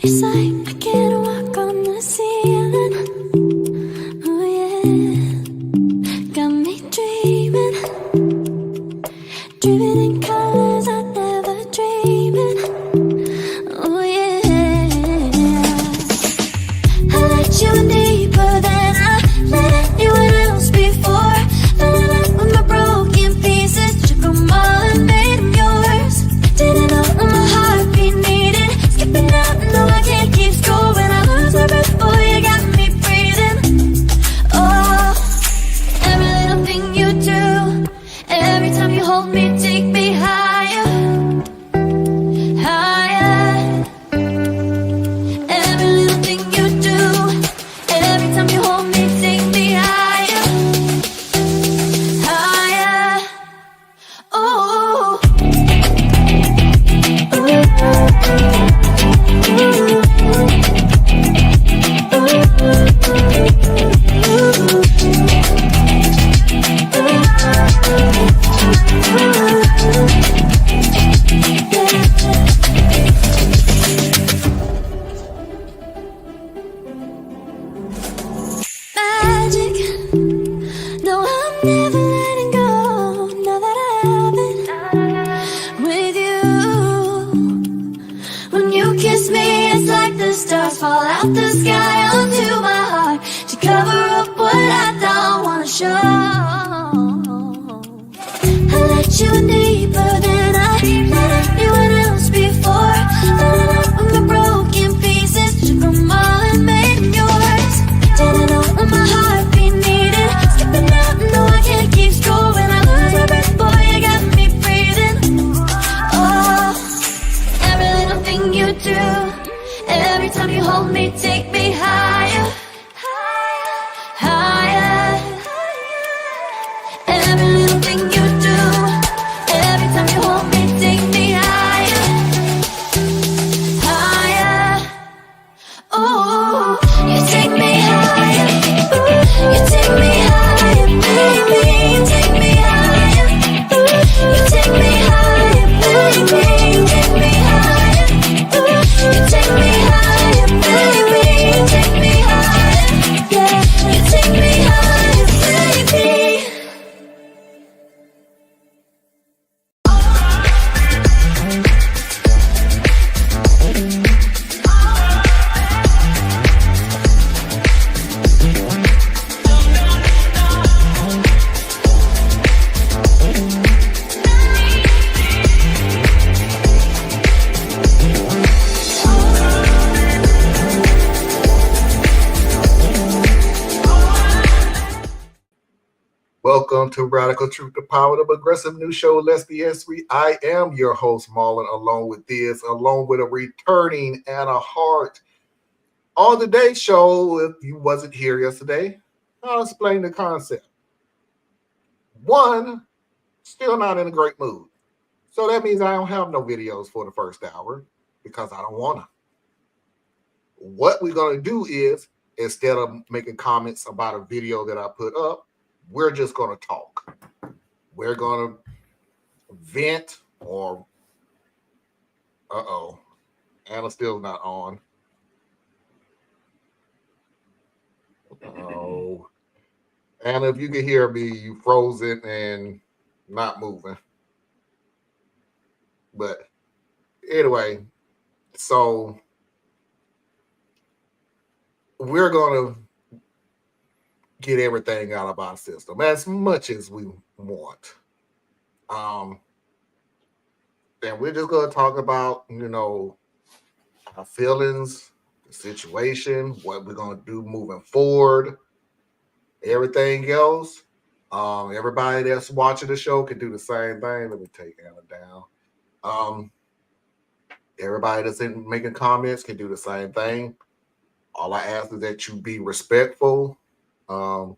It's like I can't walk on the ceiling. Oh yeah, got me dreaming, dreaming in colors I never dreamed. Oh yeah, I let you in deeper than I let anyone else before. Filling up with my broken pieces, took them all and made them yours. Didn't know what my heartbeat needed, skipping out, no I can't keep score. When I lose my breath, boy, you got me breathing. Oh, every little thing you do, every time you hold me, take me higher, higher. Every little thing you do, every time you hold me, take me higher, higher. Oh, magic. No, I'm never letting go. Now that I have it with you. When you kiss me, it's like the stars fall out the sky onto my heart to cover up what I don't wanna show. I let you in deeper than I let anyone else before. Filling up with my broken pieces, took them all and made them yours. Didn't know what my heartbeat needed, skipping out, no I can't keep score. When I lose my breath, boy, you got me breathing. Oh, every little thing you do, every time you hold me, take me higher, higher. Every little thing you do, every time you hold me, take me higher, higher. Oh, you take me higher, you take me higher, baby, you take me higher, you take me higher, baby, you take me higher, you take me higher, baby, you take me higher, yeah, you take me higher, baby. Welcome to Radical Truth, the Power of Aggressive New Show, Let's BS. I am your host, Marlon, along with a returning Anna Hart. On today's show, if you wasn't here yesterday, I'll explain the concept. One, still not in a great mood. So that means I don't have no videos for the first hour because I don't want to. What we're going to do is, instead of making comments about a video that I put up, we're just going to talk. We're going to vent or, Anna's still not on. Oh, Anna, if you can hear me, you frozen and not moving. But anyway, so we're going to get everything out of our system as much as we want. And we're just going to talk about, our feelings, the situation, what we're going to do moving forward, everything else. Everybody that's watching the show can do the same thing. Let me take Anna down. Everybody that's making comments can do the same thing. All I ask is that you be respectful. And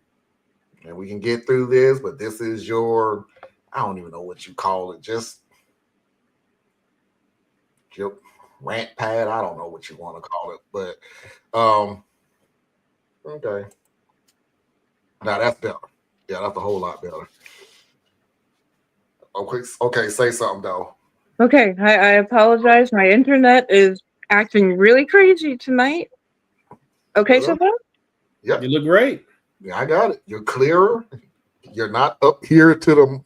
we can get through this, but this is your, I don't even know what you call it, just your rant pad. I don't know what you want to call it, but okay. Now that's better. Yeah, that's a whole lot better. Okay, say something though. Okay, I apologize. My internet is acting really crazy tonight. Okay, so far? Yeah, You look great. yeah, I got it. You're clearer. You're not up here to the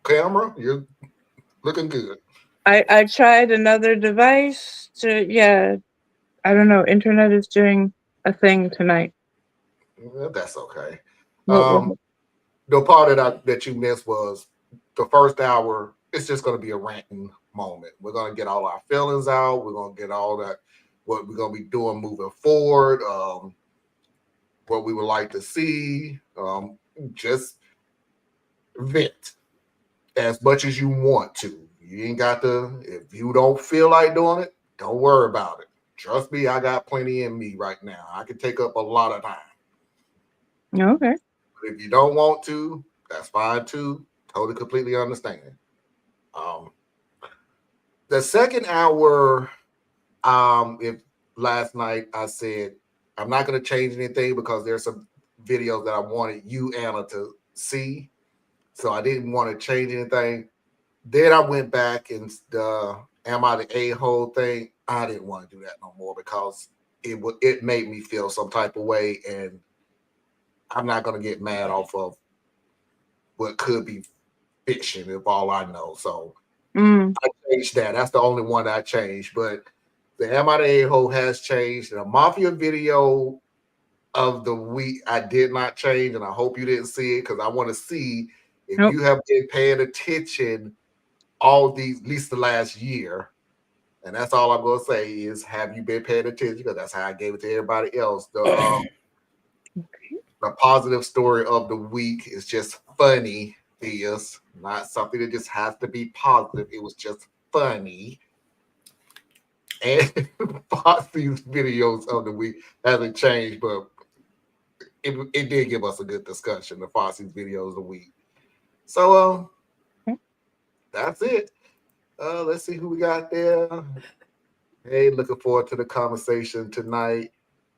camera. You're looking good. I tried another device to, yeah, I don't know. Internet is doing a thing tonight. That's okay. What? The part that you missed was the first hour. It's just going to be a ranting moment. We're going to get all our feelings out. We're going to get all that what we're going to be doing moving forward. What we would like to see. Just vent as much as you want to. You ain't got to. If you don't feel like doing it, don't worry about it. Trust me, I got plenty in me right now. I can take up a lot of time. Okay. But if you don't want to, that's fine too. Totally, completely understand. Um, the second hour, if last night I said I'm not going to change anything because there's some videos that I wanted you, Anna, to see, so I didn't want to change anything. Then I went back and the "Am I the a-hole" thing. I didn't want to do that no more because it made me feel some type of way, and I'm not going to get mad off of what could be fiction if all I know. So I changed that. That's the only one I changed. But the "Am I the a-hole" has changed. The Mafia video of the week I did not change, and I hope you didn't see it because I want to see if Nope. you have been paying attention all these, at least the last year. And that's all I'm going to say is, have you been paying attention? Because that's how I gave it to everybody else. The positive story of the week is just funny. Is not something that just has to be positive. It was just funny. And Fosse's videos of the week hasn't changed, but it did give us a good discussion. The Fosse's videos of the week. So that's it. Let's see who we got there. Hey, looking forward to the conversation tonight.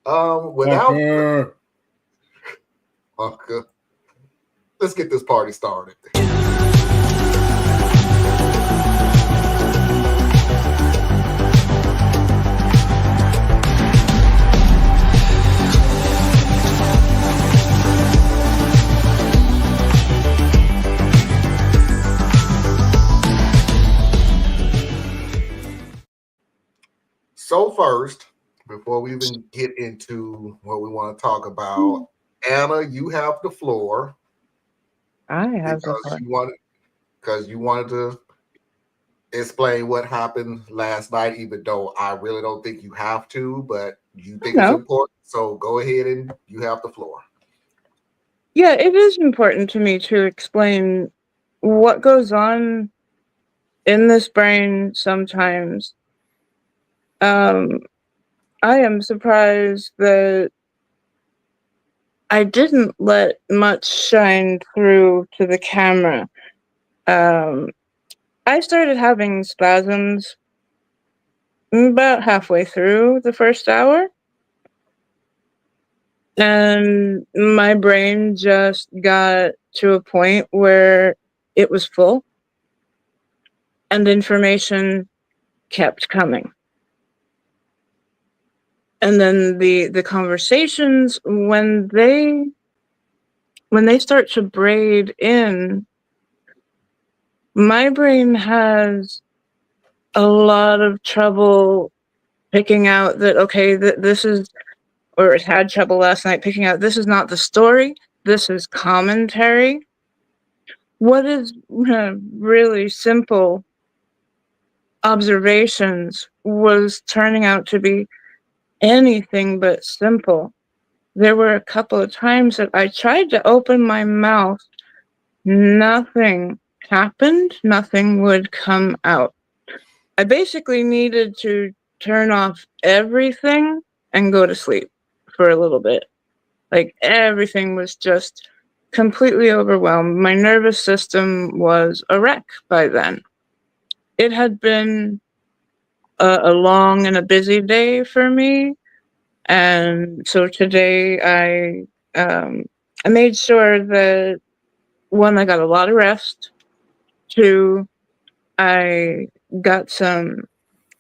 Without Uncle, let's get this party started. So first, before we even get into what we want to talk about, Anna, you have the floor. I have the floor. Because you wanted to explain what happened last night, even though I really don't think you have to, but you think it's important. So go ahead and you have the floor. Yeah, it is important to me to explain what goes on in this brain sometimes. I am surprised that I didn't let much shine through to the camera. I started having spasms about halfway through the first hour, and my brain just got to a point where it was full and information kept coming. And then the conversations, when they start to braid in, my brain has a lot of trouble picking out that, okay, this is, or it had trouble last night picking out, this is not the story, this is commentary. What is really simple observations was turning out to be anything but simple. There were a couple of times that I tried to open my mouth, nothing happened, nothing would come out. I basically needed to turn off everything and go to sleep for a little bit. Like, everything was just completely overwhelmed. My nervous system was a wreck by then. It had been a long and a busy day for me. And so today I made sure that, one, I got a lot of rest. Two, I got some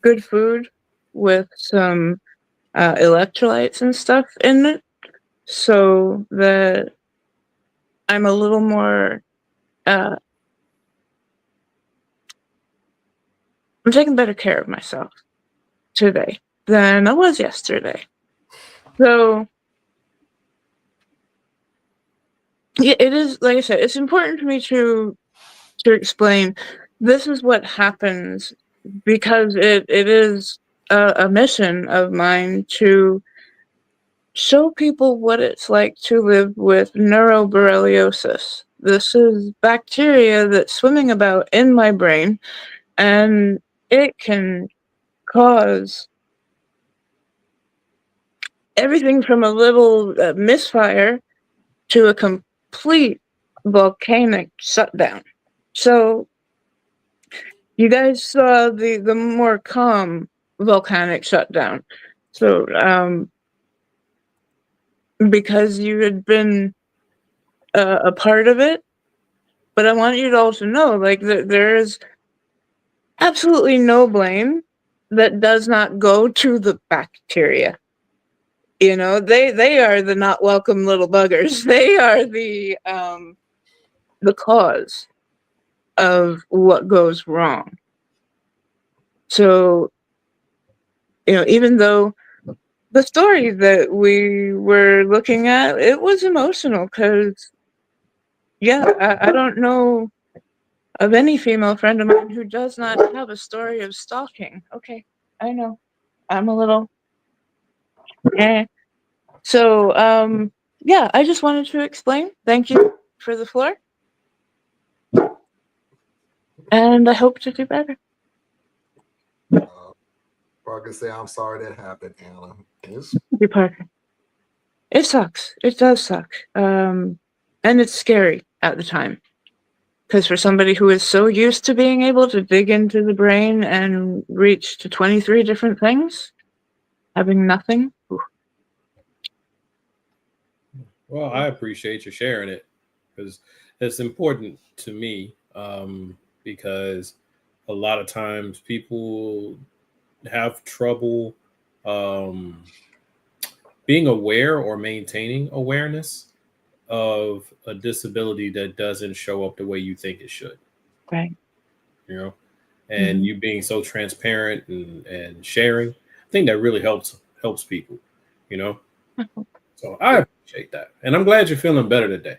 good food with some electrolytes and stuff in it, so that I'm a little more. I'm taking better care of myself today than I was yesterday. So yeah, it is, like I said, it's important for me to explain this is what happens, because it is a mission of mine to show people what it's like to live with neuroborreliosis. This is bacteria that's swimming about in my brain, and it can cause everything from a little misfire to a complete volcanic shutdown. So you guys saw the more calm volcanic shutdown. So because you had been a part of it, but I want you to also know, like, there is absolutely no blame that does not go to the bacteria. You know, they are the not welcome little buggers. They are the cause of what goes wrong. So, you know, even though the story that we were looking at, it was emotional, because yeah, I don't know of any female friend of mine who does not have a story of stalking. Okay, I know. I'm a little eh. So, yeah, I just wanted to explain. Thank you for the floor. And I hope to do better. I can say I'm sorry that happened, Anna. It's, Be Parker. It sucks. It does suck. And it's scary at the time. Because for somebody who is so used to being able to dig into the brain and reach to 23 different things, having nothing. Ooh. Well, I appreciate you sharing it, because it's important to me, because a lot of times people have trouble um, being aware or maintaining awareness of a disability that doesn't show up the way you think it should. Right. You know, and you being so transparent and sharing, I think that really helps people. You know, so I appreciate that, and I'm glad you're feeling better today.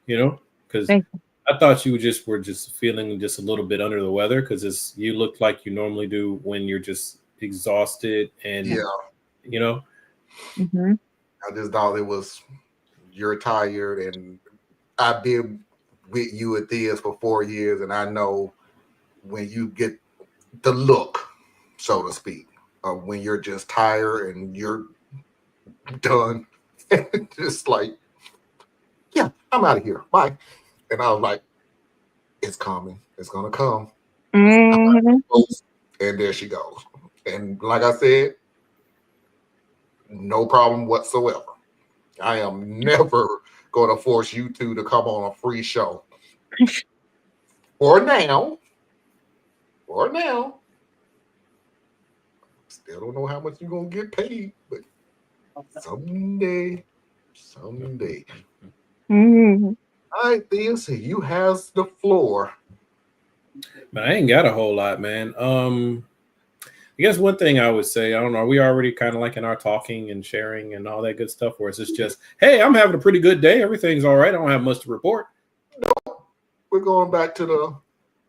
You know, because Thank you. I thought you were just feeling just a little bit under the weather, because you look like you normally do when you're just exhausted and yeah, you know. Mhm. I just thought it was you're tired, and I've been with you at this for 4 years, and I know when you get the look, so to speak, of when you're just tired and you're done, just like, yeah, I'm out of here. Bye. And I was like, it's coming. It's gonna come. Mhm. And there she goes. And like I said, no problem whatsoever. I am never going to force you two to come on a free show. For now. For now. Still don't know how much you're going to get paid, but someday. Mhm. All right, Thea, so you has the floor. But I ain't got a whole lot, man. I guess one thing I would say, I don't know, are we already kind of like in our talking and sharing and all that good stuff, or is this just, hey, I'm having a pretty good day, everything's all right, I don't have much to report? We're going back to the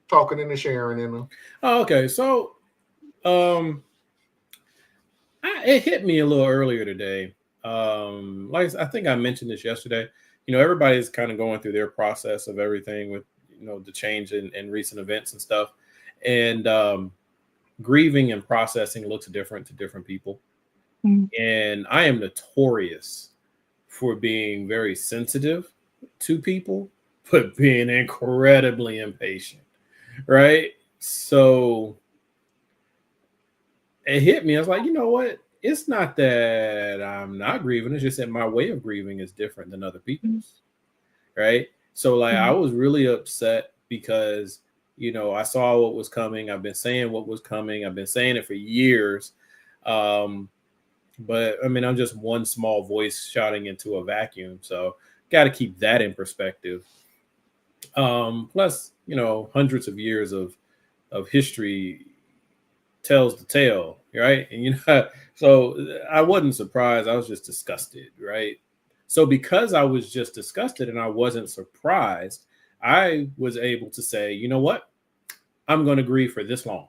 talking and the sharing and the, Oh, okay. So it hit me a little earlier today. Like I think I mentioned this yesterday. You know, everybody's kind of going through their process of everything with, you know, the change in recent events and stuff. And grieving and processing looks different to different people. Mhm. And I am notorious for being very sensitive to people, but being incredibly impatient. Right. So it hit me. I was like, you know what? It's not that I'm not grieving. It's just that my way of grieving is different than other people's. Right. So, like, I was really upset because, you know, I saw what was coming. I've been saying what was coming. I've been saying it for years. But I mean, I'm just one small voice shouting into a vacuum. So got to keep that in perspective. Plus, hundreds of years of history tells the tale, right? And so I wasn't surprised. I was just disgusted, right? So because I was just disgusted and I wasn't surprised, I was able to say, you know what? I'm going to grieve for this long,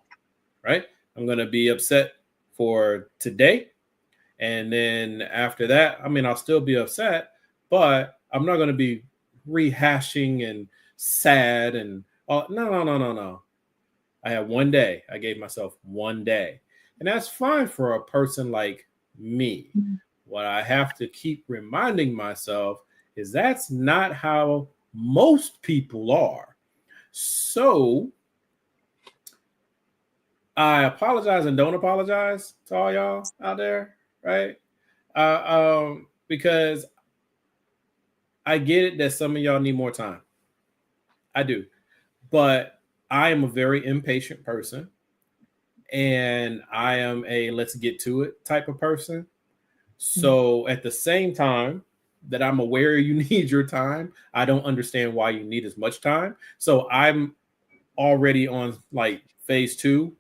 right? I'm going to be upset for today. And then after that, I mean, I'll still be upset, but I'm not going to be rehashing and sad and no. I had one day. I gave myself one day. And that's fine for a person like me. What I have to keep reminding myself is that's not how most people are. So I apologize and don't apologize to all y'all out there, right? Because I get it that some of y'all need more time. I do. But I am a very impatient person. And I am a let's get to it type of person. So at the same time that I'm aware you need your time, I don't understand why you need as much time. So I'm already on like phase 2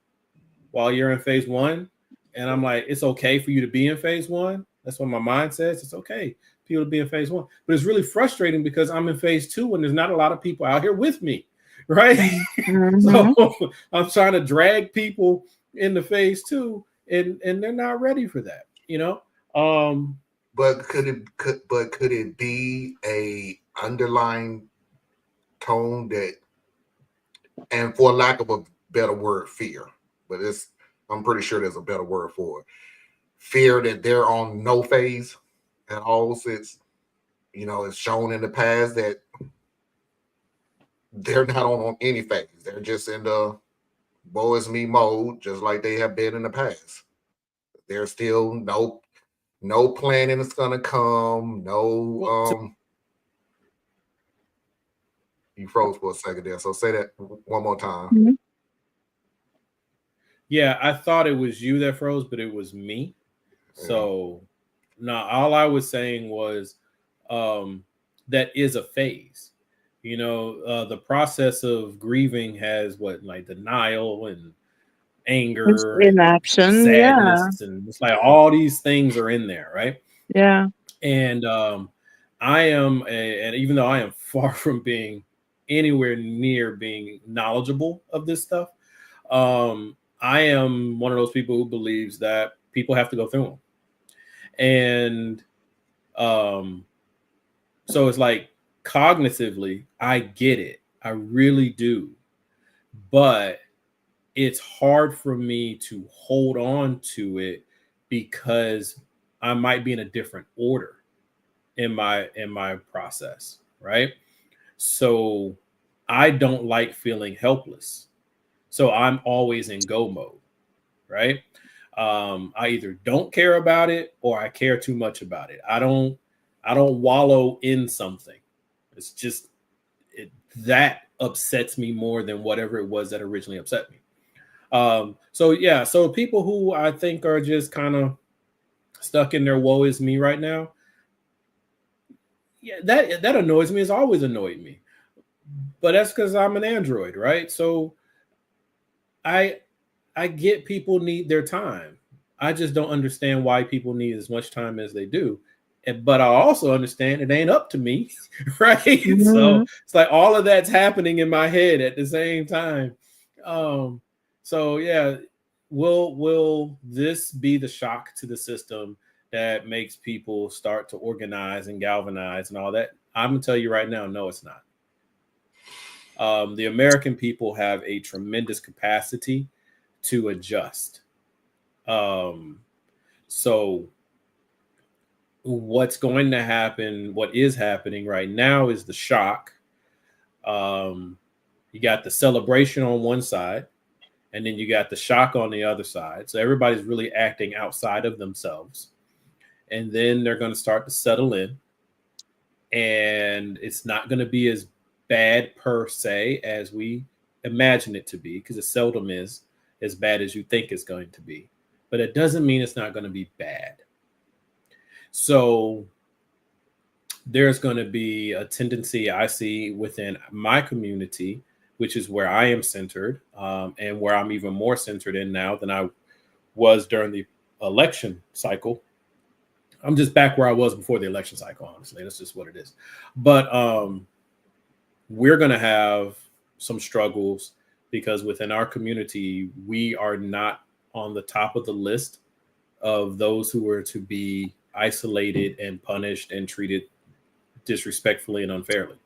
while you're in phase 1. And I'm like, it's okay for you to be in phase 1. That's what my mind says. It's okay for people to be in phase 1. But it's really frustrating because I'm in phase 2 and there's not a lot of people out here with me. Right. Mm-hmm. So I'm trying to drag people into phase 2 and they're not ready for that, But could it be a underlying tone that, and for lack of a better word, fear, but I'm pretty sure there's a better word for it. Fear that they're on no phase at all, since it's shown in the past that they're not on any phase. They're just in the woe is me mode, just like they have been in the past. There's still no planning is gonna come. You froze for a second there, so say that one more time. Mm-hmm. Yeah, I thought it was you that froze, but it was me. Yeah. So now all I was saying was that is a phase. The process of grieving has like denial and anger, inaction, sadness, and it's like all these things are in there, right? Yeah. And I am, and even though I am far from being anywhere near being knowledgeable of this stuff, I am one of those people who believes that people have to go through them, and so it's like cognitively, I get it, I really do, but it's hard for me to hold on to it because I might be in a different order in my process, right? So I don't like feeling helpless. So I'm always in go mode, right? I either don't care about it or I care too much about it. I don't wallow in something. It's just that upsets me more than whatever it was that originally upset me. So people who I think are just kind of stuck in their woe is me right now, yeah, that annoys me. It's always annoyed me, but that's because I'm an android, right? So I get people need their time. I just don't understand why people need as much time as they do. But I also understand it ain't up to me, right? Mm-hmm. So it's like all of that's happening in my head at the same time. So yeah, will this be the shock to the system that makes people start to organize and galvanize and all that? I'm gonna tell you right now, no, it's not. The American people have a tremendous capacity to adjust. So what's going to happen, what is happening right now is the shock. You got the celebration on one side, and then you got the shock on the other side. So everybody's really acting outside of themselves. And then they're going to start to settle in. And it's not going to be as bad per se as we imagine it to be, because it seldom is as bad as you think it's going to be. but it doesn't mean it's not going to be bad. So there's going to be a tendency I see within my community, which is where I am centered, and where I'm even more centered in now than I was during the election cycle. I'm just back where I was before the election cycle, honestly. That's just what it is. But we're going to have some struggles because within our community, we are not on the top of the list of those who are to be isolated and punished and treated disrespectfully and unfairly.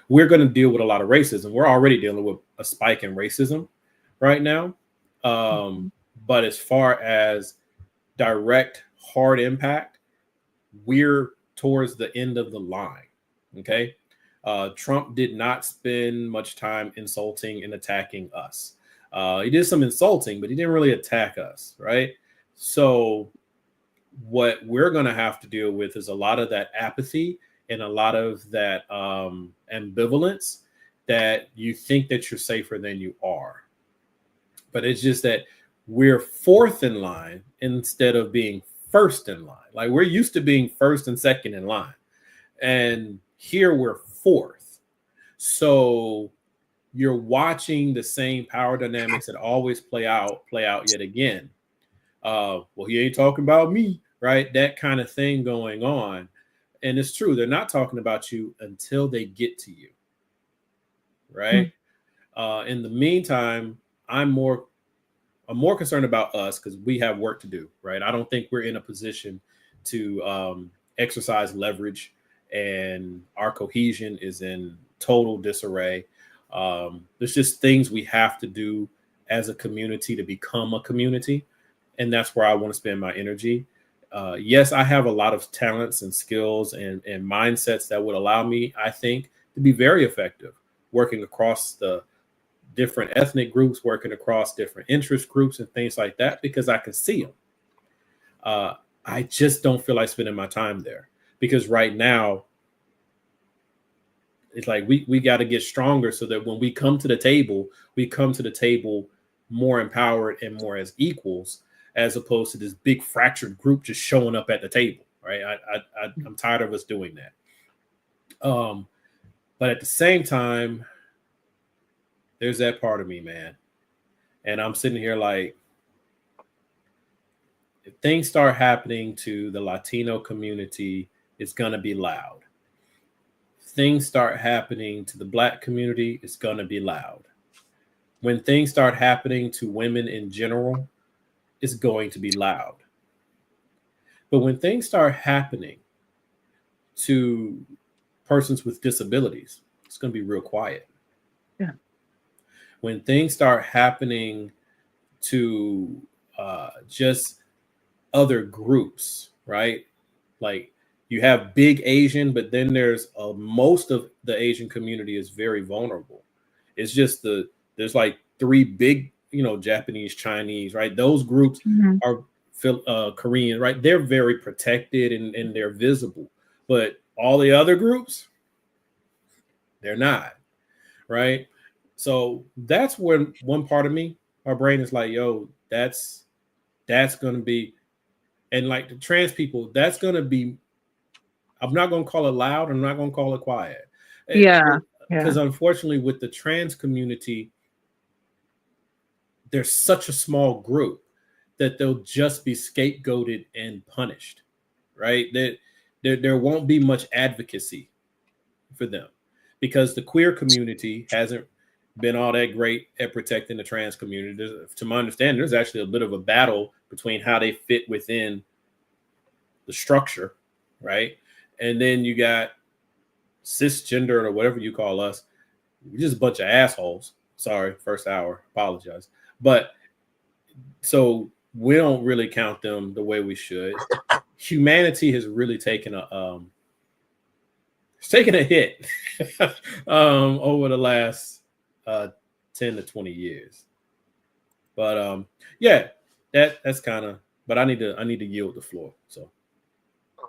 We're going to deal with a lot of racism. We're already dealing with a spike in racism right now. But as far as direct, hard impact, we're towards the end of the line. Okay. Trump did not spend much time insulting and attacking us. He did some insulting, but he didn't really attack us. Right. So what we're going to have to deal with is a lot of that apathy and a lot of that ambivalence that you think that you're safer than you are. But it's just that we're fourth in line instead of being first in line. Like we're used to being first and second in line. And here we're fourth. So you're watching the same power dynamics that always play out yet again. Well, he ain't talking about me, right? That kind of thing going on. And it's true. They're not talking about you until they get to you. Right. In the meantime, I'm more concerned about us because we have work to do. Right. I don't think we're in a position to exercise leverage, and our cohesion is in total disarray. There's just things we have to do as a community to become a community. And that's where I want to spend my energy. Yes, I have a lot of talents and skills and mindsets that would allow me, I think, to be very effective working across the different ethnic groups, working across different interest groups and things like that, because I can see them. I just don't feel like spending my time there because right now it's like we got to get stronger so that when we come to the table, more empowered and more as equals, as opposed to this big fractured group just showing up at the table, right? I'm tired of us doing that. But at the same time, there's that part of me, man. And I'm sitting here like, if things start happening to the Latino community, it's going to be loud. If things start happening to the Black community, it's going to be loud. When things start happening to women in general, it's going to be loud. But when things start happening to persons with disabilities, it's going to be real quiet. Yeah. When things start happening to just other groups, right? Like you have big Asian, but then there's most of the Asian community is very vulnerable. It's just there's like three big, Japanese, Chinese, right? Those groups are Korean, right? They're very protected and they're visible, but all the other groups, they're not, right? So that's when one part of me, my brain is like, yo, that's going to be, and like the trans people, that's going to be, I'm not going to call it loud. I'm not going to call it quiet. Yeah. Because unfortunately with the trans community, there's such a small group that they'll just be scapegoated and punished, right? There won't be much advocacy for them because the queer community hasn't been all that great at protecting the trans community. To my understanding, there's actually a bit of a battle between how they fit within the structure, right? And then you got cisgender or whatever you call us. We're just a bunch of assholes. Sorry, first hour, apologize. But so we don't really count them the way we should. Humanity has really taken a hit over the last 10 to 20 years. But yeah, that's kind of, but I need to yield the floor. So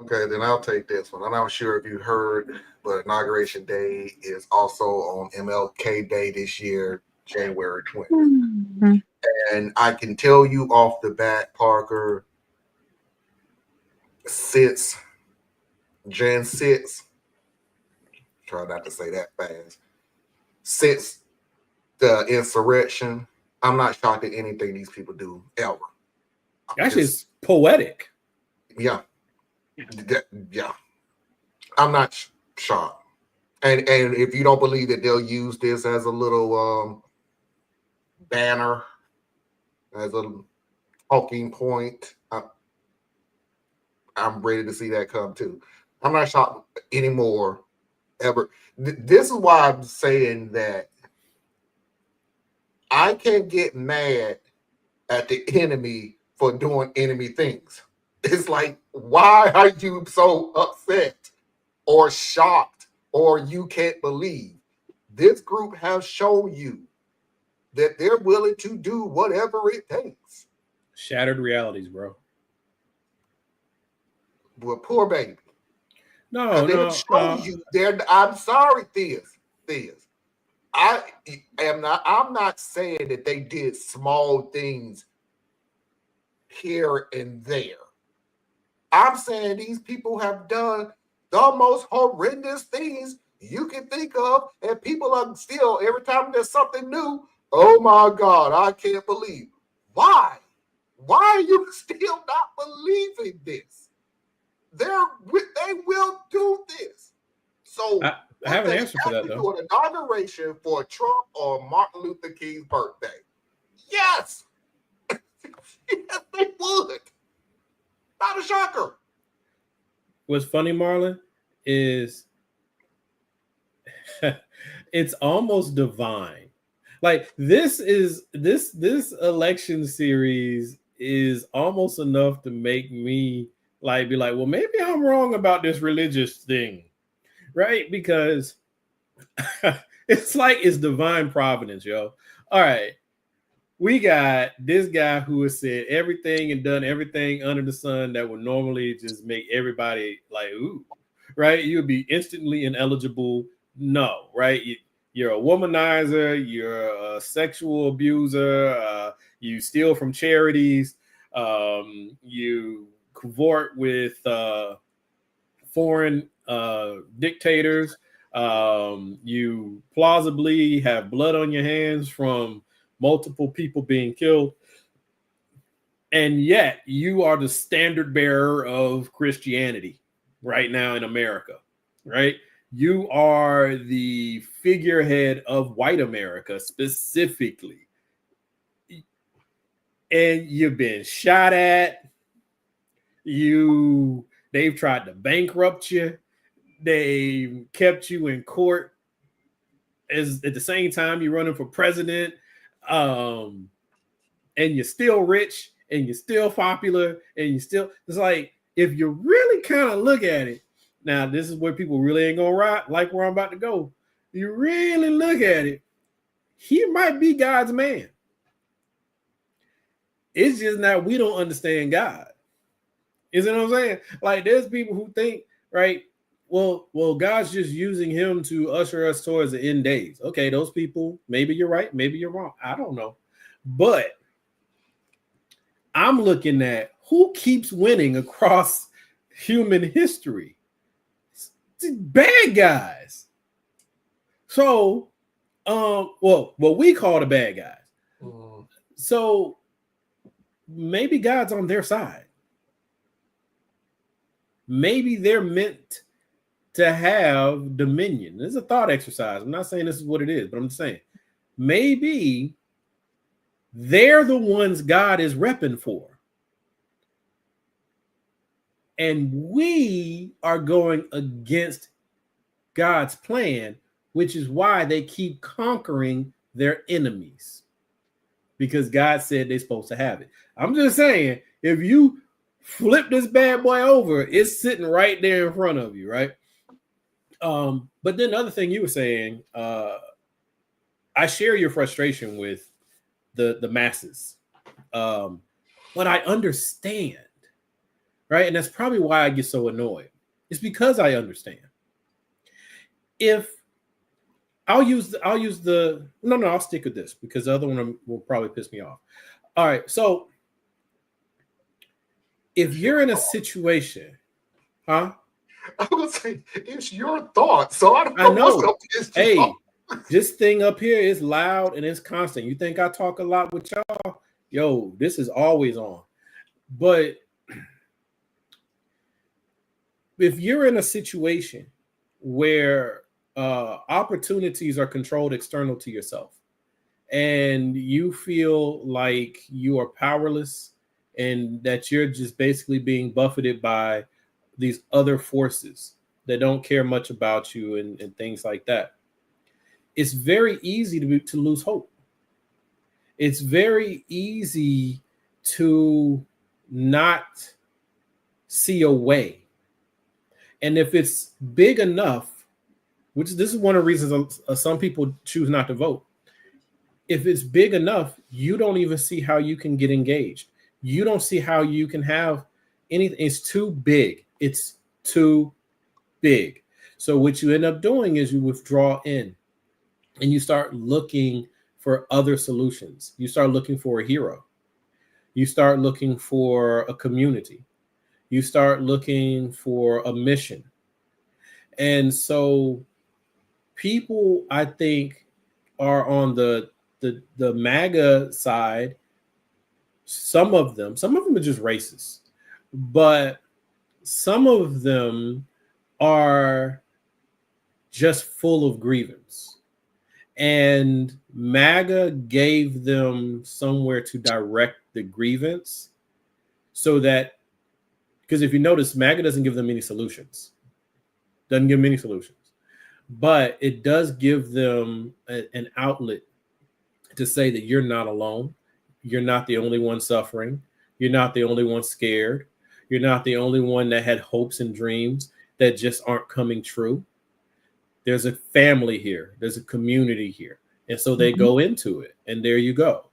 okay, then I'll take this one. I'm not sure if you heard, but Inauguration Day is also on MLK Day this year, January 20th. And I can tell you off the bat, Parker, since Jan 6, try not to say that fast, since the insurrection, I'm not shocked at anything these people do ever. Actually, it's poetic. Yeah. Yeah. I'm not shocked. And if you don't believe that they'll use this as a little banner, as a talking point, I'm ready to see that come too. I'm not shocked anymore, ever. This is why I'm saying that I can't get mad at the enemy for doing enemy things. It's like, why are you so upset or shocked or you can't believe? This group has shown you that they're willing to do whatever it takes. Shattered realities, bro. Well, poor baby. No, They've shown you there. I'm sorry, Theus. I'm not saying that they did small things here and there. I'm saying these people have done the most horrendous things you can think of, and people are still, every time there's something new, oh my God, I can't believe. Why? Why are you still not believing this? They will do this. So I have an answer for that, though. Do an inauguration for Trump or Martin Luther King's birthday? Yes. Yes, they would. Not a shocker. What's funny, Marlon, is it's almost divine. Like this election series is almost enough to make me be like, well, maybe I'm wrong about this religious thing, right? Because it's like it's divine providence, yo. All right. We got this guy who has said everything and done everything under the sun that would normally just make everybody like, ooh, right? You would be instantly ineligible. No, right? You're a womanizer. You're a sexual abuser. You steal from charities. You cavort with foreign dictators. You plausibly have blood on your hands from multiple people being killed, and yet you are the standard bearer of Christianity right now in America, right? You are the figurehead of white America specifically, and you've been shot at. They've tried to bankrupt you. They kept you in court as at the same time you're running for president. And you're still rich and you're still popular and you still, it's like, if you really kind of look at it, now this is where people really ain't gonna ride like where I'm about to go. You really look at it, he might be God's man. It's just that we don't understand God. You know what I'm saying? Like there's people who think, right, well, God's just using him to usher us towards the end days. Okay, those people, maybe you're right, maybe you're wrong. I don't know. But I'm looking at who keeps winning across human history. It's bad guys. So, what we call the bad guys. Mm. So maybe God's on their side. Maybe they're meant to have dominion. This is a thought exercise. I'm not saying this is what it is, but I'm just saying maybe they're the ones God is repping for. And we are going against God's plan, which is why they keep conquering their enemies. Because God said they're supposed to have it. I'm just saying, if you flip this bad boy over, it's sitting right there in front of you, right? But then the other thing you were saying, I share your frustration with the masses. But I understand, right? And that's probably why I get so annoyed. It's because I understand. If I'll use the no, I'll stick with this because the other one will probably piss me off. All right, so if you're in a situation, huh? I was gonna say it's your thought, so I don't I know what's know. gonna piss you Hey, off. this thing up here is loud and it's constant. You think I talk a lot with y'all? Yo, this is always on. But if you're in a situation where opportunities are controlled external to yourself and you feel like you are powerless and that you're just basically being buffeted by these other forces that don't care much about you and things like that, it's very easy to lose hope. It's very easy to not see a way. And if it's big enough, which this is one of the reasons some people choose not to vote. If it's big enough, you don't even see how you can get engaged. You don't see how you can have anything. It's too big. It's too big. So what you end up doing is you withdraw in and you start looking for other solutions. You start looking for a hero. You start looking for a community. You start looking for a mission. And so people, I think, are on the MAGA side. Some of them are just racist, but some of them are just full of grievance. And MAGA gave them somewhere to direct the grievance so that, because if you notice, MAGA doesn't give them any solutions. Doesn't give them any solutions. But it does give them an outlet to say that you're not alone. You're not the only one suffering. You're not the only one scared. You're not the only one that had hopes and dreams that just aren't coming true. There's a family here. There's a community here. And so they go into it. And there you go.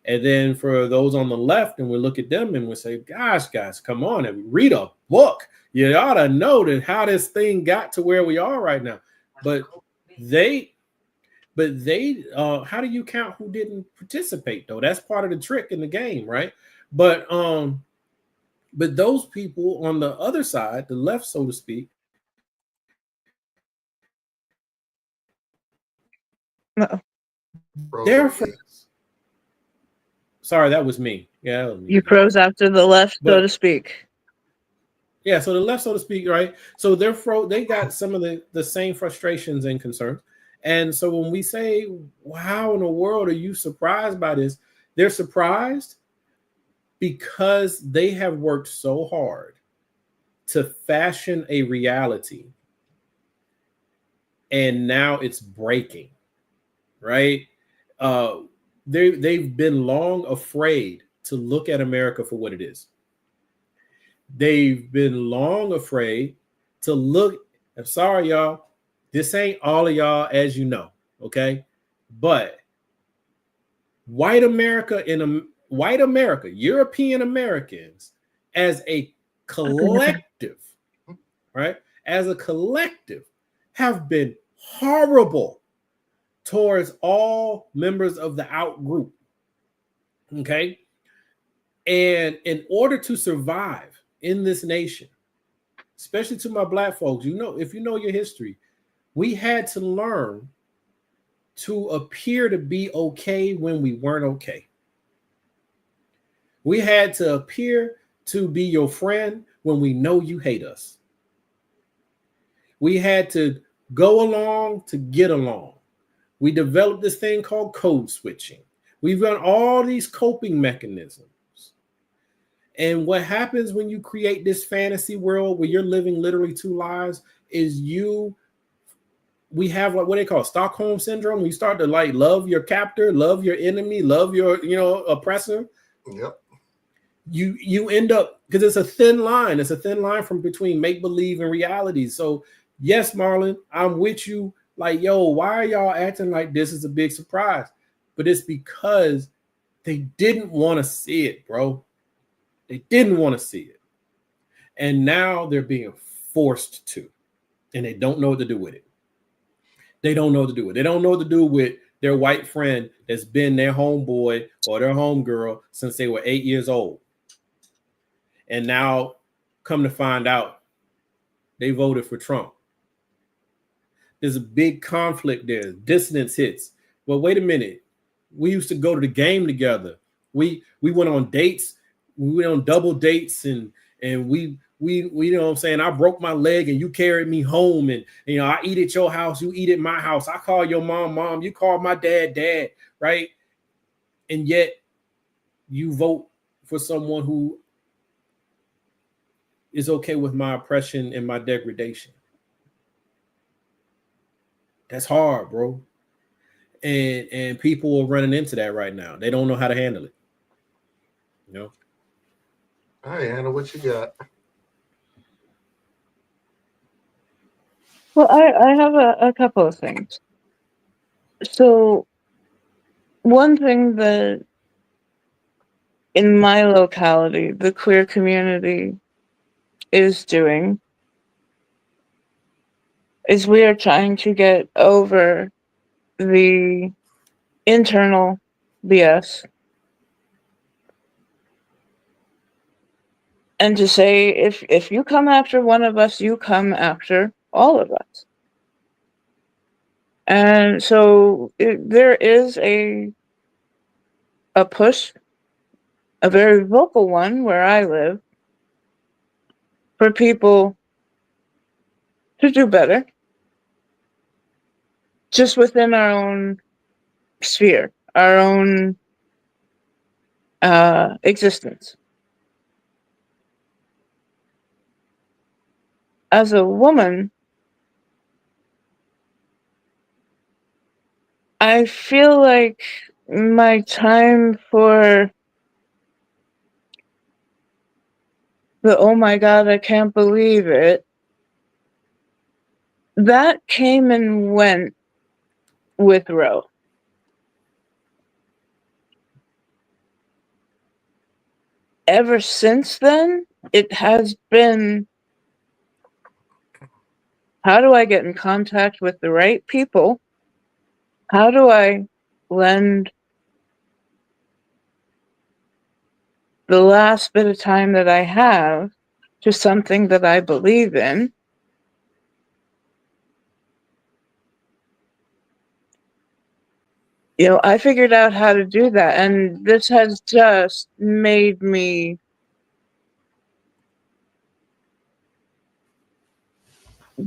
And then for those on the left, and we look at them and we say, gosh, guys, come on and read a book. You ought to know that how this thing got to where we are right now. But they, how do you count who didn't participate though? That's part of the trick in the game, right? But those people on the other side, the left, so to speak. No. They're sorry, that was me. Yeah, that was me. You froze after the left, so to speak. Yeah, so the left, so to speak, right? So they got some of the same frustrations and concerns. And so when we say, well, how in the world are you surprised by this? They're surprised because they have worked so hard to fashion a reality. And now it's breaking, right? They've been long afraid to look at America for what it is. They've been long afraid to look. I'm sorry, y'all. This ain't all of y'all, as you know, okay? But white America, European Americans, as a collective, right? As a collective, have been horrible towards all members of the out group, okay? And in order to survive in this nation, especially to my Black folks, if you know your history, we had to learn to appear to be okay when we weren't okay. We had to appear to be your friend when we know you hate us. We had to go along to get along. We developed this thing called code switching. We've got all these coping mechanisms. And what happens when you create this fantasy world where you're living literally two lives is we have what they call Stockholm syndrome. We start to love your captor, love your enemy, love your, oppressor. Yep. You end up, because it's a thin line. It's a thin line from between make-believe and reality. So yes, Marlon, I'm with you. Like, yo, why are y'all acting like this is a big surprise? But it's because they didn't want to see it, bro. They didn't want to see it. And now they're being forced to, and they don't know what to do with it. They don't know what to do with. They don't know what to do with their white friend that's been their homeboy or their homegirl since they were 8 years old. And now, come to find out, they voted for Trump. There's a big conflict there. Dissonance hits. Well, wait a minute. We used to go to the game together. We went on dates. We went on double dates, and we you know what I'm saying? I broke my leg and you carried me home, and you know, I eat at your house, you eat at my house. I call your mom, you call my dad, right? And yet you vote for someone who is okay with my oppression and my degradation. That's hard, bro. And people are running into that right now. They don't know how to handle it. You know? All right, Hannah, what you got? Well, I have a couple of things. So, one thing that in my locality, the queer community is doing is we are trying to get over the internal BS and to say, if you come after one of us, you come after all of us. And so there is a push, a very vocal one where I live, for people to do better just within our own sphere, our own existence. As a woman, I feel like my time for the oh my god, I can't believe it, that came and went with Roe. Ever since then, it has been, how do I get in contact with the right people? How do I lend the last bit of time that I have to something that I believe in? You know, I figured out how to do that, and this has just made me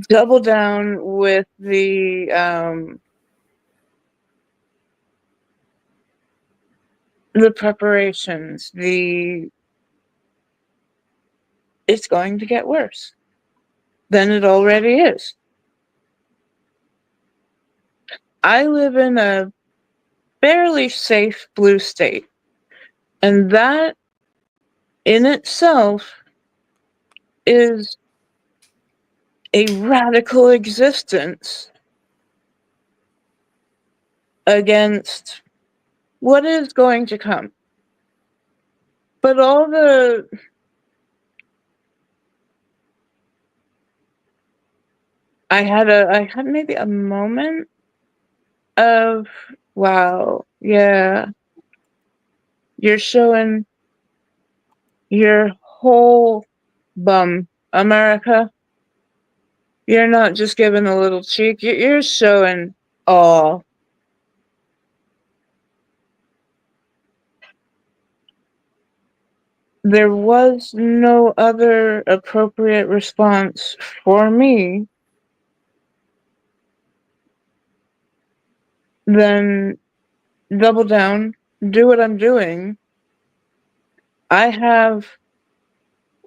double down with the preparations. It's going to get worse than it already is. I live in a fairly safe blue state, and that in itself is a radical existence against what is going to come. But I had maybe a moment of, wow, yeah, you're showing your whole bum, America. You're not just giving a little cheek, you're showing all. There was no other appropriate response for me than double down, do what I'm doing. I have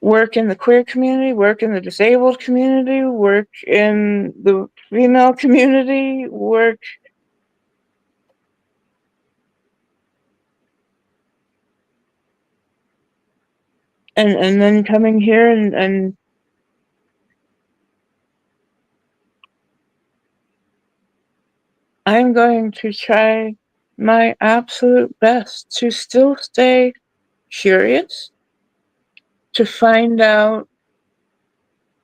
work in the queer community, work in the disabled community, work in the female community, work and then coming here and I'm going to try my absolute best to still stay curious, to find out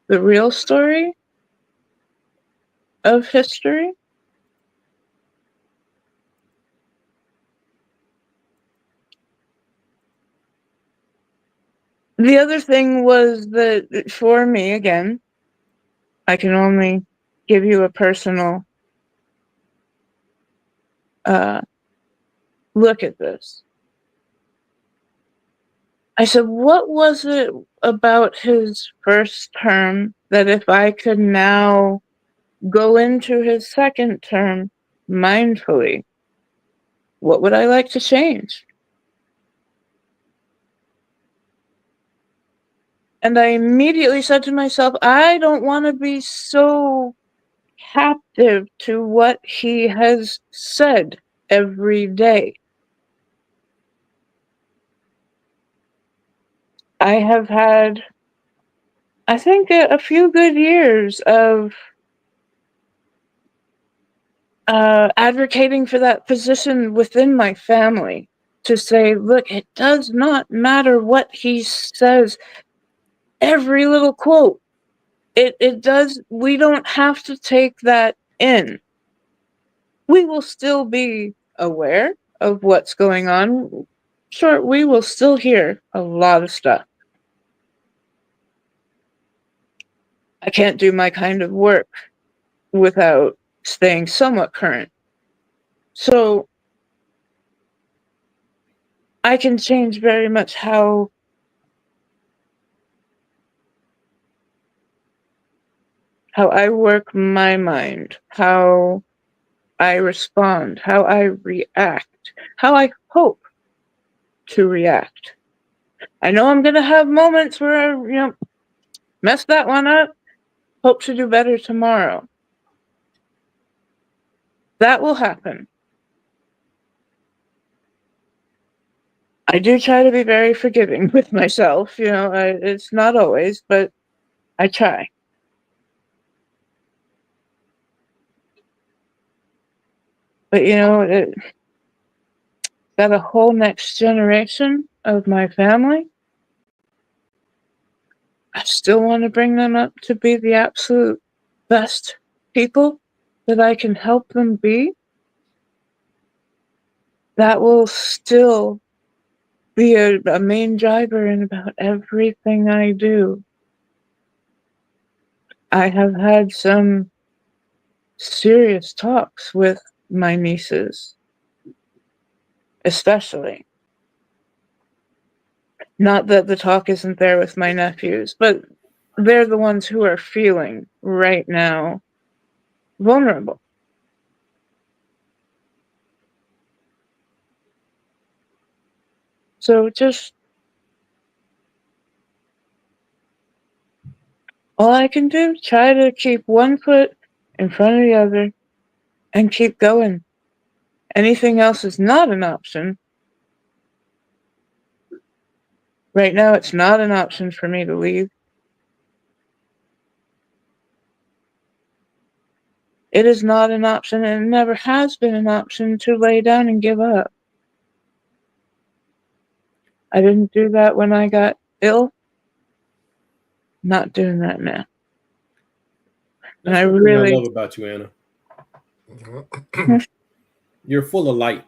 the real story of history, The other thing was that for me, again, I can only give you a personal look at this. I said, what was it about his first term that if I could now go into his second term mindfully, what would I like to change? And I immediately said to myself, I don't want to be so captive to what he has said every day. I have had, I think, a few good years of advocating for that position within my family to say, look, it does not matter what he says, every little quote. It does, we don't have to take that in. We will still be aware of what's going on. Sure, we will still hear a lot of stuff. I can't do my kind of work without staying somewhat current. So I can change very much how I work my mind, how I respond, how I react, how I hope to react. I know I'm going to have moments where I, mess that one up, hope to do better tomorrow. That will happen. I do try to be very forgiving with myself, it's not always, but I try. But that a whole next generation of my family, I still want to bring them up to be the absolute best people that I can help them be. That will still be a main driver in about everything I do. I have had some serious talks with my nieces, especially. Not that the talk isn't there with my nephews, but they're the ones who are feeling right now vulnerable. So just all I can do, try to keep one foot in front of the other and keep going. Anything else is not an option. Right now, it's not an option for me to leave. It is not an option, and it never has been an option to lay down and give up. I didn't do that when I got ill. Not doing that now. And That's I one thing really I love about you, Anna. You're full of light.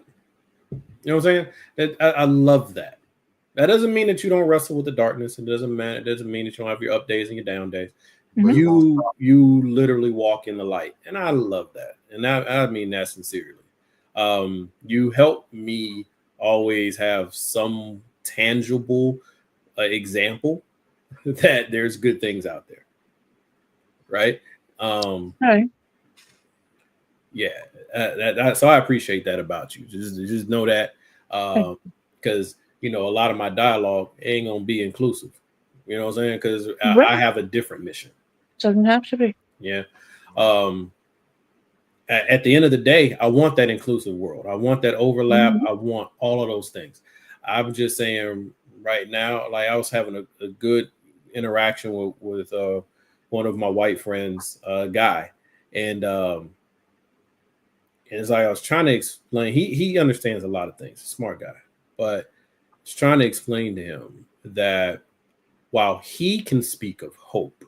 You know what I'm saying? I love that. That doesn't mean that you don't wrestle with the darkness. It doesn't mean that you don't have your up days and your down days. Mhm. You literally walk in the light, and I love that. And I mean that sincerely. You help me always have some tangible example that there's good things out there, right? Right. Yeah, so I appreciate that about you. Just know that, because a lot of my dialogue ain't gonna be inclusive. You know what I'm saying? Because Right. I have a different mission. Doesn't have to be. Yeah. At the end of the day, I want that inclusive world. I want that overlap. Mhm. I want all of those things. I'm just saying right now, like I was having a good interaction with one of my white friends, guy, and it's like I was trying to explain. He understands a lot of things. Smart guy, but I was trying to explain to him that while he can speak of hope,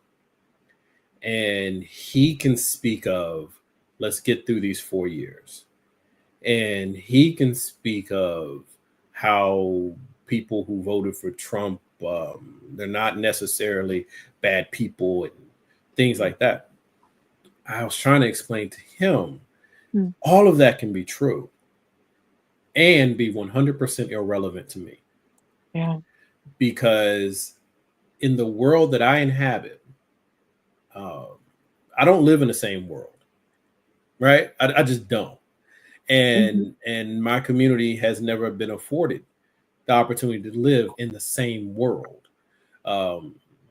and he can speak of let's get through these 4 years, and he can speak of how people who voted for Trump They're not necessarily bad people and things like that. I was trying to explain to him all of that can be true and be 100% irrelevant to me. Yeah. Because in the world that I inhabit, I don't live in the same world, right? I just don't. And my community has never been afforded the opportunity to live in the same world.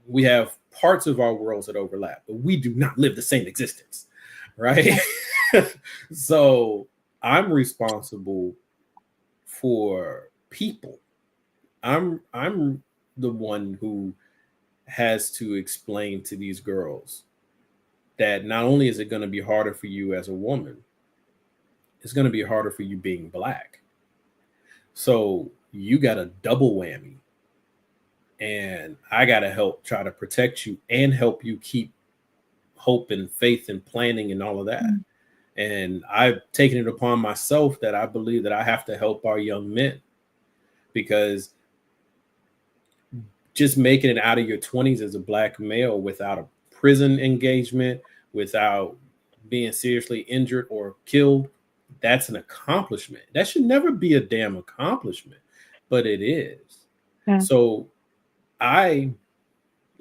We have parts of our worlds that overlap, but we do not live the same existence, right? So I'm responsible for people. I'm the one who has to explain to these girls that not only is it going to be harder for you as a woman, it's going to be harder for you being Black. So you got a double whammy. And I got to help try to protect you and help you keep hope and faith and planning and all of that. And I've taken it upon myself that I believe that I have to help our young men, because just making it out of your 20s as a Black male without a prison engagement, without being seriously injured or killed, that's an accomplishment. That should never be a damn accomplishment, but it is. Yeah. So I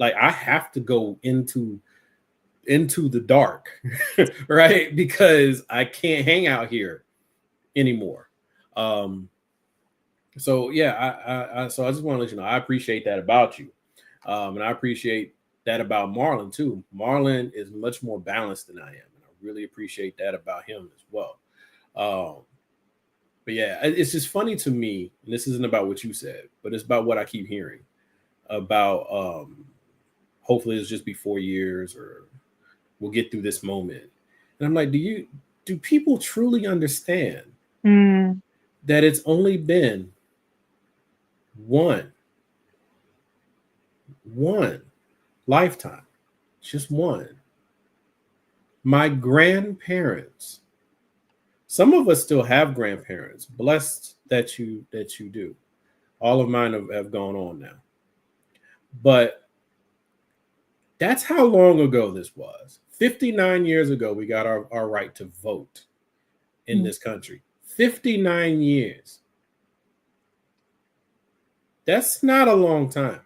have to go into the dark, right? Because I can't hang out here anymore. So yeah, so I just want to let you know, I appreciate that about you. And I appreciate that about Marlon too. Marlon is much more balanced than I am. And I really appreciate that about him as well. But yeah, it's just funny to me, and this isn't about what you said, but it's about what I keep hearing about, hopefully it's just be 4 years or we'll get through this moment. And I'm like, do people truly understand that it's only been one lifetime, just one. My grandparents, some of us still have grandparents, blessed that you do. All of mine have gone on now. But that's how long ago this was. 59 years ago, we got our right to vote in this country. 59 years. That's not a long time.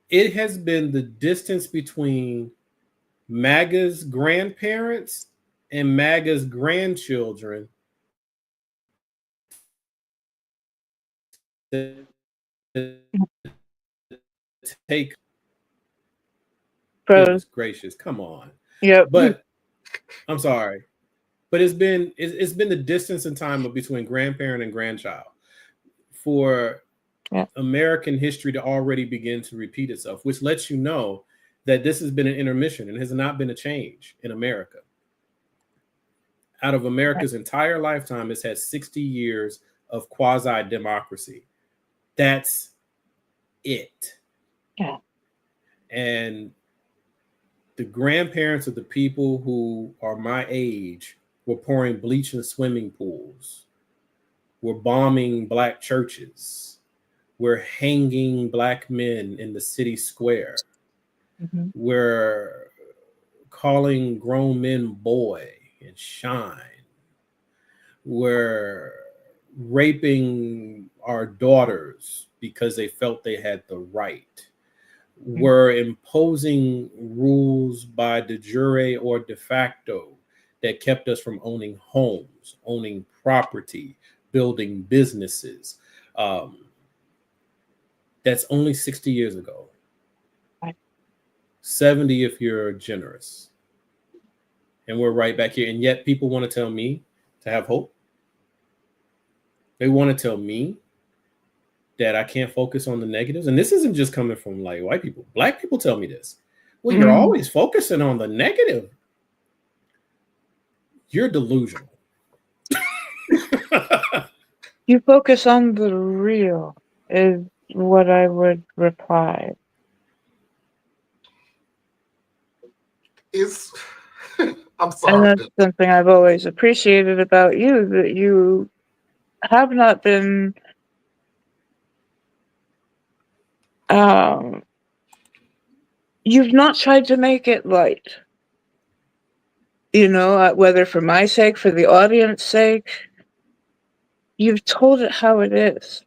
It has been the distance between MAGA's grandparents and MAGA's grandchildren to take. Goodness gracious, come on. Yeah. But I'm sorry. But it's been the distance in time between grandparent and grandchild for American history to already begin to repeat itself, which lets you know that this has been an intermission and has not been a change in America. Out of America's entire lifetime, it's had 60 years of quasi-democracy. That's it. Yeah. And the grandparents of the people who are my age were pouring bleach in swimming pools. We're bombing Black churches. We're hanging Black men in the city square. We're calling grown men boy and shine. We're raping our daughters because they felt they had the right. We're imposing rules by de jure or de facto that kept us from owning homes, owning property, building businesses. That's only 60 years ago. 70 if you're generous. And we're right back here. And yet people want to tell me to have hope. They want to tell me that I can't focus on the negatives. And this isn't just coming from like white people. Black people tell me this. Well, you're always focusing on the negative. You're delusional. You focus on the real is what I would reply. I'm sorry. And that's something I've always appreciated about you, that you have not been You've not tried to make it light. Whether for my sake, for the audience's sake, you've told it how it is.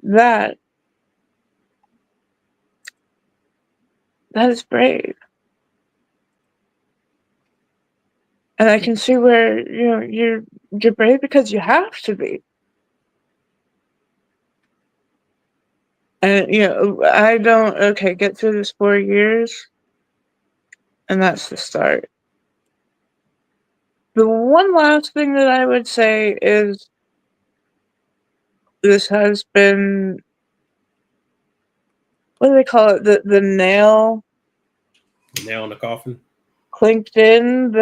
That is brave. And I can see where you're brave because you have to be. And I don't get through this 4 years, and that's the start. The one last thing that I would say is this has been, what do they call it? The nail in the coffin. Clinked in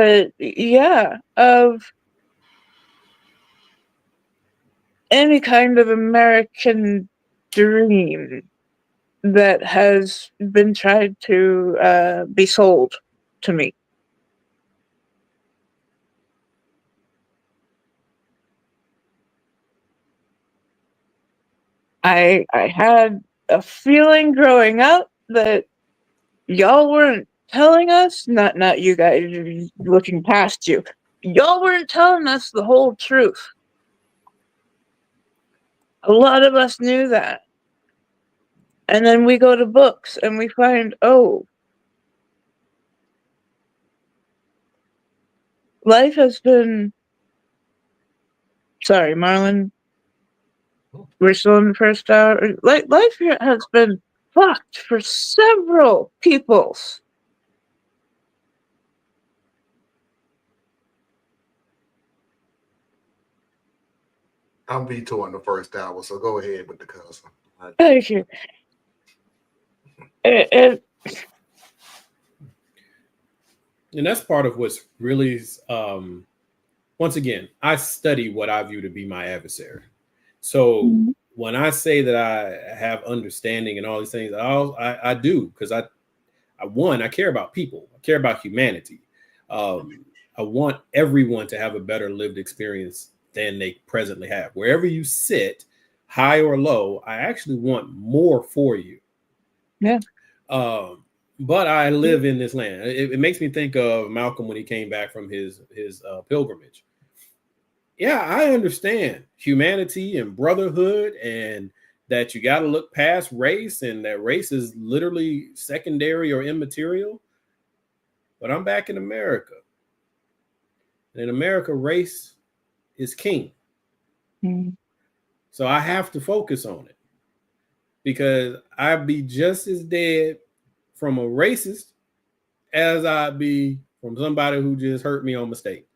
of any kind of American dream that has been tried to be sold to me. I had a feeling growing up that y'all weren't telling us, not you guys, looking past you, y'all weren't telling us the whole truth. A lot of us knew that. And then we go to books and we find, life has been... Sorry, Marlon. We're still in the first hour. Life here has been fucked for several peoples. I'm vetoing the first hour, so go ahead with the cousin. Thank you. And that's part of what's really, once again, I study what I view to be my adversary. So when I say that I have understanding and all these things, I do, because I care about people. I care about humanity. I want everyone to have a better lived experience than they presently have. Wherever you sit, high or low, I actually want more for you. Yeah. But I live in this land. It makes me think of Malcolm when he came back from his pilgrimage. Yeah, I understand humanity and brotherhood, and that you got to look past race, and that race is literally secondary or immaterial. But I'm back in America. And in America, race is king. Mm-hmm. So I have to focus on it, because I'd be just as dead from a racist as I'd be from somebody who just hurt me on mistake.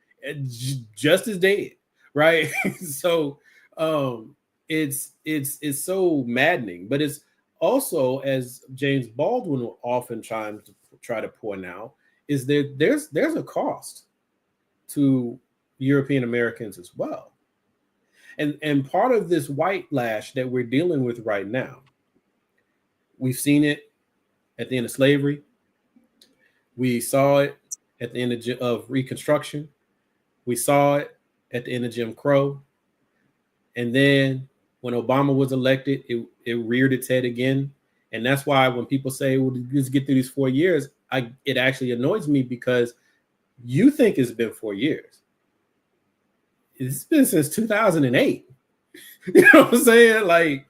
Just as dead, right? So it's so maddening, but it's also, as James Baldwin will often try to point out, is that there's a cost to European Americans as well. And part of this white lash that we're dealing with right now, we've seen it at the end of slavery. We saw it at the end of Reconstruction. We saw it at the end of Jim Crow. And then when Obama was elected, it reared its head again. And that's why when people say, well, let's get through these 4 years, it actually annoys me, because you think it's been 4 years. It's been since 2008. You know what I'm saying? Like,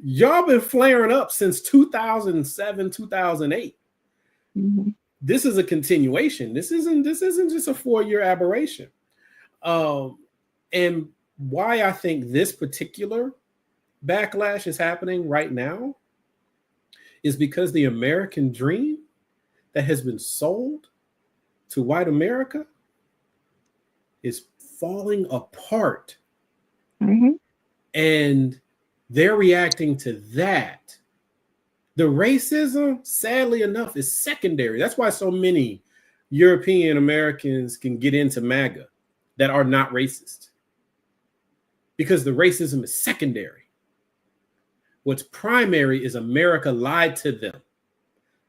y'all been flaring up since 2007, 2008. Mm-hmm. This is a continuation. This isn't just a 4-year aberration. And why I think this particular backlash is happening right now is because the American dream that has been sold to white America is falling apart. Mm-hmm. And they're reacting to that. The racism, sadly enough, is secondary. That's why so many European Americans can get into MAGA that are not racist, because the racism is secondary. What's primary is America lied to them.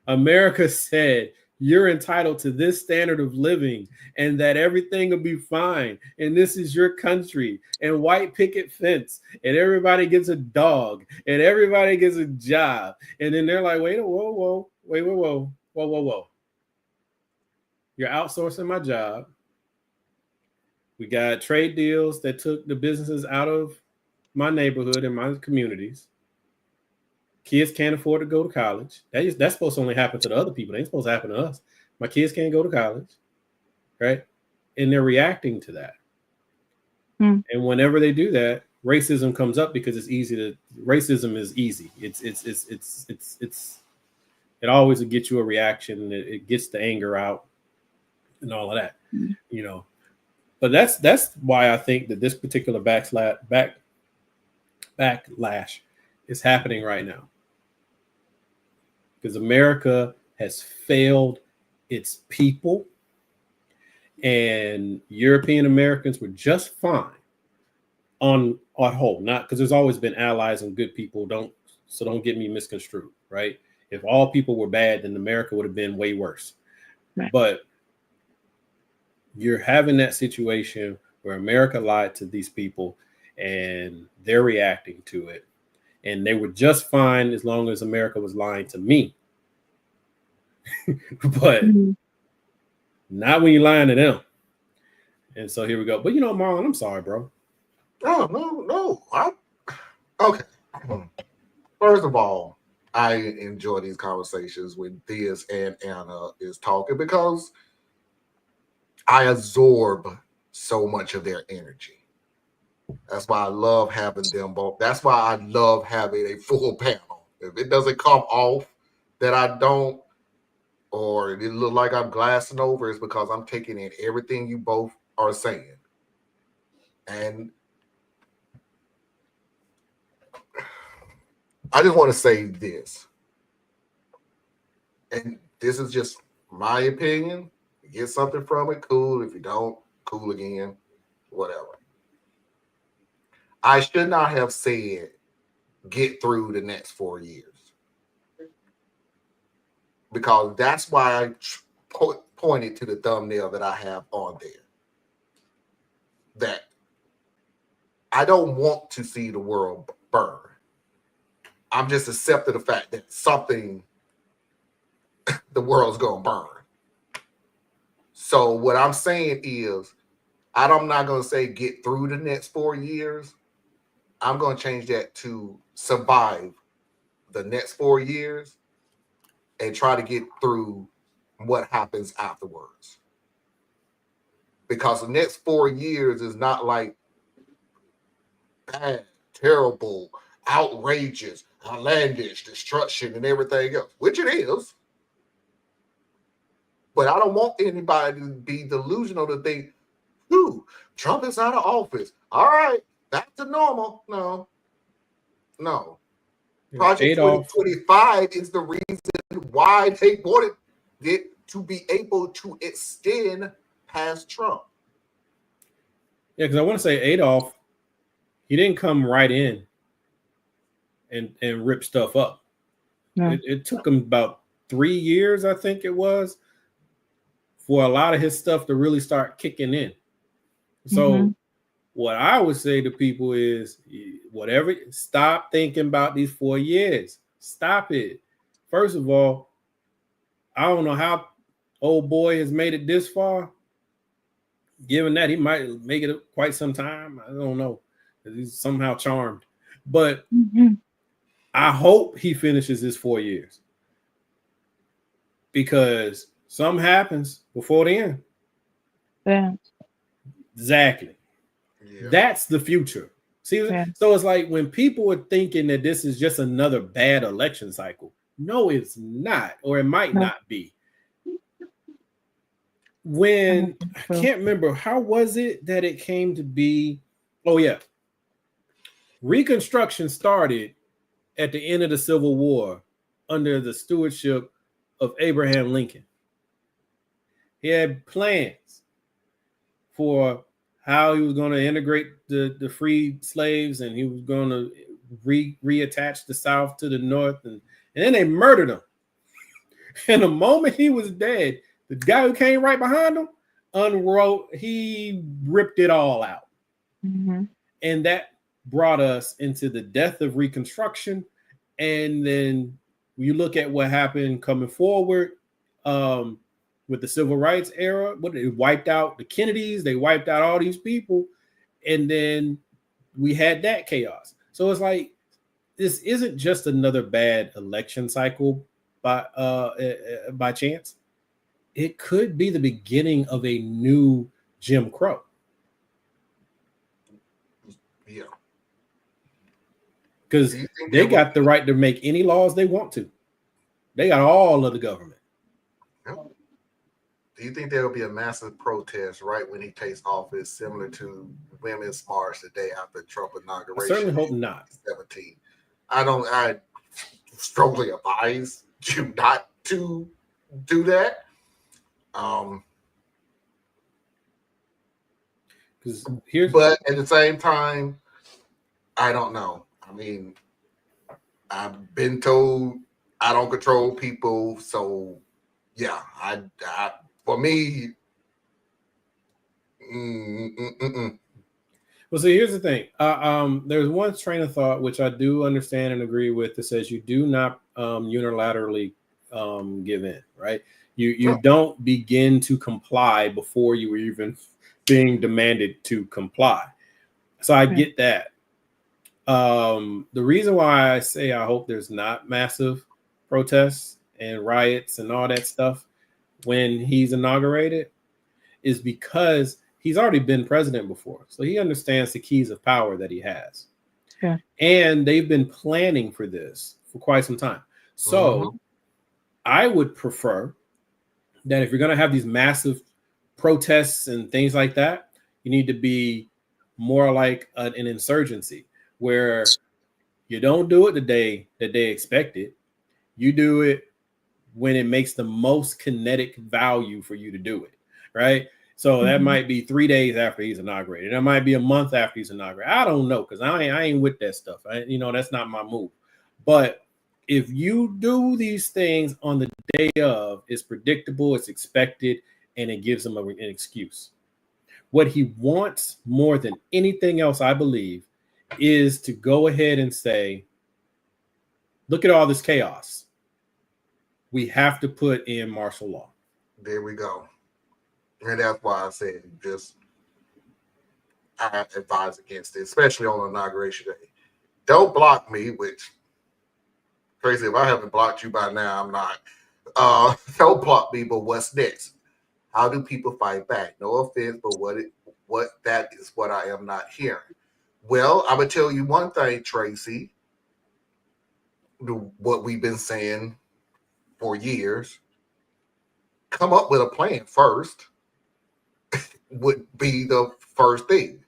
America said, you're entitled to this standard of living and that everything will be fine. And this is your country and white picket fence and everybody gets a dog and everybody gets a job. And then they're like, wait, whoa. You're outsourcing my job. We got trade deals that took the businesses out of my neighborhood and my communities. Kids can't afford to go to college. That's supposed to only happen to the other people. It ain't supposed to happen to us. My kids can't go to college, right? And they're reacting to that. And whenever they do that, racism comes up because it's easy to. Racism is easy. It always will get you a reaction. It gets the anger out and all of that, you know. But that's why I think that this particular backlash is happening right now. Because America has failed its people, and European Americans were just fine on whole. Not because there's always been allies and good people. Don't get me misconstrued, right? If all people were bad, then America would have been way worse. Right. But you're having that situation where America lied to these people and they're reacting to it. And they were just fine as long as America was lying to me. But not when you're lying to them. And so here we go. But you know, Marlon, I'm sorry, bro. Oh, no. Okay. First of all, I enjoy these conversations when Diaz and Anna is talking because I absorb so much of their energy. That's why I love having them both. That's why I love having a full panel. If it doesn't come off that I don't, or it look like I'm glassing over, it's because I'm taking in everything you both are saying. And I just want to say this. And this is just my opinion. You get something from it, cool. If you don't, cool again, whatever. I should not have said get through the next 4 years. Because that's why I pointed to the thumbnail that I have on there. That I don't want to see the world burn. I'm just accepting the fact that something, the world's going to burn. So what I'm saying is, I'm not going to say get through the next 4 years. I'm going to change that to survive the next 4 years and try to get through what happens afterwards. Because the next 4 years is not like bad, terrible, outrageous, outlandish, destruction, and everything else, which it is. But I don't want anybody to be delusional to think, Trump is out of office. All right, back to normal. No. Project 2025 is the reason why they wanted it to be able to extend past Trump. Yeah, because I want to say Adolf, he didn't come right in and rip stuff up. No. It took him about 3 years, I think it was, for a lot of his stuff to really start kicking in. So what I would say to people is, stop thinking about these 4 years. Stop it. First of all, I don't know how old boy has made it this far. Given that he might make it quite some time. I don't know. He's somehow charmed. But I hope he finishes his 4 years. Because something happens before the end. Yeah. Exactly. Yeah. That's the future. See, So it's like when people are thinking that this is just another bad election cycle. No, it's not, or it might not be. When I can't remember, how was it that it came to be? Oh, yeah. Reconstruction started at the end of the Civil War under the stewardship of Abraham Lincoln. He had plans for how he was going to integrate the freed slaves, and he was going to reattach the South to the North, and then they murdered him. And the moment he was dead, the guy who came right behind him he ripped it all out. Mm-hmm. And that brought us into the death of Reconstruction. And then you look at what happened coming forward with the Civil Rights era. What they wiped out the Kennedys, they wiped out all these people, and then we had that chaos. So it's like this isn't just another bad election cycle by chance. It could be the beginning of a new Jim Crow. Yeah. Because they got the right to make any laws they want to. They got all of the government. Do you think there will be a massive protest right when he takes office, similar to Women's March the day after Trump inauguration? I certainly hope not. 17. I strongly advise you not to do that. But at the same time, I don't know. I mean, I've been told I don't control people, so yeah, I for me. Well, so here's the thing. There's one train of thought which I do understand and agree with that says you do not unilaterally give in, right? You don't begin to comply before you were even being demanded to comply. So I get that. The reason why I say I hope there's not massive protests and riots and all that stuff when he's inaugurated is because he's already been president before. So he understands the keys of power that he has. Yeah. And they've been planning for this for quite some time. So I would prefer that if you're going to have these massive protests and things like that, you need to be more like an insurgency where you don't do it the day that they expect it. You do it when it makes the most kinetic value for you to do it, right? So that might be 3 days after he's inaugurated. That might be a month after he's inaugurated. I don't know, because I ain't with that stuff. That's not my move. But if you do these things on the day of, it's predictable, it's expected, and it gives him an excuse. What he wants more than anything else, I believe, is to go ahead and say, look at all this chaos. We have to put in martial law. There we go. And that's why I said I advise against it, especially on inauguration day. Don't block me, which, Tracy, if I haven't blocked you by now, I'm not. Don't block me, but what's next? How do people fight back? No offense, but that is what I am not hearing. Well, I'm going to tell you one thing, Tracy, what we've been saying for years. Come up with a plan first. Would be the first thing.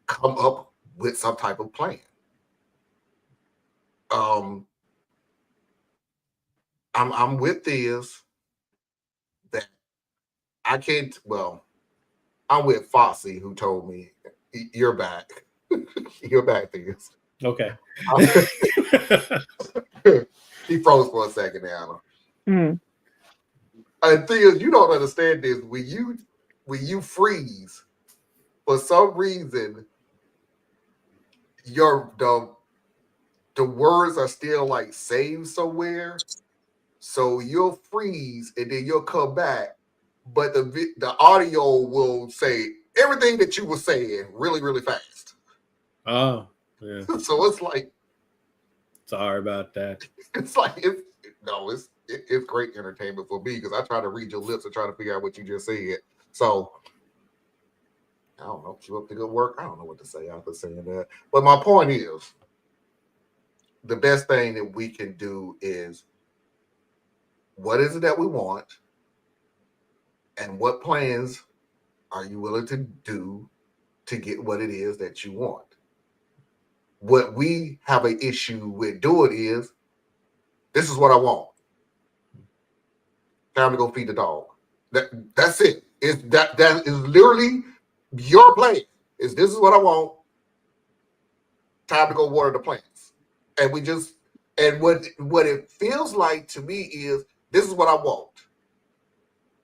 Come up with some type of plan. I'm with this that I can't. Well, I'm with Foxy, who told me you're back. You're back, Theus. Okay. He froze for a second, Anna. And Theus, you don't understand this. When you freeze, for some reason, the words are still like saved somewhere. So you'll freeze and then you'll come back, but the audio will say everything that you were saying really, really fast. Oh, yeah. So it's like, sorry about that. It's like it's great entertainment for me because I try to read your lips and try to figure out what you just said. So I don't know. Keep up the good work. I don't know what to say after saying that. But my point is, the best thing that we can do is, what is it that we want? And what plans are you willing to do to get what it is that you want? What we have an issue with doing is, this is what I want. Time to go feed the dog. That's it. That is literally your plan. This is what I want. Time to go water the plants. And what it feels like to me is This is what I want.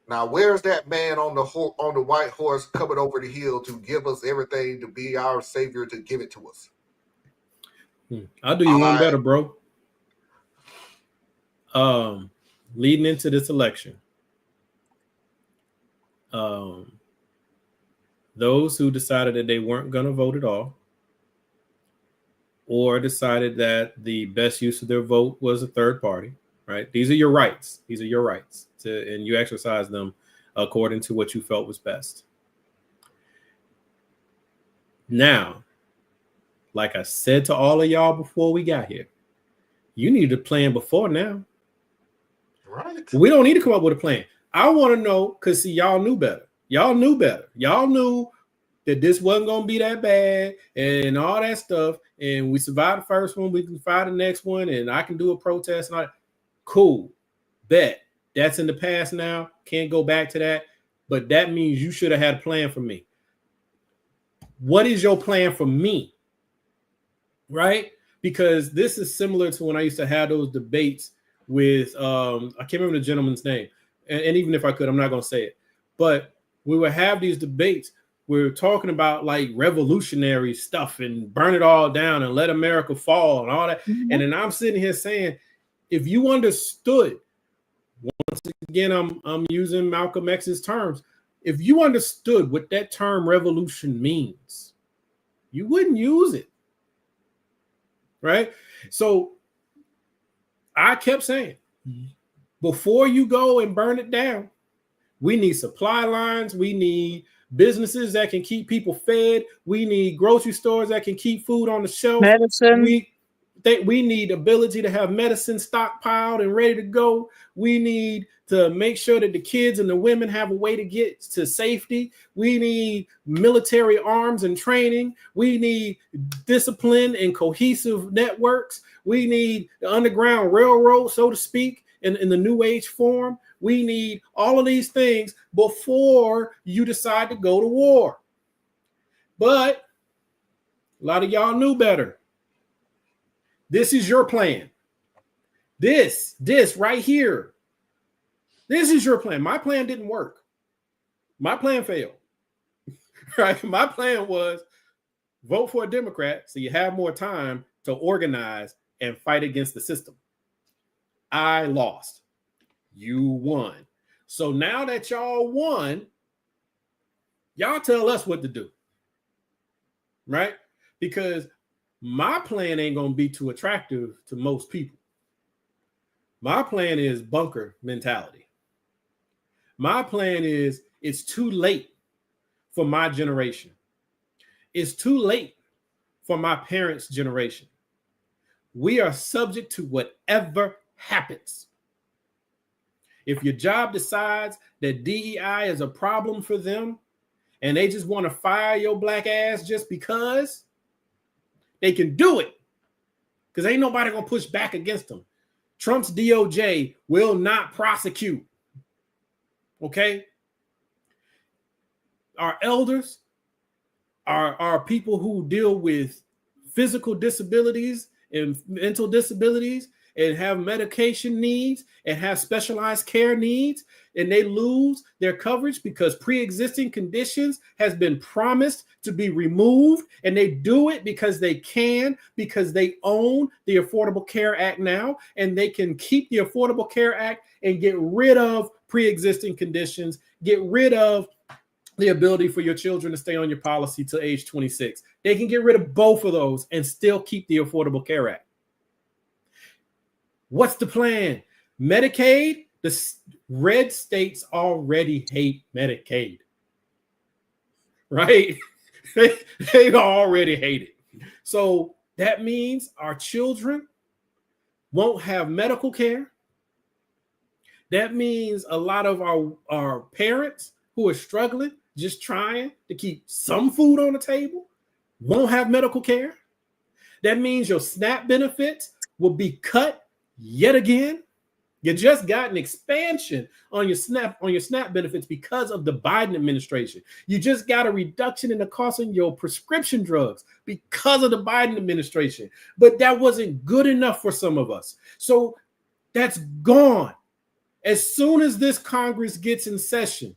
Now, where's that man on the white horse coming over the hill to give us everything, to be our savior, to give it to us? I'll do you one better, bro. Leading into this election, those who decided that they weren't going to vote at all, or decided that the best use of their vote was a third party, right? These are your rights. These are your rights, and you exercise them according to what you felt was best. Now, like I said to all of y'all before we got here, you need a plan before now. Right. We don't need to come up with a plan. I want to know, because see, y'all knew better. Y'all knew better. Y'all knew that this wasn't going to be that bad and all that stuff. And we survived the first one. We can survive the next one. And I can do a protest and all that. Cool. Bet. That's in the past now. Can't go back to that. But that means you should have had a plan for me. What is your plan for me? Right? Because this is similar to when I used to have those debates with, I can't remember the gentleman's name. And even if I could, I'm not going to say it. But we would have these debates. We're talking about like revolutionary stuff and burn it all down and let America fall and all that. Mm-hmm. And then I'm sitting here saying, if you understood, once again, I'm using Malcolm X's terms. If you understood what that term revolution means, you wouldn't use it. Right? So I kept saying, before you go and burn it down, we need supply lines. We need businesses that can keep people fed. We need grocery stores that can keep food on the shelf. Medicine. We need ability to have medicine stockpiled and ready to go. We need to make sure that the kids and the women have a way to get to safety. We need military arms and training. We need discipline and cohesive networks. We need the Underground Railroad, so to speak, in the new age form. We need all of these things before you decide to go to war. But a lot of y'all knew better. This is your plan. This right here. This is your plan. My plan didn't work. My plan failed. Right? My plan was vote for a Democrat so you have more time to organize and fight against the system. I lost. You won. So now that y'all won, y'all tell us what to do. Right? Because my plan ain't going to be too attractive to most people. My plan is bunker mentality. My plan is it's too late for my generation. It's too late for my parents' generation. We are subject to whatever happens. If your job decides that DEI is a problem for them and they just want to fire your black ass just because, they can do it because ain't nobody going to push back against them. Trump's DOJ will not prosecute. Okay? Our elders, our people who deal with physical disabilities and mental disabilities and have medication needs and have specialized care needs, and they lose their coverage because pre-existing conditions has been promised to be removed, and they do it because they can, because they own the Affordable Care Act now, and they can keep the Affordable Care Act and get rid of pre-existing conditions, get rid of the ability for your children to stay on your policy till age 26. They can get rid of both of those and still keep the Affordable Care Act. What's the plan? Medicaid? The red states already hate Medicaid, right? they already hate it. So that means our children won't have medical care. That means a lot of our parents who are struggling, just trying to keep some food on the table, won't have medical care. That means your SNAP benefits will be cut yet again. You just got an expansion on your SNAP benefits because of the Biden administration. You just got a reduction in the cost of your prescription drugs because of the Biden administration. But that wasn't good enough for some of us. So that's gone. As soon as this Congress gets in session,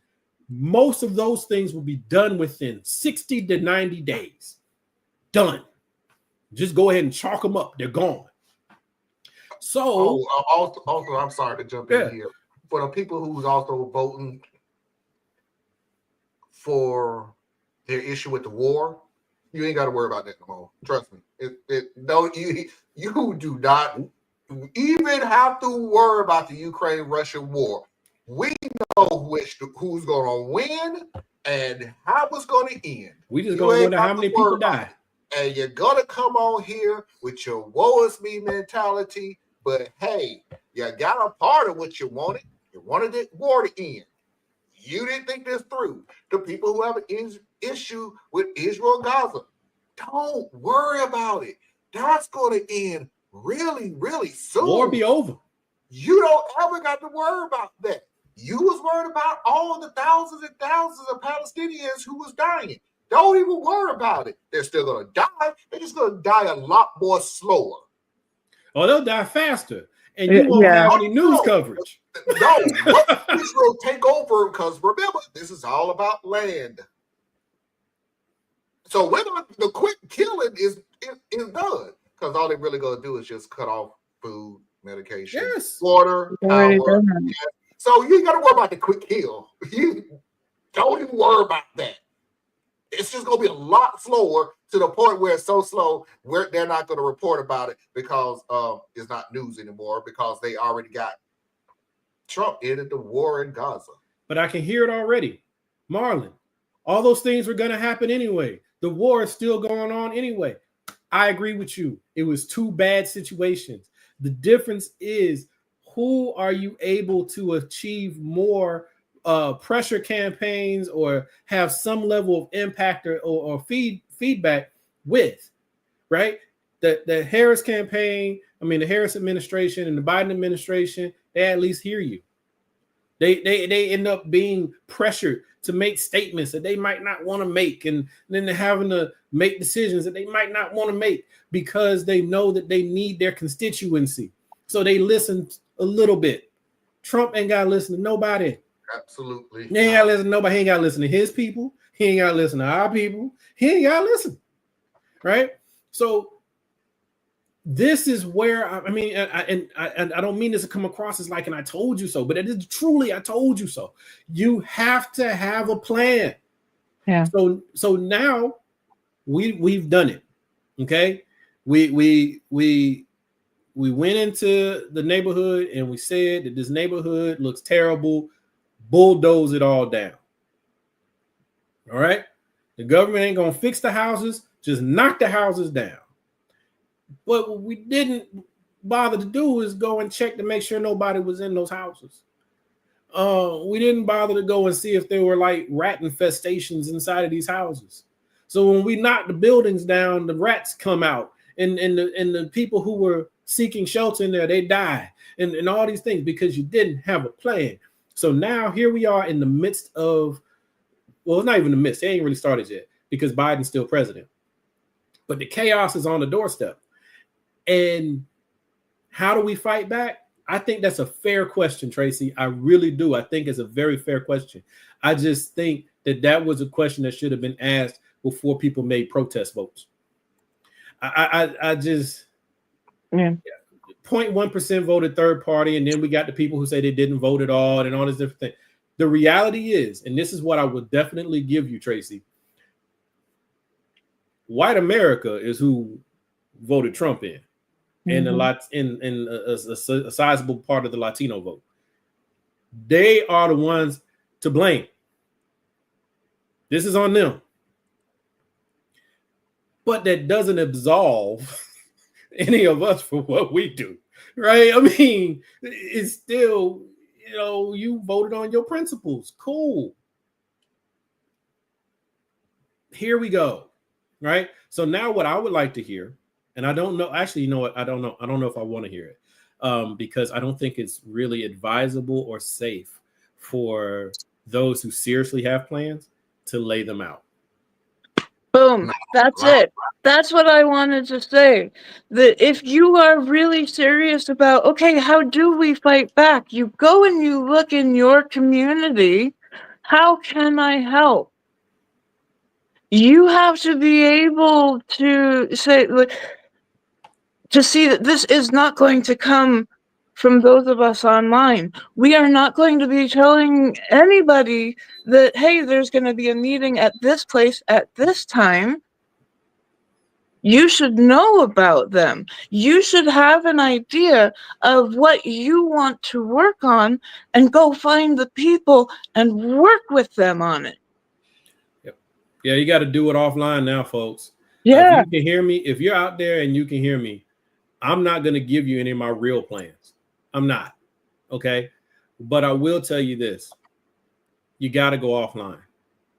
most of those things will be done within 60 to 90 days. Done. Just go ahead and chalk them up. They're gone. So, also, I'm sorry to jump in here. For the people who's also voting for their issue with the war, you ain't got to worry about that no more. Trust me. You do not even have to worry about the Ukraine-Russia war. We know who's going to win and how it's going to end. We just going to wonder how many people die. And you're going to come on here with your woe is me mentality. But hey, you got a part of what you wanted. You wanted the war to end. You didn't think this through. The people who have an issue with Israel Gaza, don't worry about it. That's going to end really, really soon. War be over. You don't ever got to worry about that. You was worried about all the thousands and thousands of Palestinians who was dying. Don't even worry about it. They're still going to die. They're just going to die a lot more slower. Oh, they'll die faster. And you won't have any news coverage. No, what Israel take over? Because remember, this is all about land. So the quick killing is done. Because all they're really going to do is just cut off food, medication, water, power. So you ain't got to worry about the quick kill. You don't even worry about that. It's just going to be a lot slower to the point where it's so slow where they're not going to report about it because it's not news anymore because they already got Trump ended the war in Gaza. But I can hear it already. Marlon, all those things were going to happen anyway. The war is still going on anyway. I agree with you. It was two bad situations. The difference is who are you able to achieve more pressure campaigns or have some level of impact or feedback with, right? The Harris campaign, the Harris administration and the Biden administration, they at least hear you. They end up being pressured to make statements that they might not want to make, and then they're having to make decisions that they might not want to make because they know that they need their constituency. So they listen a little bit. Trump ain't got to listen to nobody. Absolutely. He ain't got to listen to nobody. He ain't got to listen to his people. He ain't got to listen to our people. He ain't got to listen. Right? So this is where, I don't mean this to come across as like, and I told you so, but it is truly, I told you so. You have to have a plan. Yeah. So now we've done it. Okay. We went into the neighborhood and we said that this neighborhood looks terrible. Bulldoze it all down. All right. The government ain't going to fix the houses. Just knock the houses down. But what we didn't bother to do is go and check to make sure nobody was in those houses. We didn't bother to go and see if there were like rat infestations inside of these houses. So when we knock the buildings down, the rats come out and the people who were seeking shelter in there, they die and all these things because you didn't have a plan. So now here we are in the midst of, well, it's not even the midst. It ain't really started yet because Biden's still president. But the chaos is on the doorstep. And how do we fight back? I think that's a fair question, Tracy. I really do. I think it's a very fair question. I just think that was a question that should have been asked before people made protest votes. I just, 0.1% voted third party, and then we got the people who say they didn't vote at all and all this different thing. The reality is, and this is what I would definitely give you, Tracy, white America is who voted Trump in. And a sizable part of the Latino vote. They are the ones to blame. This is on them. But that doesn't absolve any of us for what we do, right? I mean, it's still, you voted on your principles. Cool. Here we go, right? So now what I would like to hear, and I don't know, actually, you know what? I don't know if I want to hear it because I don't think it's really advisable or safe for those who seriously have plans to lay them out. Boom. That's Right. it. That's what I wanted to say. That if you are really serious about, okay, how do we fight back? You go and you look in your community. How can I help? You have to be able to say, to see that this is not going to come from those of us online. We are not going to be telling anybody that, hey, there's going to be a meeting at this place at this time. You should know about them. You should have an idea of what you want to work on and go find the people and work with them on it. Yeah, you got to do it offline now, folks. Yeah. If you can hear me, if you're out there and you can hear me, I'm not going to give you any of my real plans. I'm not. Okay. But I will tell you this. You got to go offline.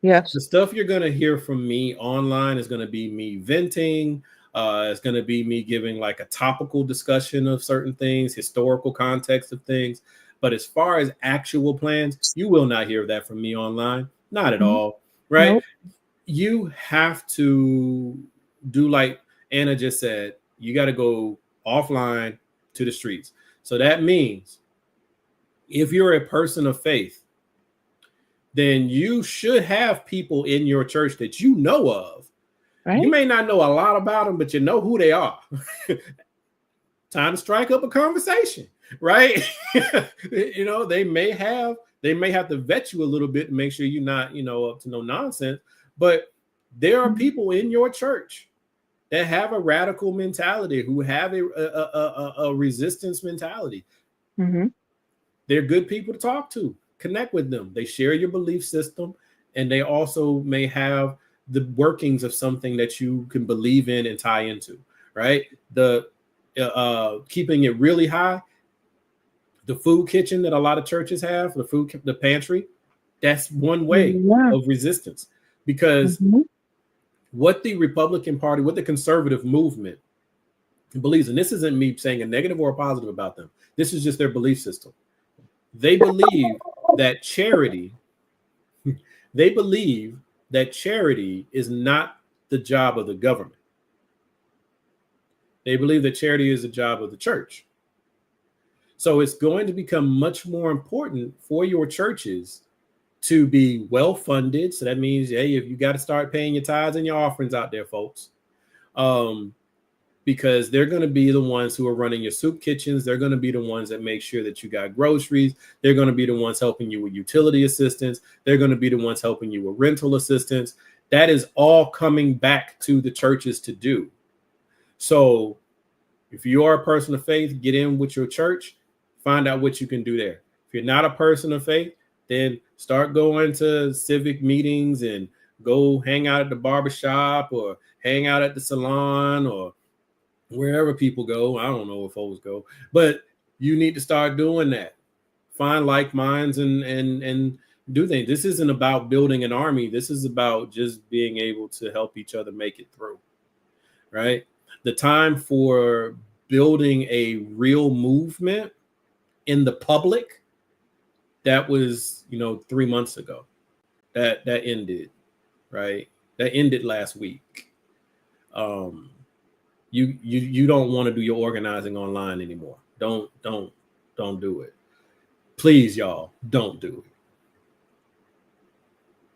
Yes. The stuff you're going to hear from me online is going to be me venting. It's going to be me giving like a topical discussion of certain things, historical context of things. But as far as actual plans, you will not hear that from me online. Not at all. Right. Nope. You have to do like Anna just said. You got to go offline to the streets. So that means if you're a person of faith, then you should have people in your church that you know of. Right. You may not know a lot about them, but you know who they are. Time to strike up a conversation, right? You know, they may have to vet you a little bit to make sure you're not, up to no nonsense. But there are people in your church that have a radical mentality, who have a resistance mentality. Mm-hmm. They're good people to talk to. Connect with them. They share your belief system, and they also may have the workings of something that you can believe in and tie into, right? The keeping it really high, the food kitchen that a lot of churches have, the pantry, that's one way of resistance. Because what the Republican Party, what the conservative movement believes, and this isn't me saying a negative or a positive about them, this is just their belief system. They believe that charity is not the job of the government. They believe that charity is the job of the church. So it's going to become much more important for your churches to be well-funded. So that means, hey, if you got to start paying your tithes and your offerings out there, folks, because they're going to be the ones who are running your soup kitchens. They're going to be the ones that make sure that you got groceries. They're going to be the ones helping you with utility assistance. They're going to be the ones helping you with rental assistance. That is all coming back to the churches to do. So if you are a person of faith, get in with your church, find out what you can do there. If you're not a person of faith, then start going to civic meetings and go hang out at the barbershop or hang out at the salon or wherever people go. I don't know where folks go, but you need to start doing that. Find like minds and do things. This isn't about building an army. This is about just being able to help each other make it through, right? The time for building a real movement in the public, that was, 3 months ago. That ended, right? That ended last week. You don't want to do your organizing online anymore. Don't do it. Please, y'all, don't do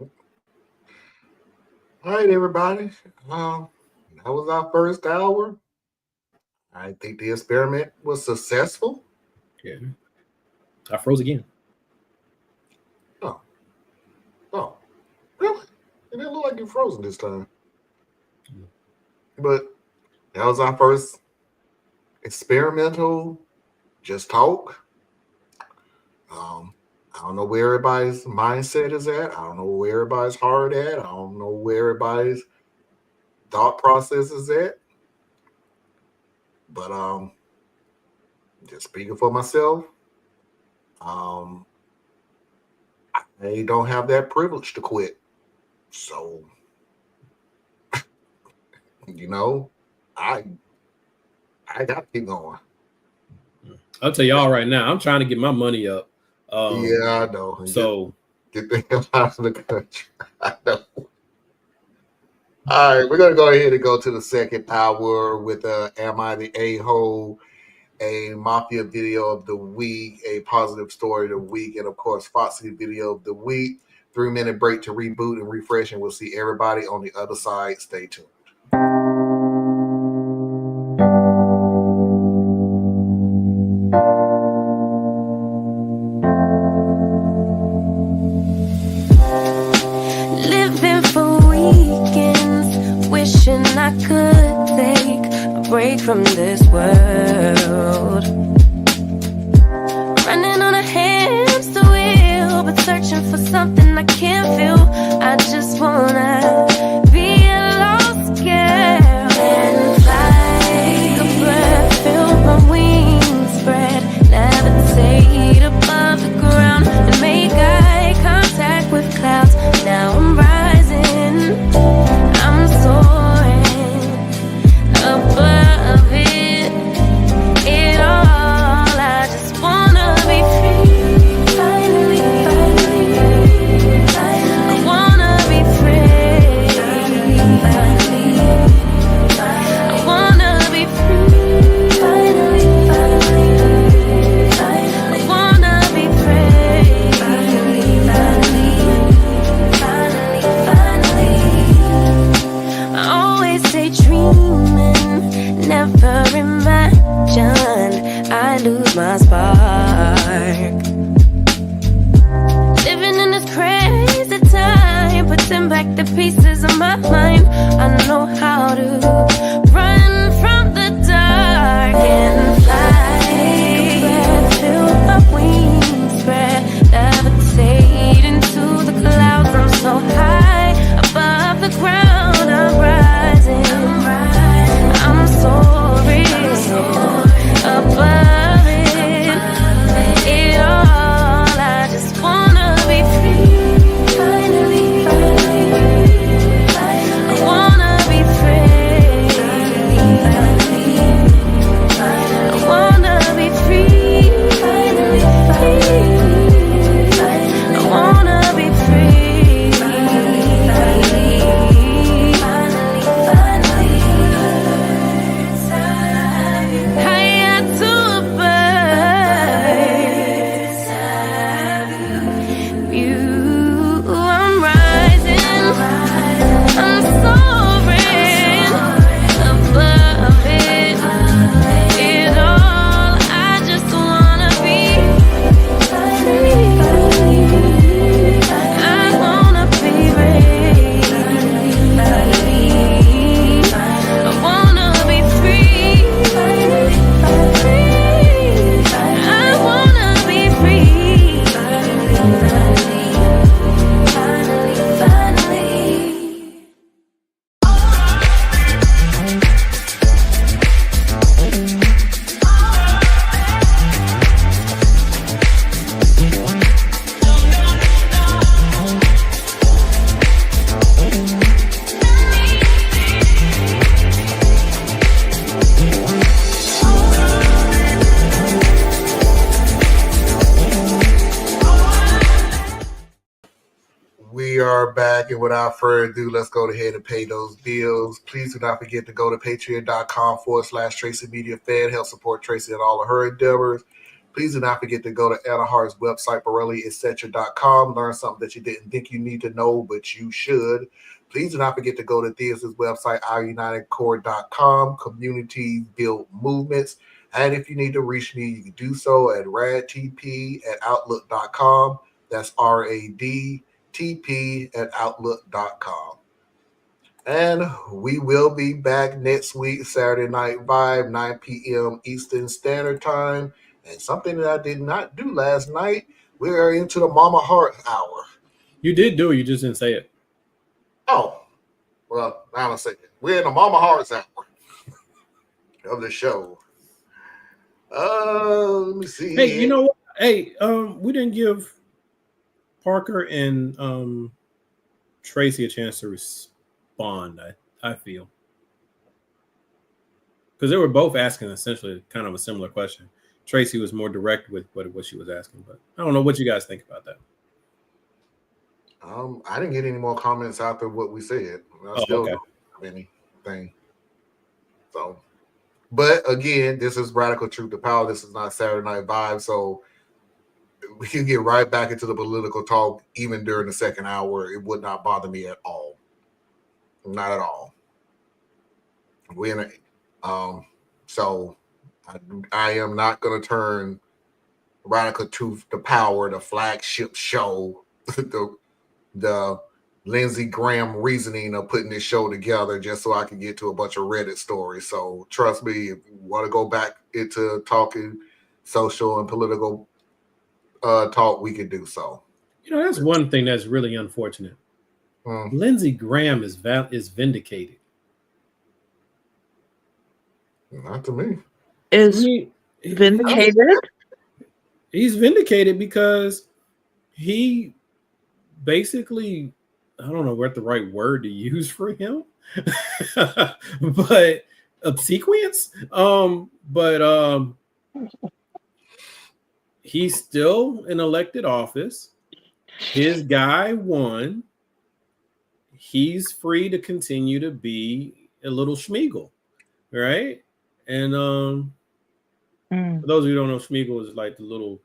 it. All right, everybody. That was our first hour. I think the experiment was successful. Yeah. I froze again. Oh, really? It didn't look like you frozen this time. But that was our first experimental just talk. I don't know where everybody's mindset is at. I don't know where everybody's heart at. I don't know where everybody's thought process is at. But just speaking for myself, I don't have that privilege to quit. So, I got to keep going. I'll tell y'all right now, I'm trying to get my money up. Yeah, I know. So get the hell out of the country. I know. All right, we're gonna go ahead and go to the second hour with Am I the A-Hole, a Mafia video of the week, a positive story of the week, and of course, Foxy video of the week. 3-minute break to reboot and refresh, and we'll see everybody on the other side. Stay tuned. Living for weekends, wishing I could take a break from this world. Running on a hamster wheel, but searching for something I can't feel. I just wanna be a lost girl and fly. Take a breath, feel my wings spread, levitate above the ground and make eye contact with clouds. Now I'm rising, I'm soaring above it all. I just wanna be free. Finally, I wanna be free. I wanna be free. Finally, I wanna be free. I always stay dreaming, never imagined I lose my spark. Living in this crazy time, putting back the pieces of my mind. I know how to run from the dark and fly. Take a breath, feel my wings spread, levitate into the clouds. I'm so high above the ground. I'm rising, I'm soaring above it all. I just wanna be free. Finally, I wanna be free. I wanna be free. I wanna be free. Higher to a bird. You, I'm rising, I'm soaring above it all. I just wanna be free. I wanna be free. I wanna be free. I wanna be free. Finally. We are back, and without further ado, let's go ahead and pay those bills. Please do not forget to go to patreon.com/Tracy Media Fed. Help support Tracy and all of her endeavors. Please do not forget to go to Anna Hart's website, BorelliEtc.com. Learn something that you didn't think you need to know, but you should. Please do not forget to go to Thea's website, OurUnitedCore.com. Communities build movements. And if you need to reach me, you can do so at radtp@outlook.com. That's RADTP@outlook.com. And we will be back next week, Saturday Night Vibe, 9 p.m. Eastern Standard Time. And something that I did not do last night, we are into the Mama Heart Hour. You did do it, you just didn't say it. Oh, well, now I'm saying we're in the Mama Hearts Hour of the show. Let me see. Hey, you know what? Hey, we didn't give Parker and Tracy a chance to respond, I feel. Because they were both asking essentially kind of a similar question. Tracy was more direct with what she was asking, but I don't know what you guys think about that. I didn't get any more comments after what we said. Okay. of anything. So, but again, this is Radical Truth to Power. This is not Saturday Night Vibe. So we can get right back into the political talk even during the second hour. It would not bother me at all. Not at all. We're in so I am not going to turn Radical Truth to Power, the flagship show, the Lindsey Graham reasoning of putting this show together just so I can get to a bunch of Reddit stories. So trust me, if you want to go back into talking social and political talk, we can do so. That's one thing that's really unfortunate. Lindsey Graham is vindicated. Not to me. Is vindicated? He's vindicated because he basically, I don't know what the right word to use for him, but obsequience. But he's still in elected office. His guy won. He's free to continue to be a little Schmeagle, right? And for those of you who don't know, Schmeagle is like the little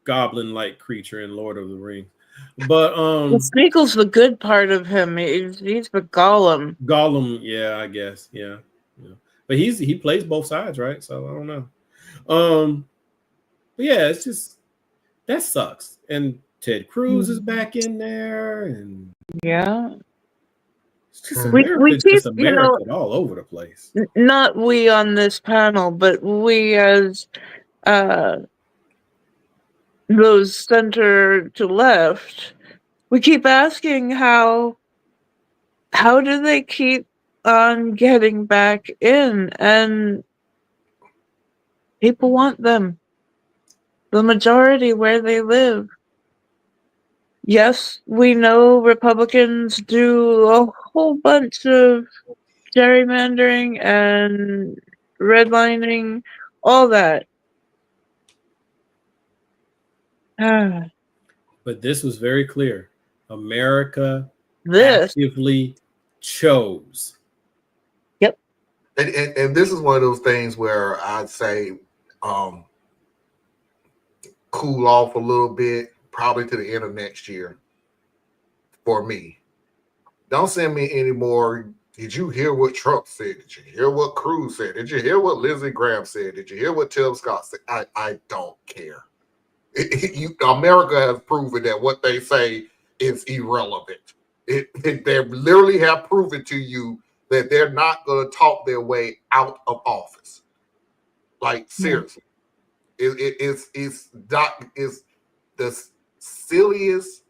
goblin-like creature in Lord of the Rings. But Smeagol's the good part of him. He's the Gollum. Gollum, yeah, I guess, yeah. But he plays both sides, right? So I don't know. But yeah, it's just that sucks. And Ted Cruz is back in there, and yeah, it's just America all over the place. Not we on this panel, but we as those center to left, we keep asking how do they keep on getting back in, and people want them. The majority where they live. Yes, we know Republicans do a whole bunch of gerrymandering and redlining, all that. But this was very clear. America actively chose. Yep. And this is one of those things where I'd say cool off a little bit, probably to the end of next year for me. Don't send me any more. Did you hear what Trump said? Did you hear what Cruz said? Did you hear what Lindsey Graham said? Did you hear what Tim Scott said? I don't care. America has proven that what they say is irrelevant. They literally have proven to you that they're not going to talk their way out of office. Like, seriously. It's the silliest,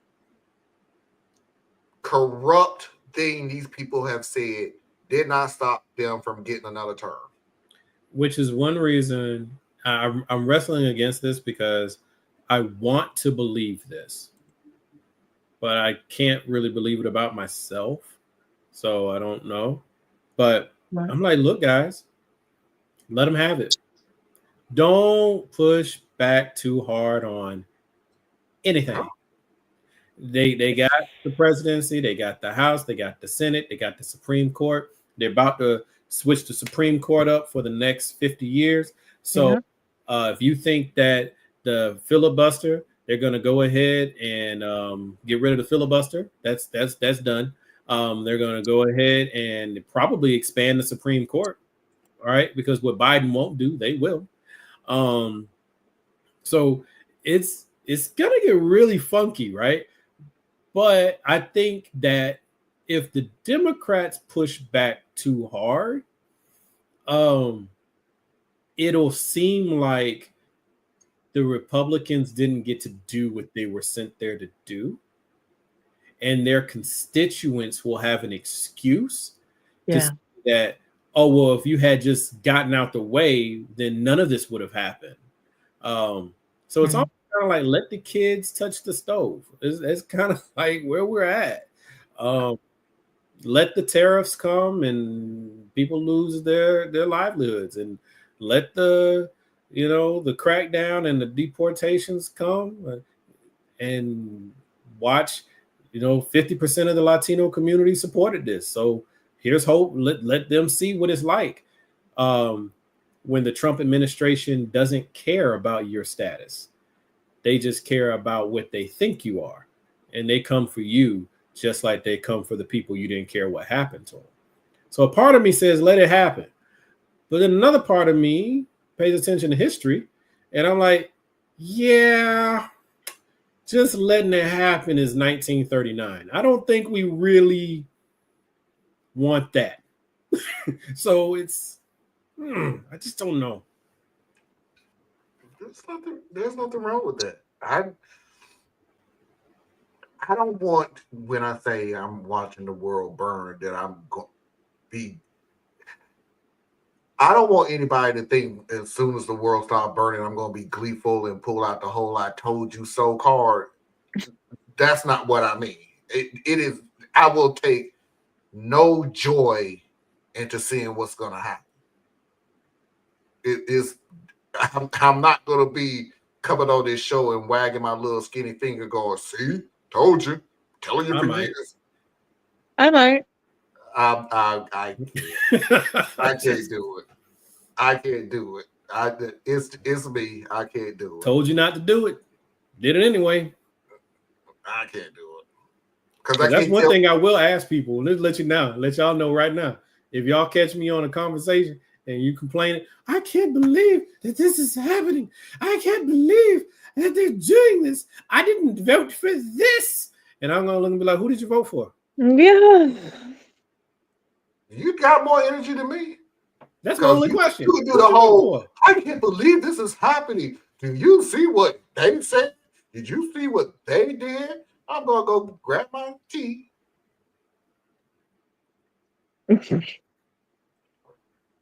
corrupt thing these people have said did not stop them from getting another term. Which is one reason I'm wrestling against this, because I want to believe this, but I can't really believe it about myself. So I don't know. But I'm like, look, guys, let them have it. Don't push back too hard on anything. They got the presidency, they got the House, they got the Senate, they got the Supreme Court. They're about to switch the Supreme Court up for the next 50 years. So if you think that the filibuster, they're going to go ahead and get rid of the filibuster, that's done. They're going to go ahead and probably expand the Supreme Court. All right, because what Biden won't do, they will. So it's gonna get really funky, right? But I think that if the Democrats push back too hard, it'll seem like the Republicans didn't get to do what they were sent there to do, and their constituents will have an excuse to say that, oh, well, if you had just gotten out the way, then none of this would have happened. So it's almost kind of like, let the kids touch the stove. It's kind of like where we're at. Let the tariffs come and people lose their livelihoods, and let the crackdown and the deportations come, and watch, 50% of the Latino community supported this. So here's hope. Let them see what it's like when the Trump administration doesn't care about your status. They just care about what they think you are. And they come for you just like they come for the people you didn't care what happened to them. So a part of me says, let it happen. But then another part of me pays attention to history. And I'm like, yeah, just letting it happen is 1939. I don't think we really want that. So it's, I just don't know. There's nothing wrong with that. I don't want, when I say I'm watching the world burn, that I'm going to be. I don't want anybody to think as soon as the world starts burning, I'm going to be gleeful and pull out the whole "I told you so" card. That's not what I mean. It is. I will take no joy into seeing what's going to happen. It is. I'm not going to be coming on this show and wagging my little skinny finger, going, "See, told you, telling you for years." I might. I can't do it. I can't do it. It's me. I can't do it. Told you not to do it. Did it anyway. I can't do it. Because that's one thing I will ask people. Let y'all know right now. If y'all catch me on a conversation and you complaining, I can't believe that this is happening. I can't believe that they're doing this. I didn't vote for this. And I'm gonna look and be like, who did you vote for? Yeah. You got more energy than me. That's my only question. You can do the whole, I can't believe this is happening. Do you see what they said? Did you see what they did? I'm going to go grab my tea.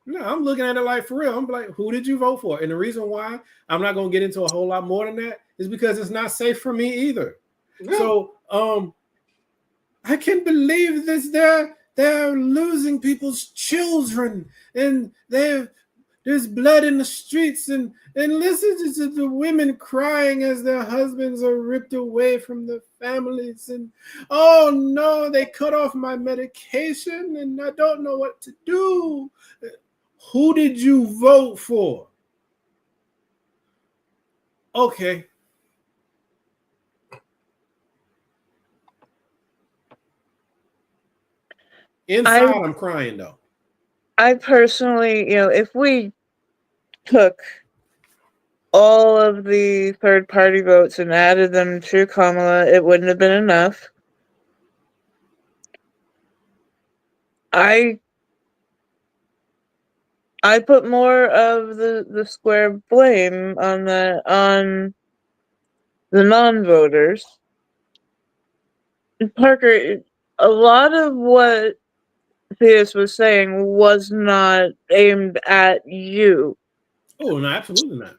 No, I'm looking at it like, for real. I'm like, who did you vote for? And the reason why I'm not going to get into a whole lot more than that is because it's not safe for me either. Yeah. So I can't believe this. They're losing people's children, and there's blood in the streets, and listen to the women crying as their husbands are ripped away from their families, and oh no, they cut off my medication, and I don't know what to do. Who did you vote for? Okay. Inside, I'm crying though. I personally, if we took all of the third-party votes and added them to Kamala, it wouldn't have been enough. I put more of the square blame on the non-voters. Parker, a lot of what Theus was saying was not aimed at you. Oh, no, absolutely not.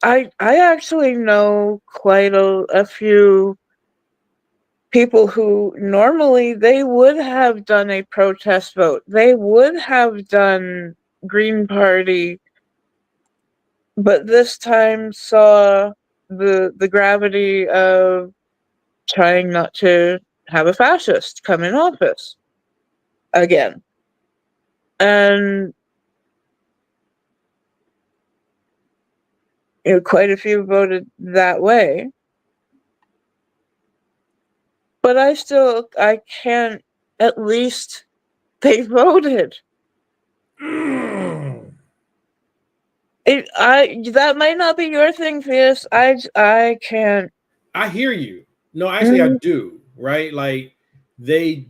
I actually know quite a few people who normally they would have done a protest vote. They would have done Green Party, but this time saw the gravity of trying not to have a fascist come in office again. And quite a few voted that way. But I can't, at least they voted. That might not be your thing, Theus. I can't. I hear you. No, actually, I do. Right? Like, they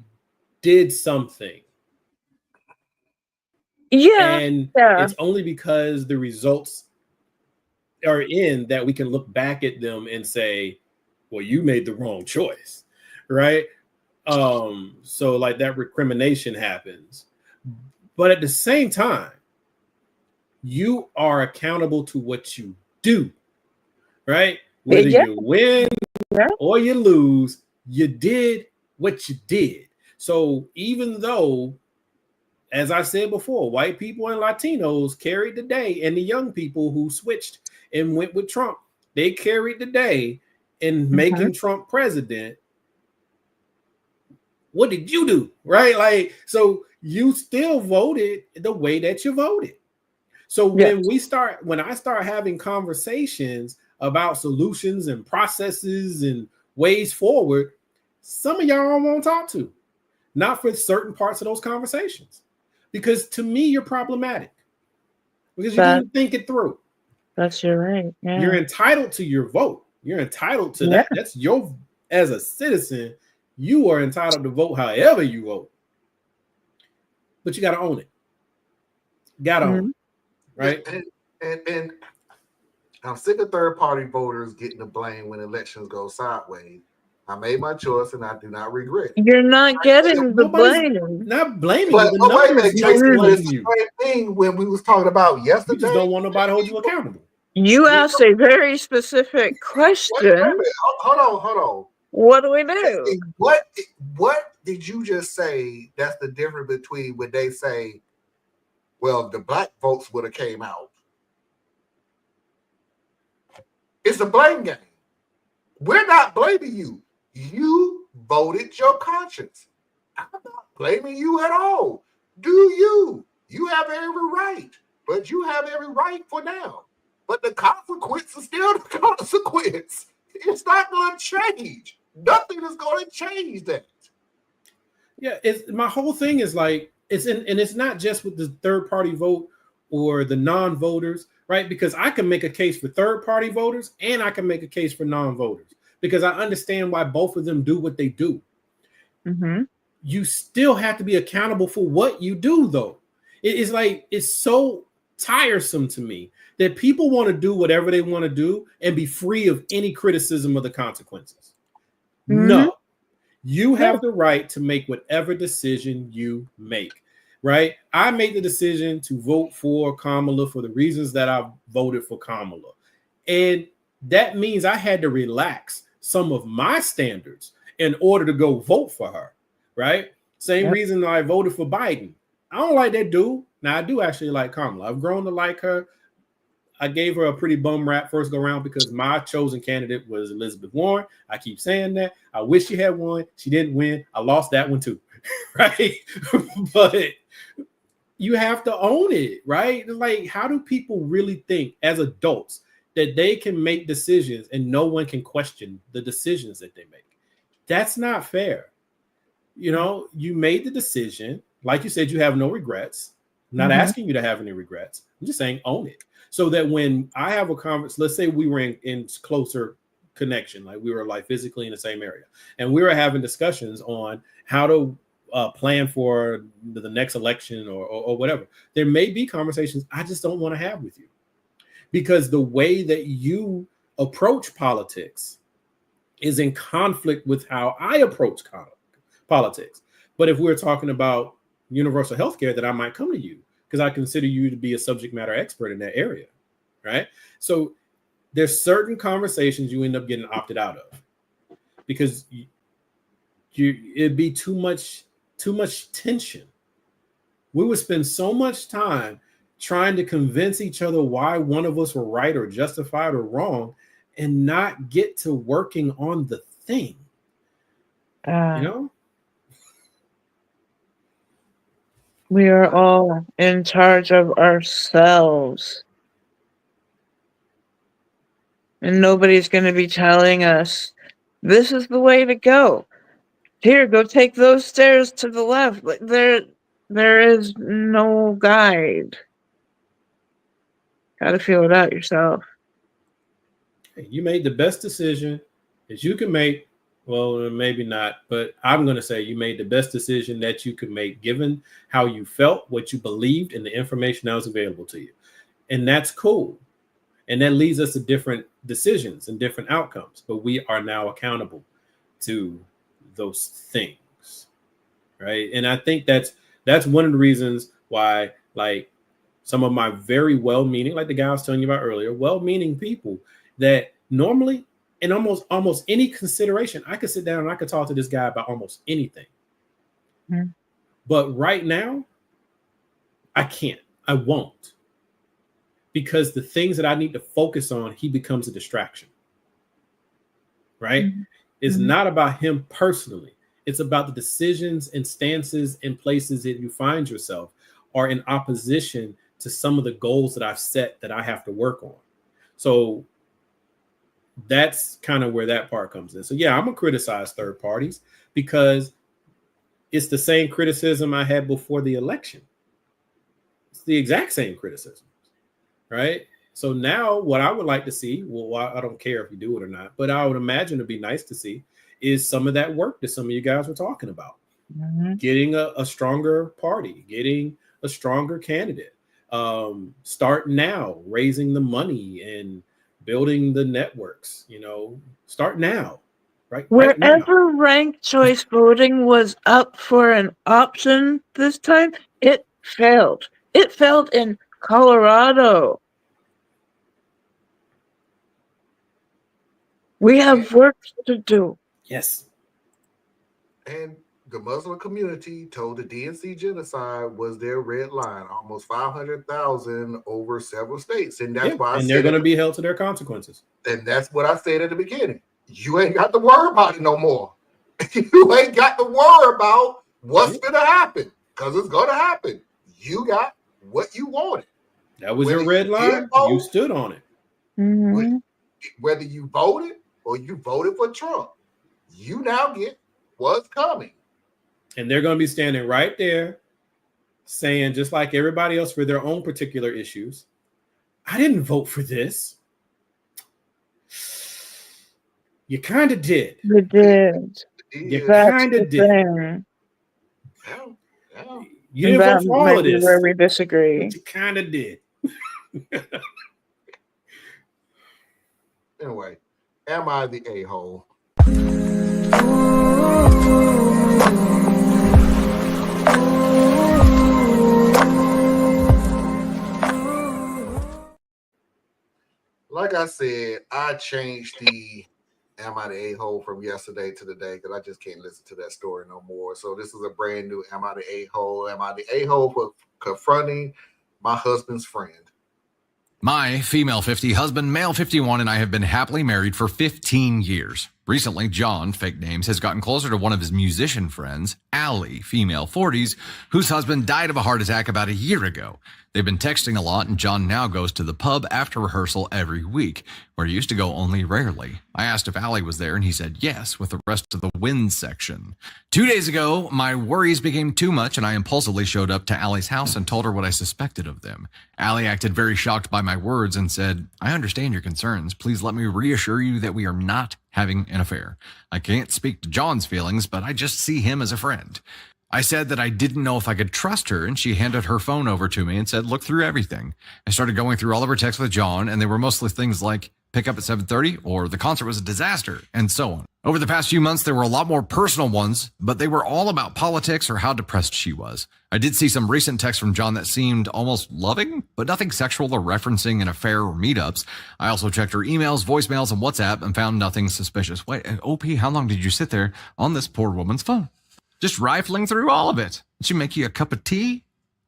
did something. Yeah. And it's only because the results are in that we can look back at them and say, well, you made the wrong choice. Right? So like that recrimination happens. But at the same time, you are accountable to what you do. Right? Whether you win or you lose, you did what you did. So even though, as I said before, white people and Latinos carried the day, and the young people who switched and went with Trump, they carried the day. in making Trump president, what did you do? Right? Like, so you still voted the way that you voted. So when I start having conversations about solutions and processes and ways forward, some of y'all won't talk to, not for certain parts of those conversations, because to me, you're problematic because you didn't think it through. That's your right. Yeah. You're entitled to your vote. You're entitled to that. That's your, as a citizen, you are entitled to vote however you vote, but you got to own it. Got to own it. Right. And I'm sick of third-party voters getting the blame when elections go sideways. I made my choice and I do not regret it. You're not getting the blame. Not blaming but, you. The numbers Jason, it's the same thing when we was talking about yesterday. You just don't want nobody to hold you accountable. You asked a very specific question. Wait a minute. Hold on. What do we do? What did you just say? That's the difference between when they say, well, the black votes would have came out. It's a blame game. We're not blaming you. You voted your conscience. I'm not blaming you at all. Do you? You have every right, but you have every right for now. But the consequence is still the consequence. It's not going to change. Nothing is going to change that. Yeah, my whole thing is like, it's not just with the third party vote or the non-voters, right? Because I can make a case for third party voters and I can make a case for non-voters because I understand why both of them do what they do. Mm-hmm. You still have to be accountable for what you do, though. It's like, it's so tiresome to me that people want to do whatever they want to do and be free of any criticism of the consequences. Mm-hmm. No, you have the right to make whatever decision you make, right? I made the decision to vote for Kamala for the reasons that I voted for Kamala. And that means I had to relax some of my standards in order to go vote for her, right? Same reason I voted for Biden. I don't like that dude. Now, I do actually like Kamala. I've grown to like her. I gave her a pretty bum rap first go around because my chosen candidate was Elizabeth Warren. I keep saying that. I wish she had won. She didn't win. I lost that one too, right? But you have to own it, right? Like, how do people really think as adults that they can make decisions and no one can question the decisions that they make? That's not fair. You know, you made the decision. Like you said, you have no regrets. I'm not asking you to have any regrets. I'm just saying own it. So that when I have a conversation, let's say we were in closer connection, like we were like physically in the same area, and we were having discussions on how to plan for the next election or whatever. There may be conversations I just don't want to have with you because the way that you approach politics is in conflict with how I approach politics. But if we're talking about universal health care, that I might come to you because I consider you to be a subject matter expert in that area, right? So there's certain conversations you end up getting opted out of because it'd be too much tension. We would spend so much time trying to convince each other why one of us were right or justified or wrong and not get to working on the thing, you know? We are all in charge of ourselves. And nobody's going to be telling us, this is the way to go. Here, go take those stairs to the left. There is no guide. Got to feel it out yourself. You made the best decision that you can make. Well, maybe not, but I'm going to say you made the best decision that you could make given how you felt, what you believed, and the information that was available to you. And that's cool. And that leads us to different decisions and different outcomes. But we are now accountable to those things, right? And I think that's one of the reasons why, like, some of my very well-meaning, like the guy I was telling you about earlier, well-meaning people that normally in almost any consideration, I could sit down and I could talk to this guy about almost anything. Mm-hmm. But right now, I can't. I won't. Because the things that I need to focus on, he becomes a distraction. right? Mhm. It's Mhm. not about him personally. It's about the decisions and stances and places that you find yourself are in opposition to some of the goals that I've set that I have to work on. So that's kind of where that part comes in. So yeah, I'm gonna criticize third parties because it's the same criticism I had before the election. It's the exact same criticism, right? So now what I would like to see, well, I don't care if you do it or not, but I would imagine it'd be nice to see is some of that work that some of you guys were talking about. Mhm. Getting a stronger party, getting a stronger candidate. Start now, raising the money and building the networks, start now, right now. Wherever ranked choice voting was up for an option this time, it failed. It failed in Colorado. We have work to do. Yes. And the Muslim community told the DNC genocide was their red line, almost 500,000 over several states. And that's why and they're going to be held to their consequences. And that's what I said at the beginning. You ain't got to worry about it no more. You ain't got to worry about what's going to happen because it's going to happen. You got what you wanted. That was your red line. You stood on it. Mm-hmm. Whether you voted or you voted for Trump, you now get what's coming. And they're going to be standing right there saying, just like everybody else for their own particular issues, I didn't vote for this. You kind of did. You did. You kind of did. Yeah. You didn't vote for all of this. Where we disagree. But you kind of did. Anyway, am I the a-hole? Like I said, I changed the Am I the A-hole from yesterday to today because I just can't listen to that story no more. So this is a brand new Am I the A-hole? Am I the A-hole for confronting my husband's friend? My female 50 husband, male 51, and I have been happily married for 15 years. Recently, John, fake names, has gotten closer to one of his musician friends, Allie, female 40s, whose husband died of a heart attack about a year ago. They've been texting a lot, and John now goes to the pub after rehearsal every week, where he used to go only rarely. I asked if Allie was there, and he said yes, with the rest of the wins section. 2 days ago, my worries became too much, and I impulsively showed up to Allie's house and told her what I suspected of them. Allie acted very shocked by my words and said, I understand your concerns. Please let me reassure you that we are not having an affair. I can't speak to John's feelings, but I just see him as a friend. I said that I didn't know if I could trust her, and she handed her phone over to me and said, look through everything. I started going through all of her texts with John, and they were mostly things like, pick up at 7:30, or the concert was a disaster, and so on. Over the past few months, there were a lot more personal ones, but they were all about politics or how depressed she was. I did see some recent texts from John that seemed almost loving, but nothing sexual or referencing an affair or meetups. I also checked her emails, voicemails, and WhatsApp and found nothing suspicious. Wait, OP, how long did you sit there on this poor woman's phone? Just rifling through all of it. Did she make you a cup of tea? Did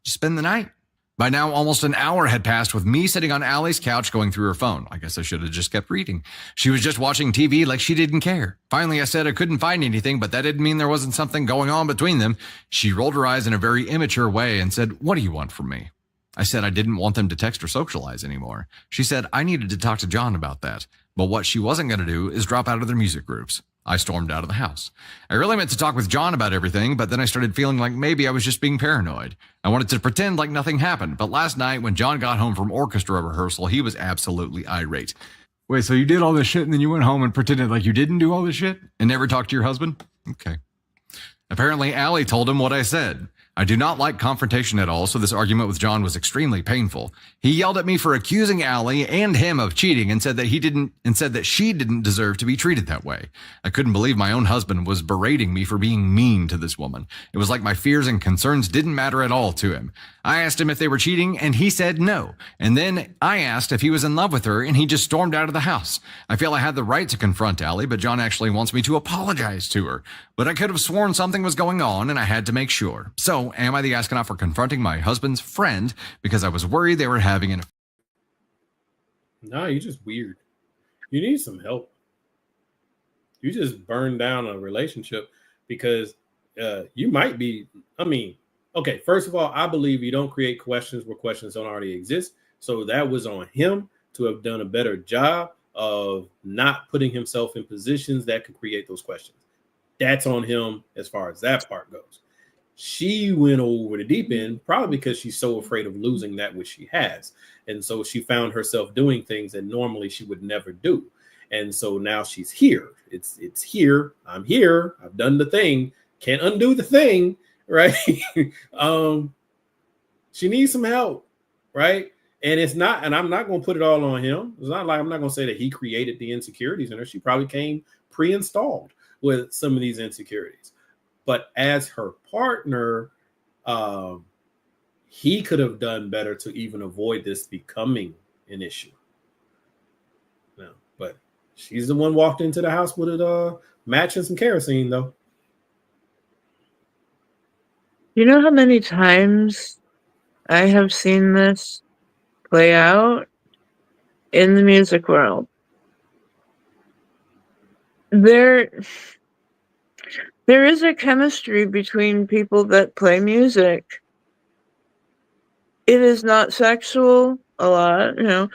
you spend the night? By now, almost an hour had passed with me sitting on Allie's couch going through her phone. I guess I should have just kept reading. She was just watching TV like she didn't care. Finally, I said I couldn't find anything, but that didn't mean there wasn't something going on between them. She rolled her eyes in a very immature way and said, what do you want from me? I said I didn't want them to text or socialize anymore. She said I needed to talk to John about that, but what she wasn't going to do is drop out of their music groups. I stormed out of the house. I really meant to talk with John about everything, but then I started feeling like maybe I was just being paranoid. I wanted to pretend like nothing happened, but last night when John got home from orchestra rehearsal, he was absolutely irate. Wait, so you did all this shit and then you went home and pretended like you didn't do all this shit and never talked to your husband? Okay. Apparently, Allie told him what I said. I do not like confrontation at all, so this argument with John was extremely painful. He yelled at me for accusing Allie and him of cheating and said that she didn't deserve to be treated that way. I couldn't believe my own husband was berating me for being mean to this woman. It was like my fears and concerns didn't matter at all to him. I asked him if they were cheating, and he said no. And then I asked if he was in love with her, and he just stormed out of the house. I feel I had the right to confront Allie, but John actually wants me to apologize to her. But I could have sworn something was going on, and I had to make sure. So, am I the astronaut for confronting my husband's friend because I was worried they were having an affair? No, you're just weird. You need some help. You just burn down a relationship because you might be, I mean, okay, first of all, I believe you don't create questions where questions don't already exist. So that was on him to have done a better job of not putting himself in positions that could create those questions. That's on him as far as that part goes. She went over the deep end probably because she's so afraid of losing that which she has. And so she found herself doing things that normally she would never do. And so now she's here. It's here. I'm here. I've done the thing. Can't undo the thing, right? She needs some help, right? And it's not, and I'm not going to put it all on him. It's not like I'm not going to say that he created the insecurities in her. She probably came pre-installed with some of these insecurities. But as her partner, he could have done better to even avoid this becoming an issue. No, but she's the one walked into the house with a match and some kerosene, though. You know how many times I have seen this play out in the music world? There is a chemistry between people that play music. It is not sexual a lot, you know.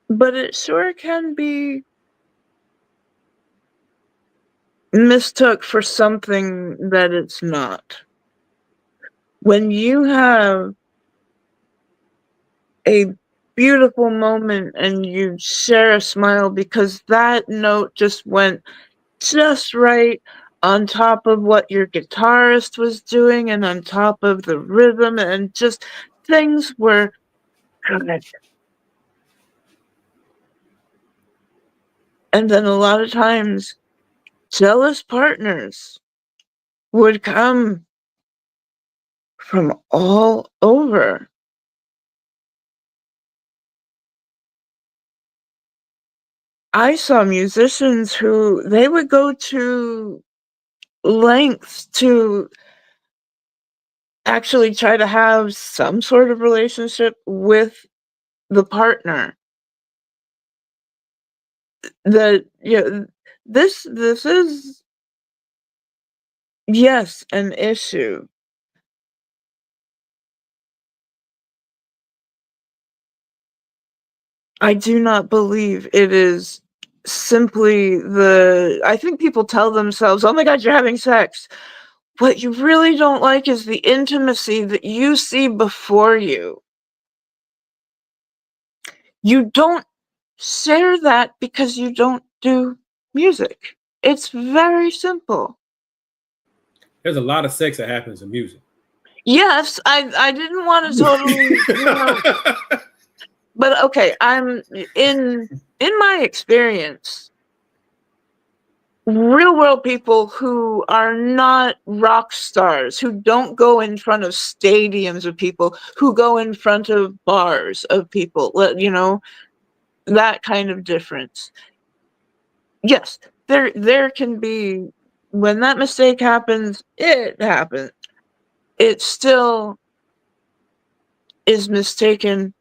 But it sure can be mistook for something that it's not. When you have a beautiful moment and you share a smile because that note just went just right on top of what your guitarist was doing and on top of the rhythm, and just things were good. And then a lot of times jealous partners would come from all over. I saw musicians who they would go to lengths to actually try to have some sort of relationship with the partner. That, yeah, this is, yes, an issue. I do not believe it is simply I think people tell themselves, oh my God, you're having sex. What you really don't like is the intimacy that you see before you. You don't share that because you don't do music. It's very simple. There's a lot of sex that happens in music. Yes, I didn't want to totally, but okay, I'm in my experience, real world people who are not rock stars, who don't go in front of stadiums of people, who go in front of bars of people, you know, that kind of difference. Yes, there can be, when that mistake happens, it happens. It still is mistaken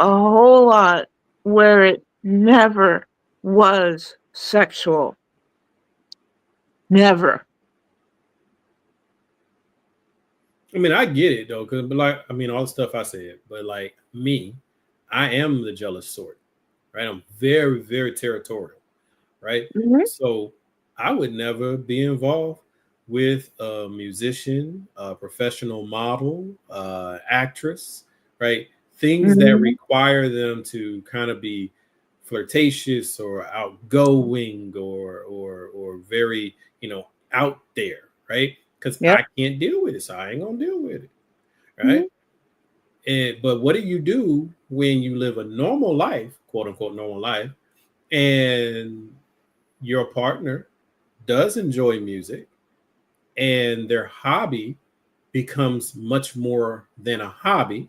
a whole lot where it never was sexual. Never. I mean, I get it though, because like, I mean, all the stuff I said, but like me, I am the jealous sort, right? I'm very, very territorial, right? Mhm. So I would never be involved with a musician, a professional model, actress, right? Things that Mhm. require them to kind of be flirtatious or outgoing or very, you know, out there, right? Because Yep. I can't deal with it, so I ain't gonna deal with it, right? Mhm. But what do you do when you live a normal life, quote unquote normal life, and your partner does enjoy music and their hobby becomes much more than a hobby,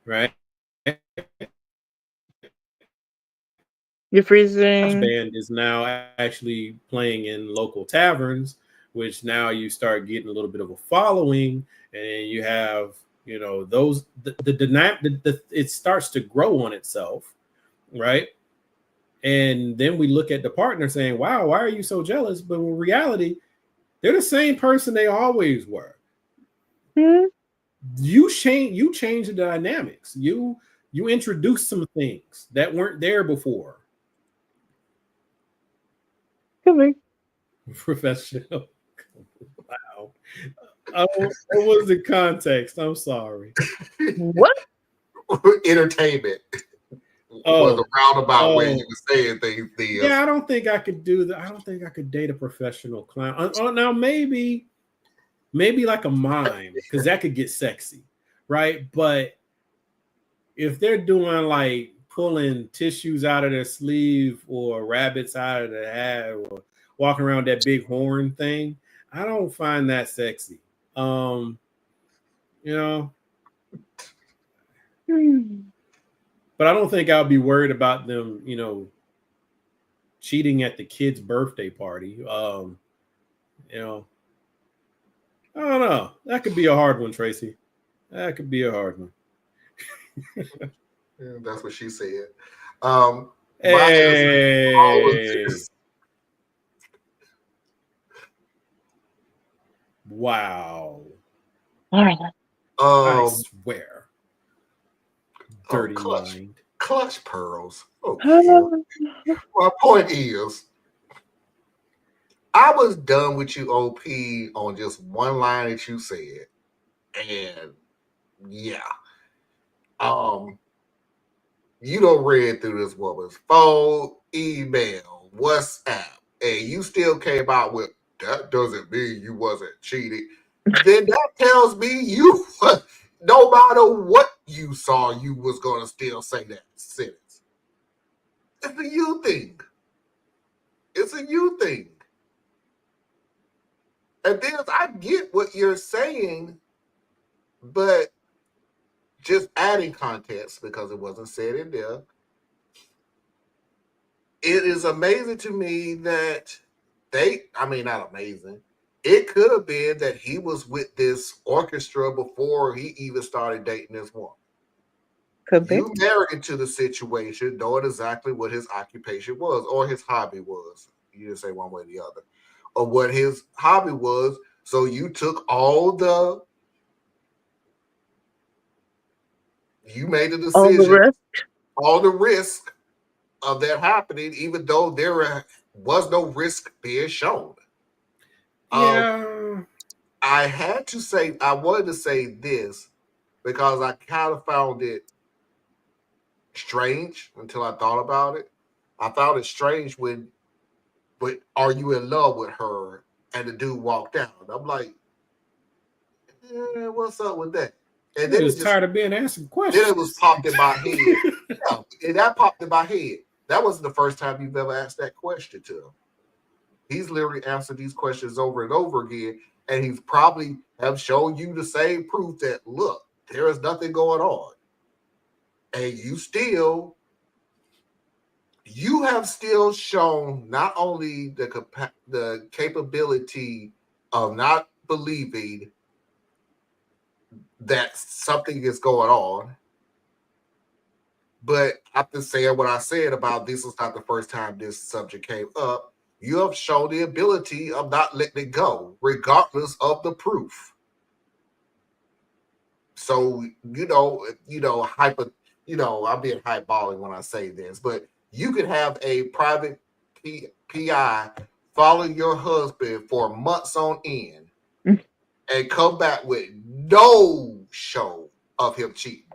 right? You're Garage freezing. band is now actually playing in local taverns, which now you start getting a little bit of a following, and you have, you know, the it starts to grow on itself, right? And then we look at the partner saying, wow, why are you so jealous? But in reality, they're the same person they always were. Hmm? You change the dynamics. You introduce some things that weren't there before. Could be. Professional. Wow. What was the context? I'm sorry. What? Entertainment was a roundabout way you were saying things. Yeah, I don't think I could do that. I don't think I could date a professional clown. Now maybe like a mime, because that could get sexy, right? But if they're doing like pulling tissues out of their sleeve or rabbits out of their hat or walking around that big horn thing, I don't find that sexy. You know, but I don't think I'll be worried about them, cheating at the kid's birthday party. I don't know. That could be a hard one, Tracy. That could be a hard one. Yeah, that's what she said. Hey. Wow. All right. I swear. Dirty clutch, mind. Clutch pearls. Okay. My point is, I was done with you, OP, on just one line that you said. And yeah. You don't read through this woman's phone, email, WhatsApp, and you still came out with, that doesn't mean you wasn't cheating. Then that tells me you, no matter what you saw, you was going to still say that sentence. It's a you thing. It's a you thing. And then I get what you're saying, but just adding context because it wasn't said in there. It is amazing to me that not amazing. It could have been that he was with this orchestra before he even started dating this woman. Could be. You married into the situation knowing exactly what his occupation was or his hobby was. You didn't say one way or the other. Or what his hobby was. So you took you made a decision. All the risk of that happening, even though there was no risk being shown. Yeah. I wanted to say this because I kind of found it strange until I thought about it. I found it strange but are you in love with her? And the dude walked out. I'm like, what's up with that? And then it was tired of being asked questions. Then it was popped in my head. Yeah, and that popped in my head. That wasn't the first time you've ever asked that question to him. He's literally answered these questions over and over again, and he's probably have shown you the same proof that, look, there is nothing going on. And you have still shown not only the capability of not believing that something is going on, but after saying what I said about this is not the first time this subject came up, you have shown the ability of not letting it go, regardless of the proof. So, I'm being highballing when I say this, but you could have a private PI follow your husband for months on end and come back with no show of him cheating.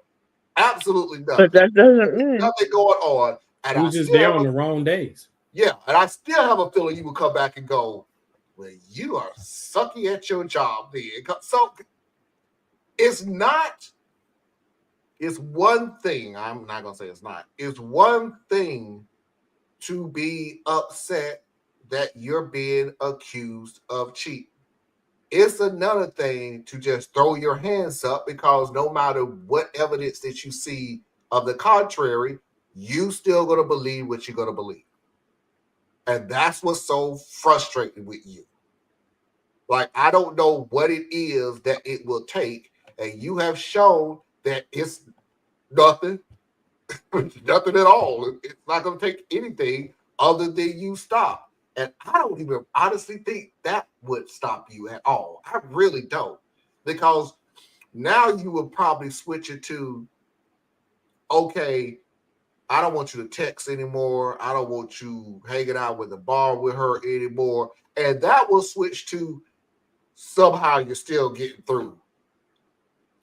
Absolutely nothing. But that doesn't mean nothing going on. And he was just there on the wrong days. Yeah, and I still have a feeling you would come back and go, well, you are sucky at your job then. So it's one thing. I'm not going to say it's not. It's one thing to be upset that you're being accused of cheating. It's another thing to just throw your hands up because no matter what evidence that you see of the contrary, you still going to believe what you're going to believe. And that's what's so frustrating with you. Like, I don't know what it is that it will take, and you have shown that it's nothing. Nothing at all. It's not going to take anything other than you stop. And I don't even honestly think that would stop you at all. I really don't. Because now you would probably switch it to, okay, I don't want you to text anymore. I don't want you hanging out with the bar with her anymore. And that will switch to somehow you're still getting through.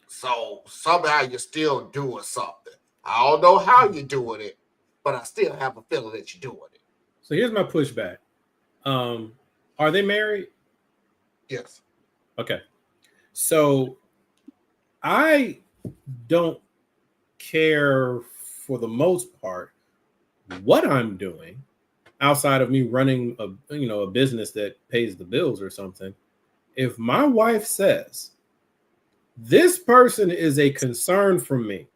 So somehow you're still doing something. I don't know how you're doing it, but I still have a feeling that you're doing it. So here's my pushback. Are they married? Yes. Okay. So I don't care for the most part what I'm doing outside of me running a business that pays the bills or something. If my wife says this person is a concern for me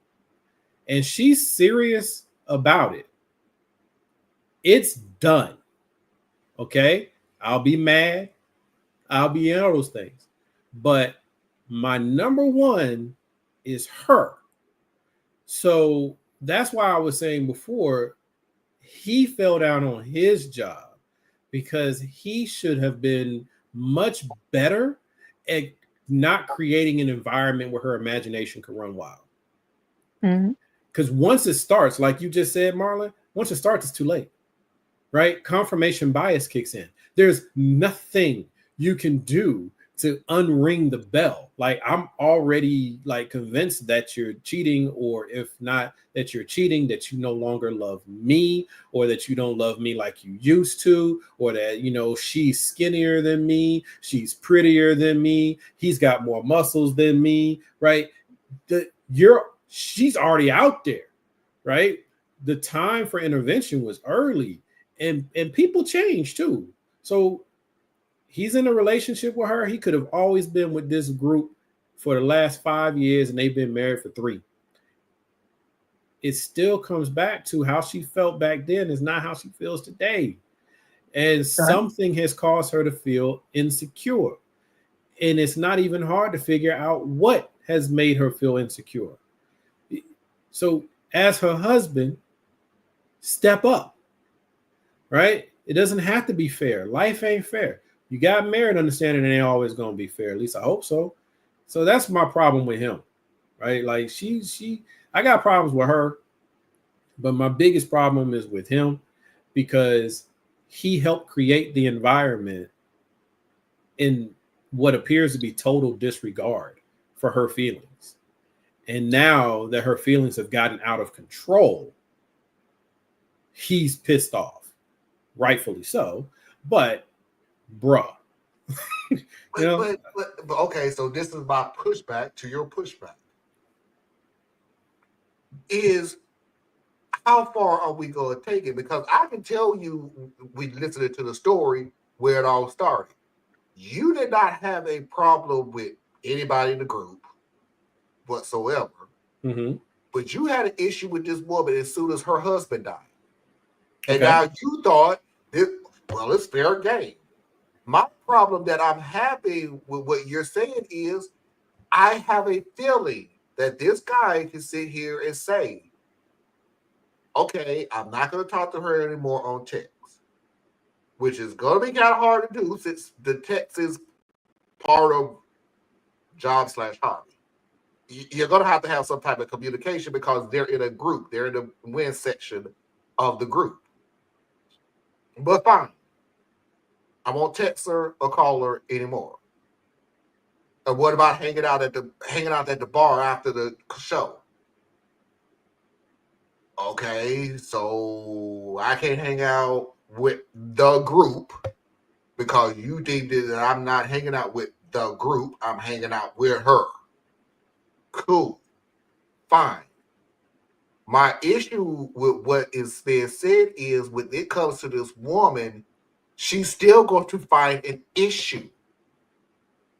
and she's serious about it, it's done. Okay? I'll be mad. I'll be in all those things. But my number one is her. So that's why I was saying before, he fell down on his job because he should have been much better at not creating an environment where her imagination could run wild. Because once it starts, like you just said, Marlon, once it starts, it's too late, right? Confirmation bias kicks in. There's nothing you can do to unring the bell. Like, I'm already like convinced that you're cheating, or if not that you're cheating, that you no longer love me, or that you don't love me like you used to, or that, she's skinnier than me, she's prettier than me, he's got more muscles than me, right? She's already out there, right? The time for intervention was early, and people change too. So he's in a relationship with her. He could have always been with this group for the last 5 years, and they've been married for 3. It still comes back to how she felt back then is not how she feels today. And something has caused her to feel insecure. And it's not even hard to figure out what has made her feel insecure. So as her husband, step up, right? It doesn't have to be fair. Life ain't fair. You got married understanding it ain't always going to be fair. At least I hope so. So that's my problem with him, right? Like I got problems with her, but my biggest problem is with him because he helped create the environment in what appears to be total disregard for her feelings. And now that her feelings have gotten out of control, he's pissed off, rightfully so. But bruh. But okay, so this is my pushback to your pushback. Is how far are we going to take it? Because I can tell you, we listened to the story where it all started. You did not have a problem with anybody in the group whatsoever. Mm-hmm. But you had an issue with this woman as soon as her husband died. And now you thought, it's fair game. My problem that I'm happy with what you're saying is I have a feeling that this guy can sit here and say, okay, I'm not going to talk to her anymore on text, which is going to be kind of hard to do since the text is part of job/hobby. You're going to have some type of communication because they're in a group. They're in the win section of the group. But fine. I won't text her or call her anymore. And what about hanging out at the bar after the show? Okay, so I can't hang out with the group because you think that I'm not hanging out with the group. I'm hanging out with her. Cool. Fine. My issue with what is being said is when it comes to this woman, she's still going to find an issue.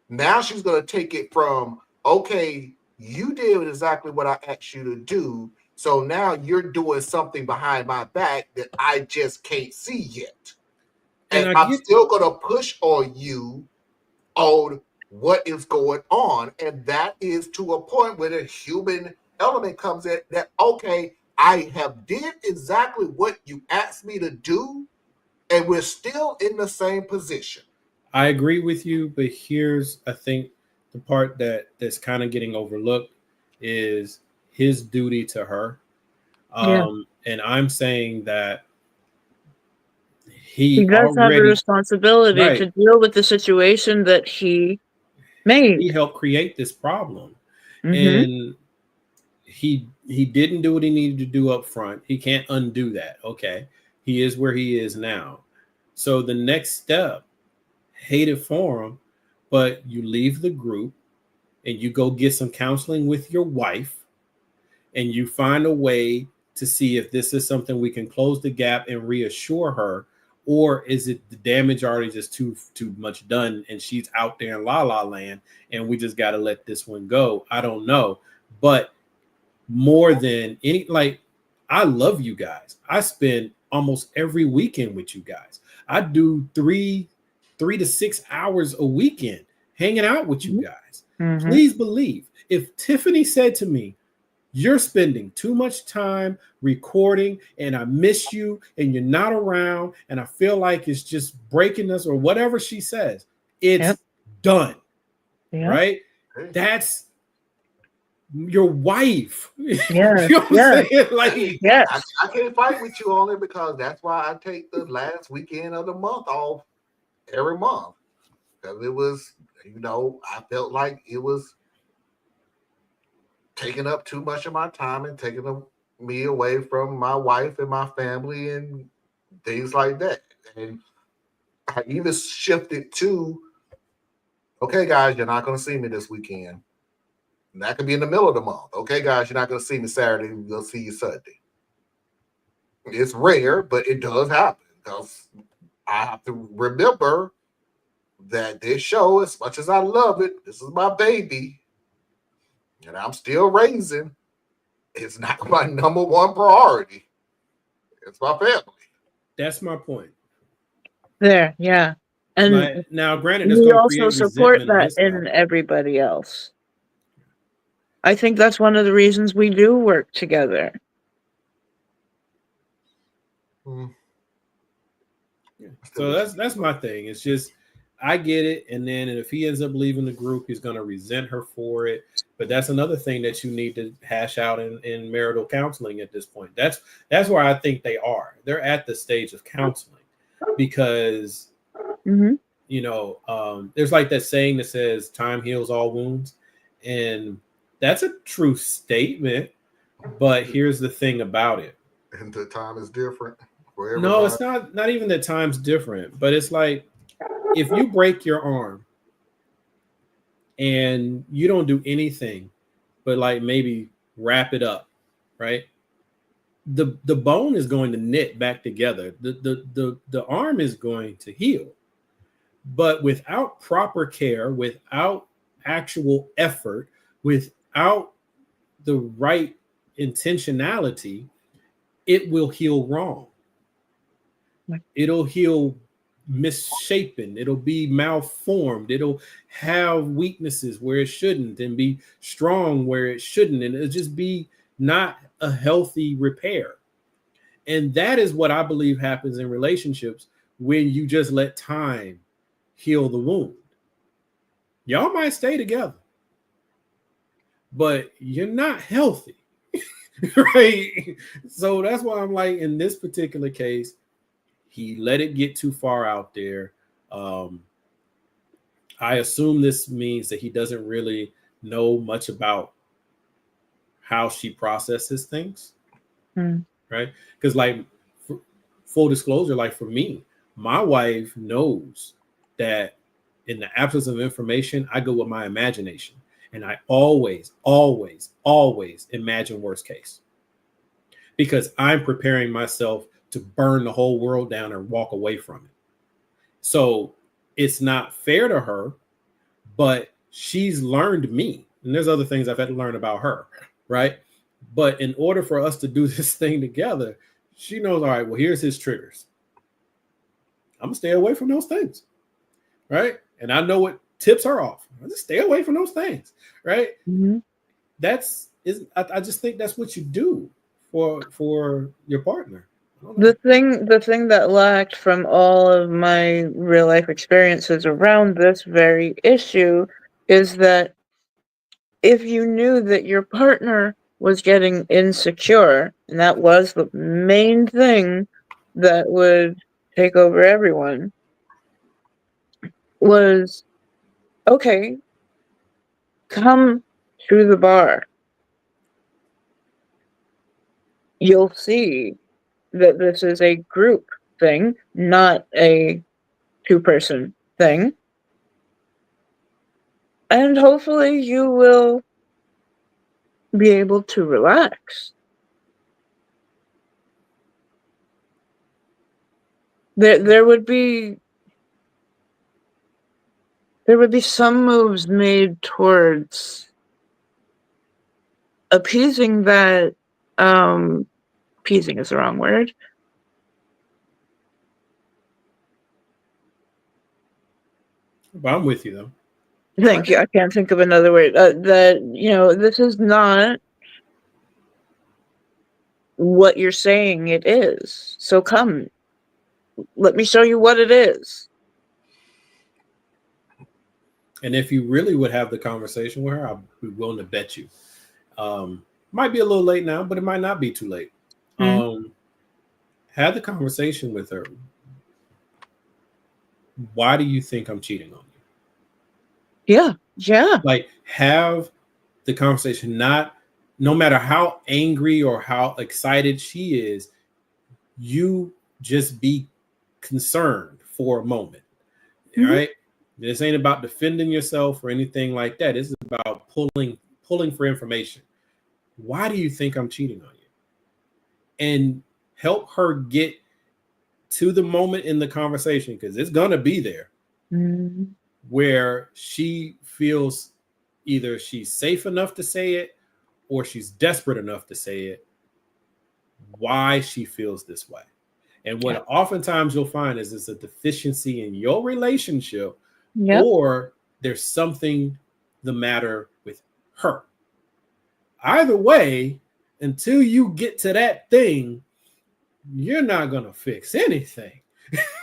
Now she's going to take it from, okay, you did exactly what I asked you to do. So now you're doing something behind my back that I just can't see yet. And I'm still going to push on you on what is going on. And that is to a point where the human element comes in that, okay, I have did exactly what you asked me to do, and we're still in the same position. I agree with you, but here's I think the part that's kind of getting overlooked is his duty to her. Yeah. And I'm saying that He he does have the already responsibility to right. deal with the situation that he He made. helped create this problem. Mm-hmm. And he didn't do what he needed to do up front. He can't undo that. Okay. He is where he is now. So the next step, hate it for him, but you leave the group and you go get some counseling with your wife and you find a way to see if this is something we can close the gap and reassure her, or is it the damage already just too much done and she's out there in la la land and we just got to let this one go? I don't know. But more than any, like, I love you guys. I spend almost every weekend with you guys. I do 3 to 6 hours a weekend hanging out with you guys. Mm-hmm. Please believe if Tiffany said to me, you're spending too much time recording and I miss you and you're not around and I feel like it's just breaking us, or whatever she says, it's done. Yep. Right? Hey, That's your wife. Yeah. You know what Yeah. I'm saying? Like, Yes. I can't fight with you on it because that's why I take the last weekend of the month off every month. Because it was, I felt like it was taking up too much of my time and taking me away from my wife and my family and things like that. And I even shifted to, okay, guys, you're not going to see me this weekend. And that could be in the middle of the month. Okay, guys, you're not going to see me Saturday. We'll see you Sunday. It's rare, but it does happen because I have to remember that this show, as much as I love it, this is my baby, and I'm still raising. It's not my number one priority. It's my family. that's my point. There. Yeah. And Like, now, granted, it's we going to also create support resentment on that his in side. everybody else. I think that's one of the reasons we do work together. Hmm. Yeah. So that's my thing. It's just, I get it, and then if he ends up leaving the group, he's going to resent her for it. But that's another thing that you need to hash out in marital counseling at this point. That's where I think they are. They're at the stage of counseling because Mm-hmm. there's like that saying that says time heals all wounds, and that's a true statement. But here's the thing about it. And the time is different for everybody. No, it's not even that time's different, but it's like if you break your arm and you don't do anything but like maybe wrap it up, right? The bone is going to knit back together. The arm is going to heal. But without proper care, without actual effort, without the right intentionality, it will heal wrong. It'll heal misshapen. It'll be malformed. It'll have weaknesses where it shouldn't and be strong where it shouldn't. And it'll just be not a healthy repair. And that is what I believe happens in relationships when you just let time heal the wound. Y'all might stay together, but you're not healthy. Right? So that's why I'm like, in this particular case, he let it get too far out there. I assume this means that he doesn't really know much about how she processes things. Right? Because like, full disclosure, like for me, my wife knows that in the absence of information, I go with my imagination. And I always, always, always imagine worst case. Because I'm preparing myself to burn the whole world down and walk away from it. So it's not fair to her, but she's learned me. And there's other things I've had to learn about her, right? But in order for us to do this thing together, she knows, all right, well, here's his triggers. I'm going to stay away from those things, right? And I know what tips her off. I just stay away from those things, right? Mm-hmm. I just think that's what you do for your partner. I don't know. The thing that lacked from all of my real life experiences around this very issue is that if you knew that your partner was getting insecure, and that was the main thing that would take over everyone, was okay, come to the bar. You'll see that this is a group thing, not a two-person thing. And hopefully you will be able to relax. There would be some moves made towards appeasing that. Appeasing is the wrong word. But I'm with you though. Thank you. I can't think of another word. That, you know, this is not what you're saying it is. So come, let me show you what it is. And if you really would have the conversation with her, I'd be willing to bet you. Might be a little late now, but it might not be too late. Have the conversation with her. Why do you think I'm cheating on you? Yeah. Like, have the conversation, no matter how angry or how excited she is, you just be concerned for a moment. All right. This ain't about defending yourself or anything like that. This is about pulling for information. Why do you think I'm cheating on you? And help her get to the moment in the conversation, because it's going to be there, where she feels either she's safe enough to say it or she's desperate enough to say it, why she feels this way. And what oftentimes you'll find is it's a deficiency in your relationship, or there's something the matter with her. Either way, until you get to that thing, you're not going to fix anything,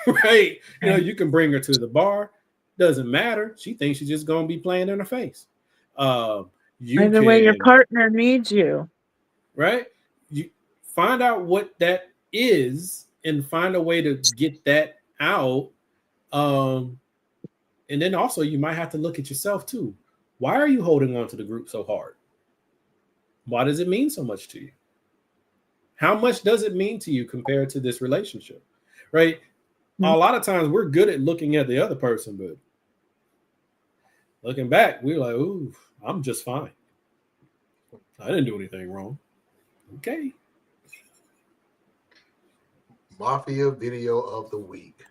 right? You know, you can bring her to the bar. Doesn't matter. She thinks she's just going to be playing in her face. Either way, your partner needs you. Right? You find out what that is and find a way to get that out. And then also you might have to look at yourself too. Why are you holding on to the group so hard? Why does it mean so much to you? How much does it mean to you compared to this relationship? Right? A lot of times we're good at looking at the other person, but looking back, we're like, ooh, I'm just fine. I didn't do anything wrong. Okay. Mafia video of the week.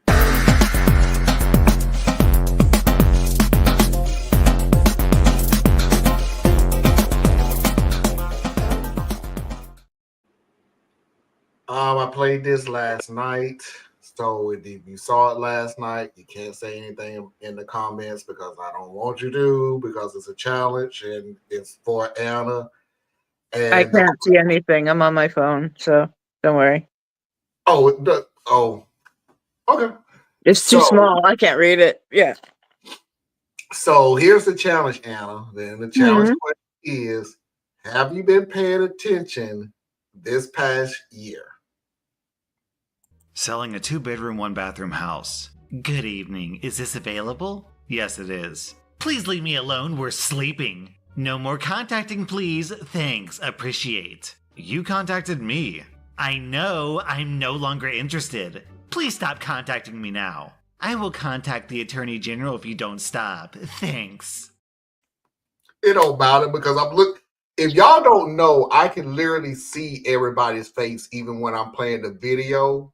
I played this last night. So if you saw it last night, you can't say anything in the comments because I don't want you to, because it's a challenge and it's for Anna. And I can't see anything. I'm on my phone, so don't worry. Okay. It's too small. I can't read it. Yeah. So here's the challenge, Anna. Then the challenge question is, have you been paying attention this past year? Selling a 2-bedroom, 1-bathroom house. Good evening. Is this available? Yes, it is. Please leave me alone. We're sleeping. No more contacting, please. Thanks. Appreciate. You contacted me. I know. I'm no longer interested. Please stop contacting me now. I will contact the Attorney General if you don't stop. Thanks. It don't matter because I'm looking. If y'all don't know, I can literally see everybody's face even when I'm playing the video.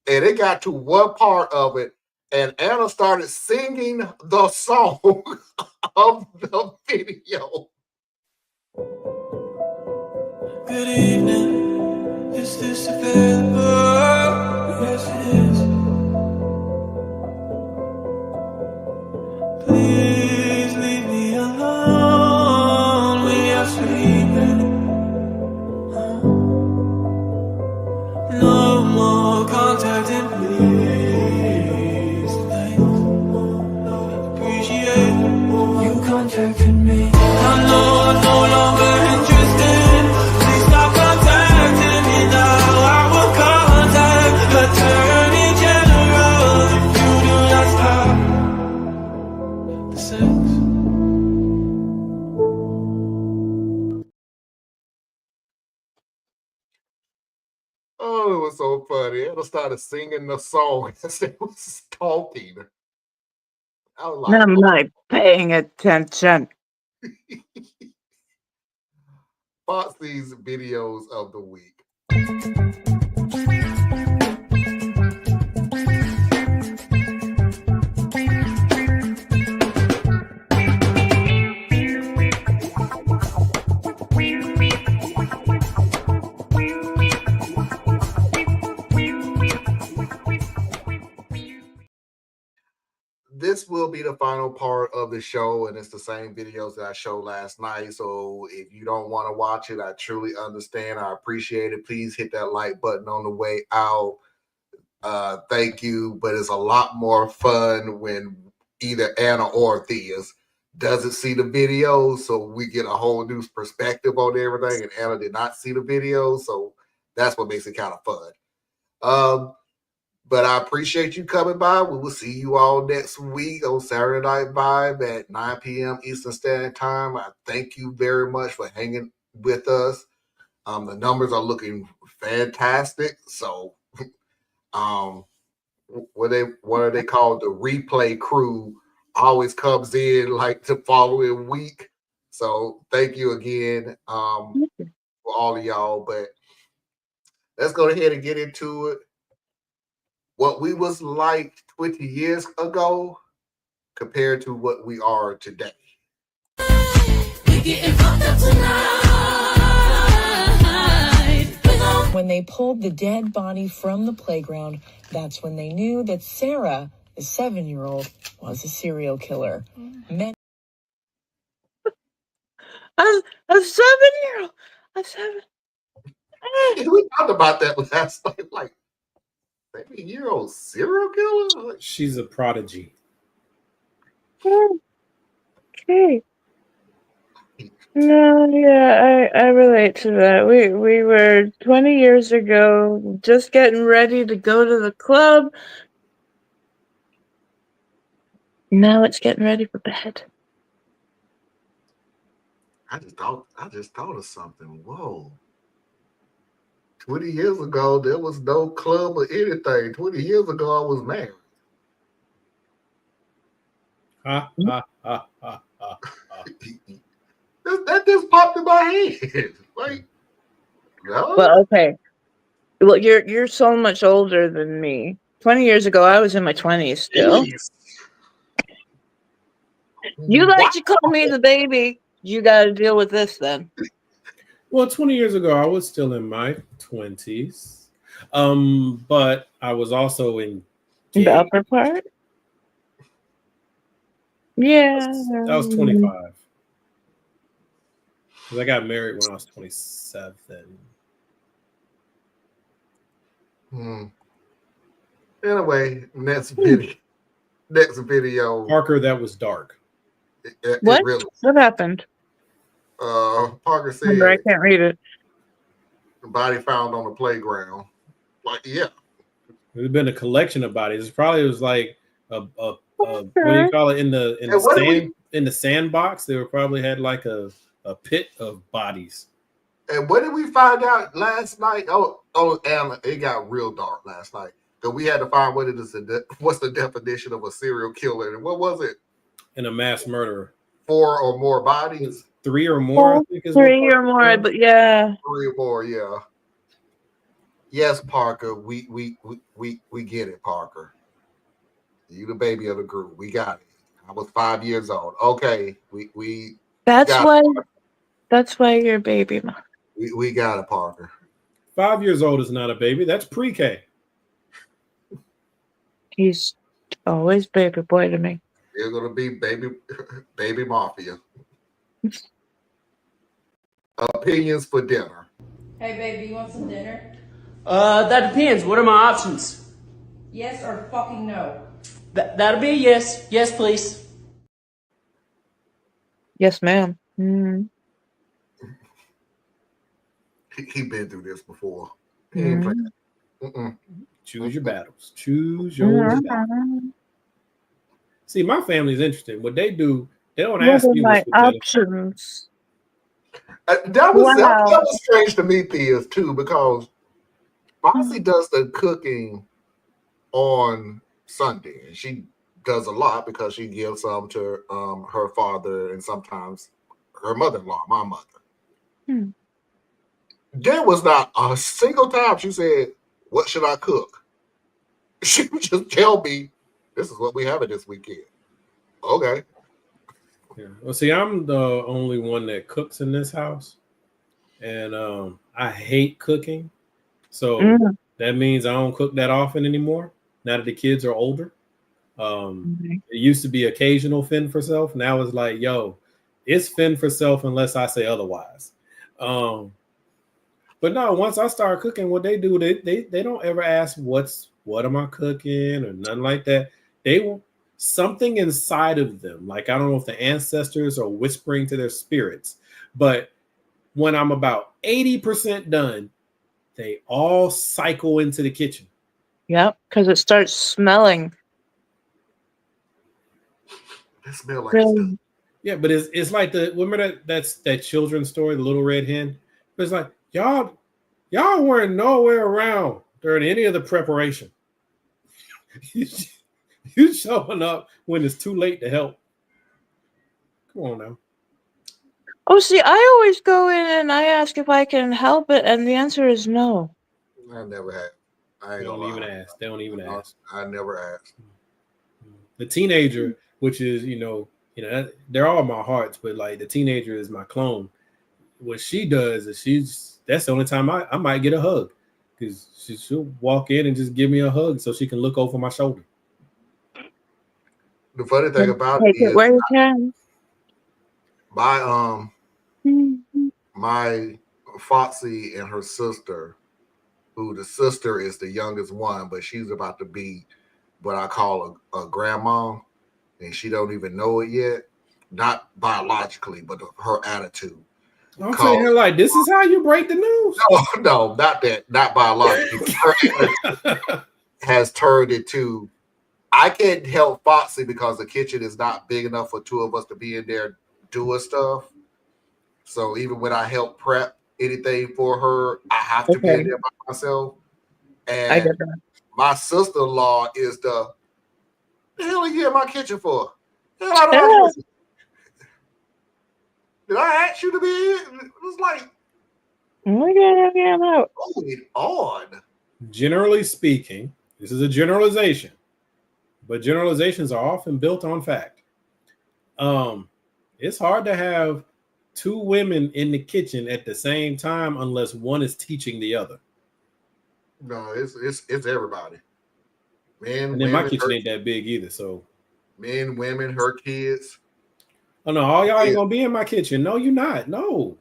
And it got to one part of it, and Anna started singing the song of the video. Good evening. Is this available? Yes, it is. Please leave me alone. We are sleeping. funny. Anna started singing the song as they was talking. I was like, I'm like paying attention. Foxy's videos of the week. This will be the final part of the show, and it's the same videos that I showed last night. So if you don't want to watch it, I truly understand. I appreciate it. Please hit that like button on the way out. Thank you. But it's a lot more fun when either Anna or Theus doesn't see the videos, so we get a whole new perspective on everything. And Anna did not see the videos, so that's what makes it kind of fun. But I appreciate you coming by. We will see you all next week on Saturday Night Vibe at 9 p.m. Eastern Standard Time. I thank you very much for hanging with us. The numbers are looking fantastic. So, what are they called? The replay crew always comes in like the following week. So, thank you again for all of y'all. But let's go ahead and get into it. What we was like 20 years ago compared to what we are today. When they pulled the dead body from the playground, that's when they knew that Sarah, the 7-year-old, was a serial killer. Men- A 7-year-old. A 7. We talked about that last night. Like, 7-year-old serial killer? Like, She's a prodigy. Okay. No, yeah, I relate to that. We were 20 years ago just getting ready to go to the club. Now it's getting ready for bed. I just thought of something. Whoa. 20 years ago, there was no club or anything. 20 years ago, I was married. Ha, ha, ha, ha, ha, ha. That just popped in my head. Like, no? Well, okay. Well, you're so much older than me. 20 years ago, I was in my 20s still. Jeez. You like What? to call me the baby. You got to deal with this then. Well, 20 years ago, I was still in my 20s. But I was also in The upper part? Yeah. I was 25. 'Cause I got married when I was 27. Anyway, next video. Parker, that was dark. It What? really, What happened? Parker said Remember, I can't read it. the body found on the playground. Like, yeah. There's been a collection of bodies. It was like a what do you call it in the And what did sand in the sandbox? They probably had like a pit of bodies. And what did we find out last night? Oh, Alan, it got real dark last night. Because we had to find what's the definition of a serial killer. And what was it? And a mass murderer. 4 or more bodies? 3 or more, I think is 3 or more, but yeah. 3 or more, yeah. Yes, Parker, we get it, Parker. You the baby of the group. We got it. I was 5 years old. Okay, we That's got why. it. That's why you're baby mom. We got it, Parker. 5 years old is not a baby. That's pre-K. He's always baby boy to me. You're gonna be baby mafia. Opinions for dinner. Hey baby, you want some dinner? That depends. What are my options? Yes or fucking no? That'll be a yes. Yes, please. Yes, ma'am. Mm. He been through this before. He ain't playing. Mm-mm. Choose your battles. Choose your battles. See, my family's interesting. What they do, they don't What ask are you my what's for dinner. options? That was Wow. that was strange to me, Theus, too, because Foxy does the cooking on Sunday, and she does a lot because she gives some to her father and sometimes her mother-in-law, my mother. Hmm. There was not a single time she said, "What should I cook?" She would just tell me, "This is what we having this weekend." Okay. Yeah. Well, see, I'm the only one that cooks in this house, and I hate cooking. So Mm. that means I don't cook that often anymore. Now that the kids are older, Okay. it used to be occasional fend for self. Now it's like, yo, it's fend for self unless I say otherwise. But no, once I start cooking, what they do, they don't ever ask what am I cooking or nothing like that. They will something inside of them, like I don't know if the ancestors are whispering to their spirits, but when I'm about 80% done, they all cycle into the kitchen. Yep, because it starts smelling. It smells like it's Really? done. Yeah, but it's like remember that children's story, the Little Red Hen? It's like y'all weren't nowhere around during any of the preparation. You showing up when it's too late to help. Come on now. Oh, see, I always go in and I ask if I can help it, and the answer is no. I never had. I ain't They gonna don't even lie. ask. They don't even ask. I never asked. The teenager, which is they're all my hearts, but like the teenager is my clone. What she does is that's the only time I might get a hug, because she'll walk in and just give me a hug so she can look over my shoulder. The funny thing about Take it it is where you can. my Mhm. my Foxy and her sister, who the sister is the youngest one, but she's about to be what I call a grandma, and she don't even know it yet. Not biologically, but her attitude. I'm saying her like, this is how you break the news. No, not that, not biologically. But her attitude has turned into, I can't help Foxy because the kitchen is not big enough for two of us to be in there doing stuff. So even when I help prep anything for her, I have to be in Okay. there by myself. I And get that. my sister-in-law is the hell are you in my kitchen for? Hell, I don't Yeah. have to. Did I ask you to be in? It was like, I'm out. going on. Generally speaking, this is a generalization, but generalizations are often built on fact. It's hard to have two women in the kitchen at the same time unless one is teaching the other. No, it's everybody. Men, And then my women, kitchen her, ain't that big either, so men, women, her kids. oh no, all y'all ain't gonna be in my kitchen. No, you're not. No.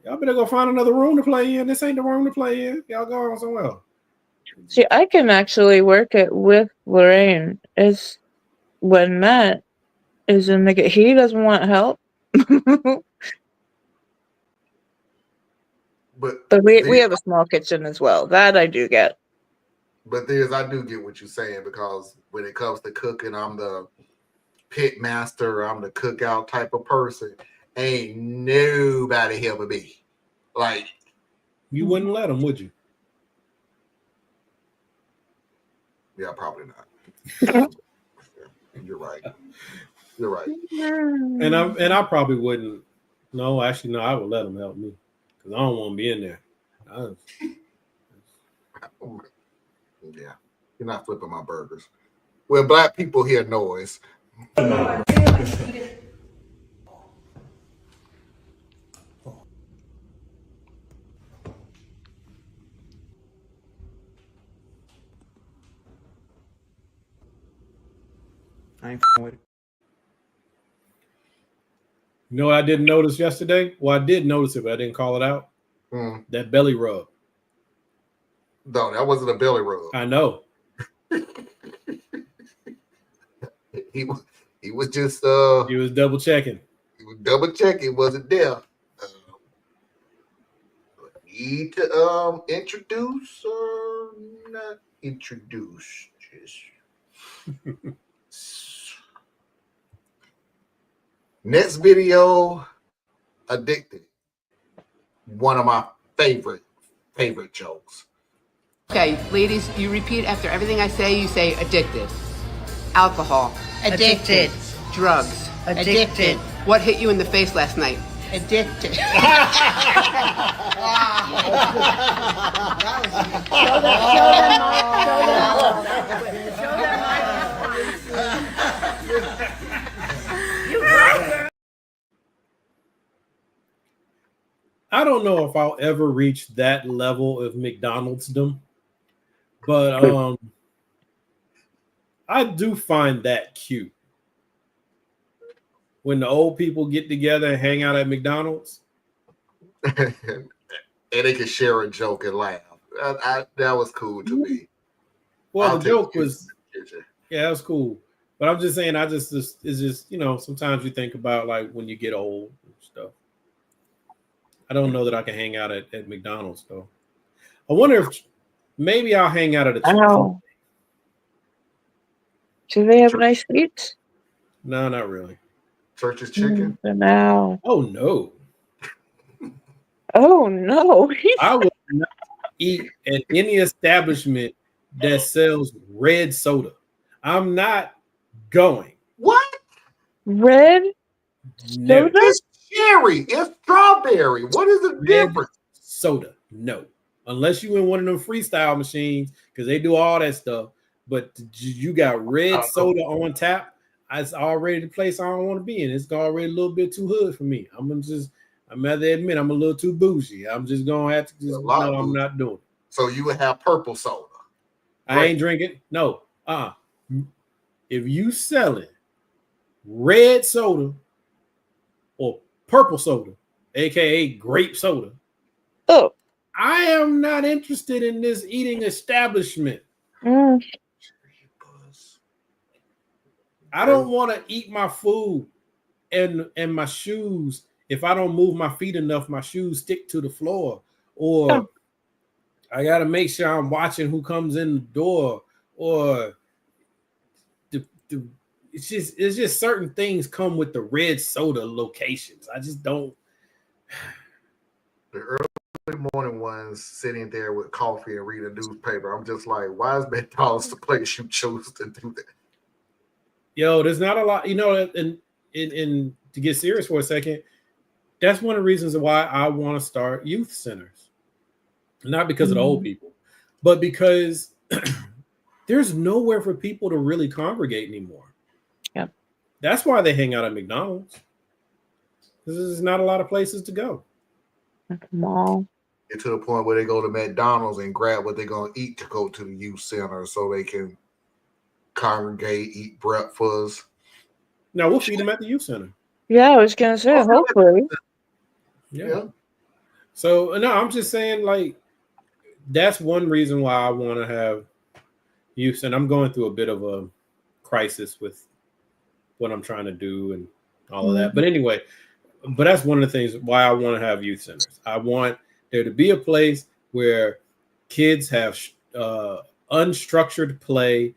Y'all better go find another room to play in. This ain't the room to play in. Y'all go on somewhere else. See, I can actually work it with Lorraine. It's when Matt is in the he doesn't want help. But we have a small kitchen as well. That I do get. But I do get what you're saying, because when it comes to cooking, I'm the pit master. I'm the cookout type of person. Ain't nobody helping me. Like, you wouldn't let them, would you? Yeah, probably not. You're right. You're right. And I probably wouldn't. No, actually, no, I would let them help me because I don't want to be in there. Yeah, you're not flipping my burgers. Well, black people hear noise. I ain't with it. You know what I didn't notice yesterday? Well, I did notice it, but I didn't call it out. That belly rub. No, that wasn't a belly rub. I know. He was just he was double checking. He was double checking, wasn't there. Need to introduce or not introduce? Next video, Addicted. One of my favorite favorite jokes. Okay, ladies, you repeat after everything I say. You say addicted, alcohol, Addicted. drugs, Addicted. What hit you in the face last night? Addicted. I don't know if I'll ever reach that level of McDonald'sdom, but I do find that cute. When the old people get together and hang out at McDonald's. And they can share a joke and laugh. That was cool to me. Well, the joke was, yeah, that was cool. But I'm just saying, it's just, you know, sometimes you think about like when you get old and stuff. I don't know that I can hang out at McDonald's though. I wonder if maybe I'll hang out at a Chipotle. Do they have nice seats? No, not really. Church's Chicken? No. Oh no. Oh no. I will not eat at any establishment that sells red soda. I'm not going. What? Red No. soda? It's cherry. It's strawberry. What is the difference? Soda. No. Unless you in one of them freestyle machines, because they do all that stuff. But you got red soda on tap. It's already the place I don't want to be in. It's already a little bit too hood for me. I'm rather admit I'm a little too bougie. I'm just gonna have to just no, I'm not doing it. So you would have purple soda. I ain't drinking. No. If you selling red soda or purple soda, aka grape soda, oh, I am not interested in this eating establishment. I don't want to eat my food and my shoes. If I don't move my feet enough, my shoes stick to the floor. Or I got to make sure I'm watching who comes in the door. Or it's just certain things come with the red soda locations. I just don't. The early morning ones sitting there with coffee and reading a newspaper. I'm just like, why is McDonald's the place you chose to do that? Yo, there's not a lot, you know, and to get serious for a second, that's one of the reasons why I want to start youth centers. Not because of the old people, but because there's nowhere for people to really congregate anymore. Yeah. That's why they hang out at McDonald's. There's not a lot of places to go. At the mall. Get to the point where they go to McDonald's and grab what they're going to eat to go to the youth center so they can congregate, eat breakfast. No, we'll feed them at the youth center. Yeah, I was gonna say, hopefully. Yeah. So no, I'm just saying, like, that's one reason why I want to have youth. And I'm going through a bit of a crisis with what I'm trying to do and all of that. But anyway, but that's one of the things why I want to have youth centers. I want there to be a place where kids have unstructured play.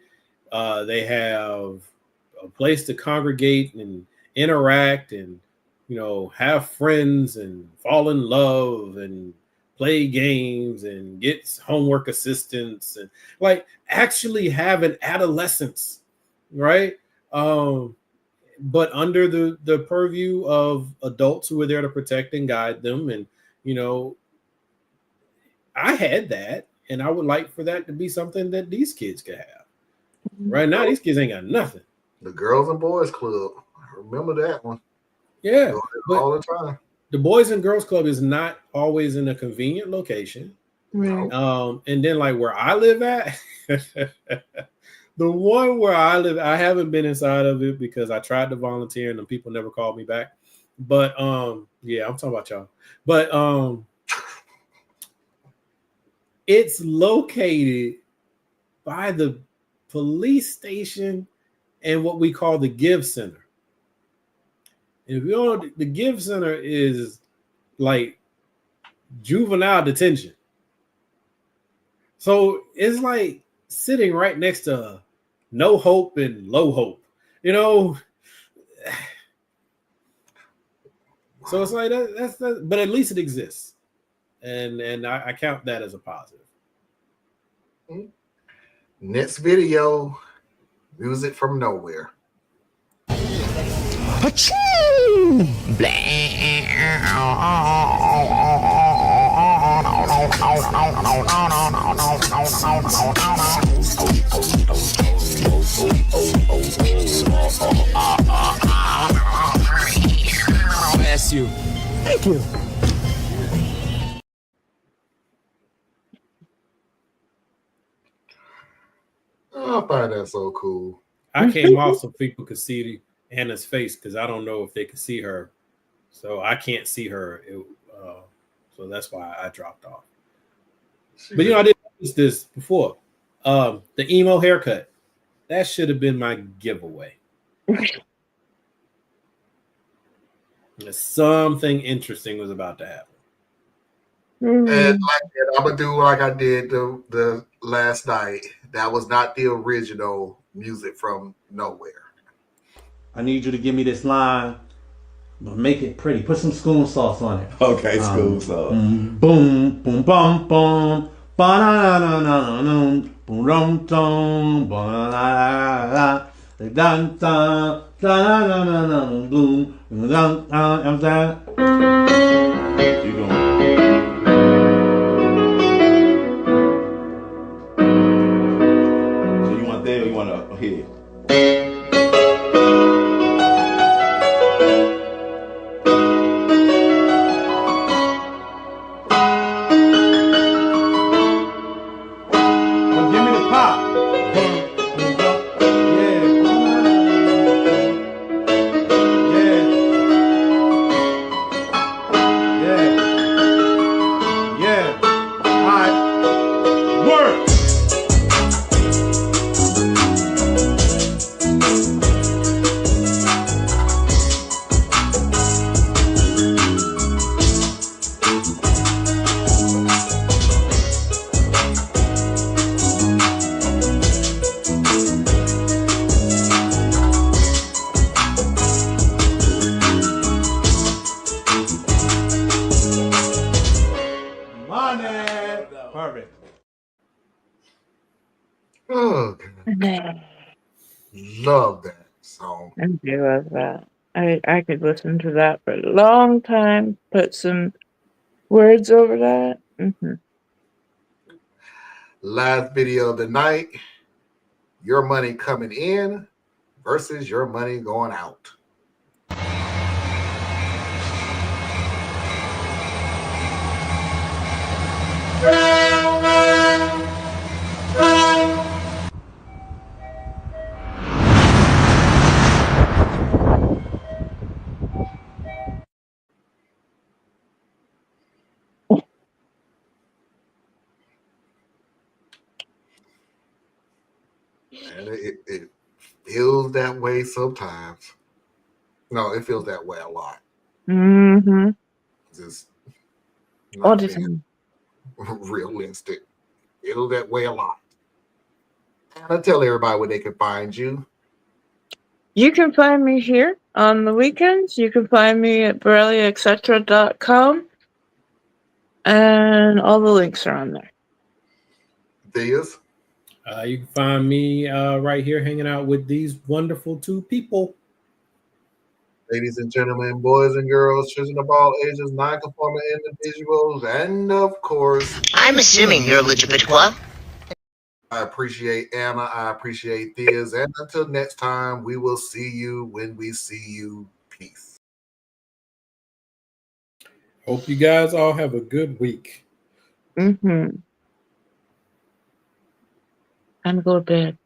They have a place to congregate and interact and, you know, have friends and fall in love and play games and get homework assistance and like actually have an adolescence, right? But under the purview of adults who are there to protect and guide them. And, you know, I had that, and I would like for that to be something that these kids could have. Right now, these kids ain't got nothing. The Girls and Boys Club. I remember that one. Yeah. All the time. The Boys and Girls Club is not always in a convenient location. Right. And then like where I live at, the one where I live, I haven't been inside of it because I tried to volunteer and the people never called me back. But yeah, I'm talking about y'all. But it's located by the police station and what we call the Give Center. If you know, the Give Center is like juvenile detention. So it's like sitting right next to No Hope and Low Hope, you know. So it's like that's but at least it exists. and I count that as a positive. Next video, music from nowhere. Bless you. Thank you. I find that so cool. I came off so people could see Anna's face because I don't know if they could see her, so I can't see her. So that's why I dropped off. But I didn't notice this before. The emo haircut, that should have been my giveaway. Something interesting was about to happen. And I'm gonna do like I did the last night. That was not the original music from nowhere. I need you to give me this line, but make it pretty. Put some spoon sauce on it. Okay, spoon sauce. Boom, boom, boom, bum, bum. Ba-na-na-na-na-na, boom, dum, dum, ba-la-la-la-la. Dun, dun, da-na-na-na-na, boom, dun, dun, dun. Keep going. So you want that or you want to hit? Perfect. Oh, God. Love that song. I do love that. I could listen to that for a long time, put some words over that. Last video of the night. Your money coming in versus your money going out. And it feels that way sometimes. No, it feels that way a lot. Mm-hmm. Just All not the being time. realistic. Feel that way a lot. And I tell everybody where they can find you. You can find me here on the weekends. You can find me at BorelliaEtc.com. And all the links are on there. Theas? You can find me right here hanging out with these wonderful two people. Ladies and gentlemen, boys and girls, children of all ages, non-conforming individuals, and of course, I'm assuming you're LGBTQ. I appreciate Anna. I appreciate Theas. And until next time, we will see you when we see you. Peace. Hope you guys all have a good week. Mm-hmm. Time to go to bed.